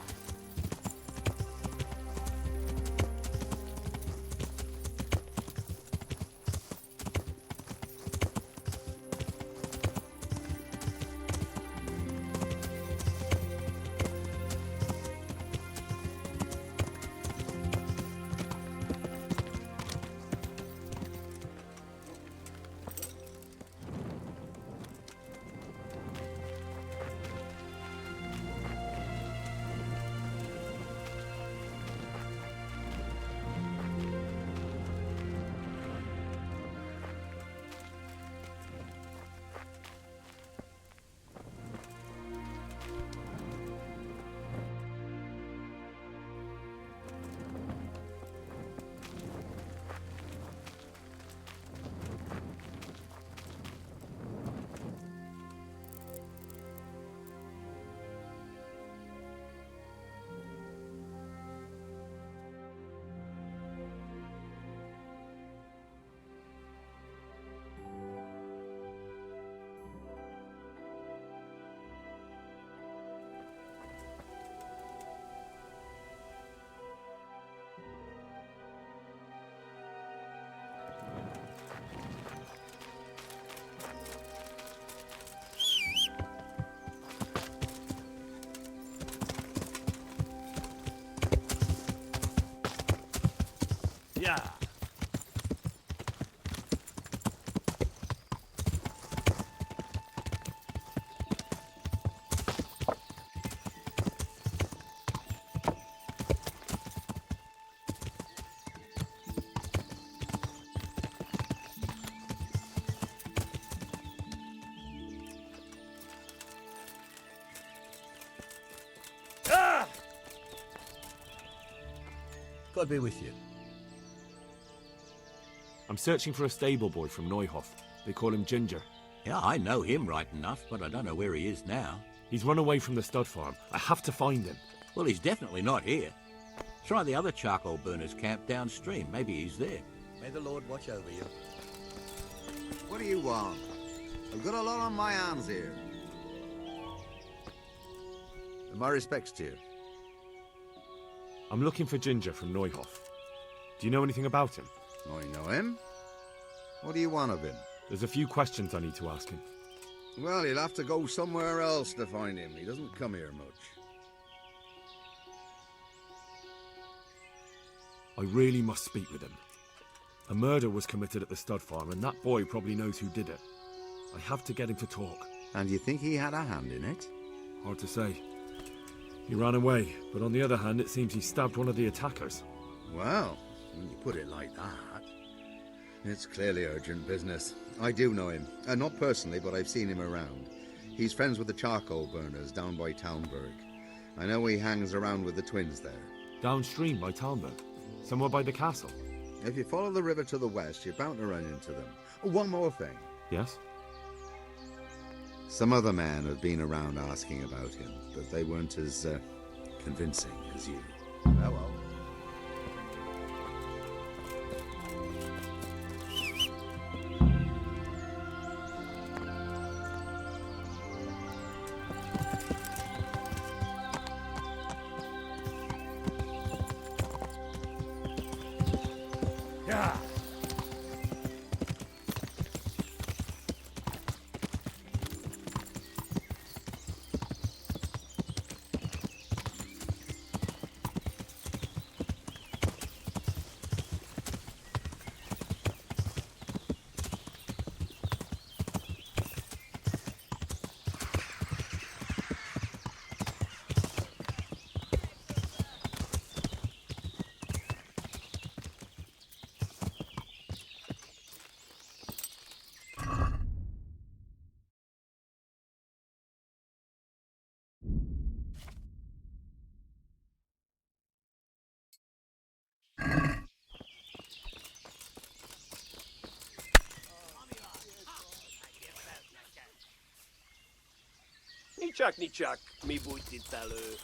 Yeah. God be with you. I'm searching for a stable boy from Neuhof. They call him Ginger. Yeah, I know him right enough, but I don't know where he is now. He's run away from the stud farm. I have to find him. Well, he's definitely not here. Try the other charcoal burners camp downstream. Maybe he's there. May the Lord watch over you. What do you want? I've got a lot on my hands here. And my respects to you. I'm looking for Ginger from Neuhof. Do you know anything about him? I know him. What do you want of him? There's a few questions I need to ask him. Well, you'll have to go somewhere else to find him. He doesn't come here much. I really must speak with him. A murder was committed at the stud farm, and that boy probably knows who did it. I have to get him to talk. And you think he had a hand in it? Hard to say. He ran away, but on the other hand, it seems he stabbed one of the attackers. Well, when you put it like that, it's clearly urgent business. I do know him. Not personally, but I've seen him around. He's friends with the charcoal burners down by Townburg. I know he hangs around with the twins there. Downstream by Townburg? Somewhere by the castle? If you follow the river to the west, you're bound to run into them. One more thing. Yes? Some other men have been around asking about him, but they weren't as convincing as you. Hello. Yeah. Nicsak, mi bújt itt elő?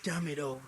Damn it all.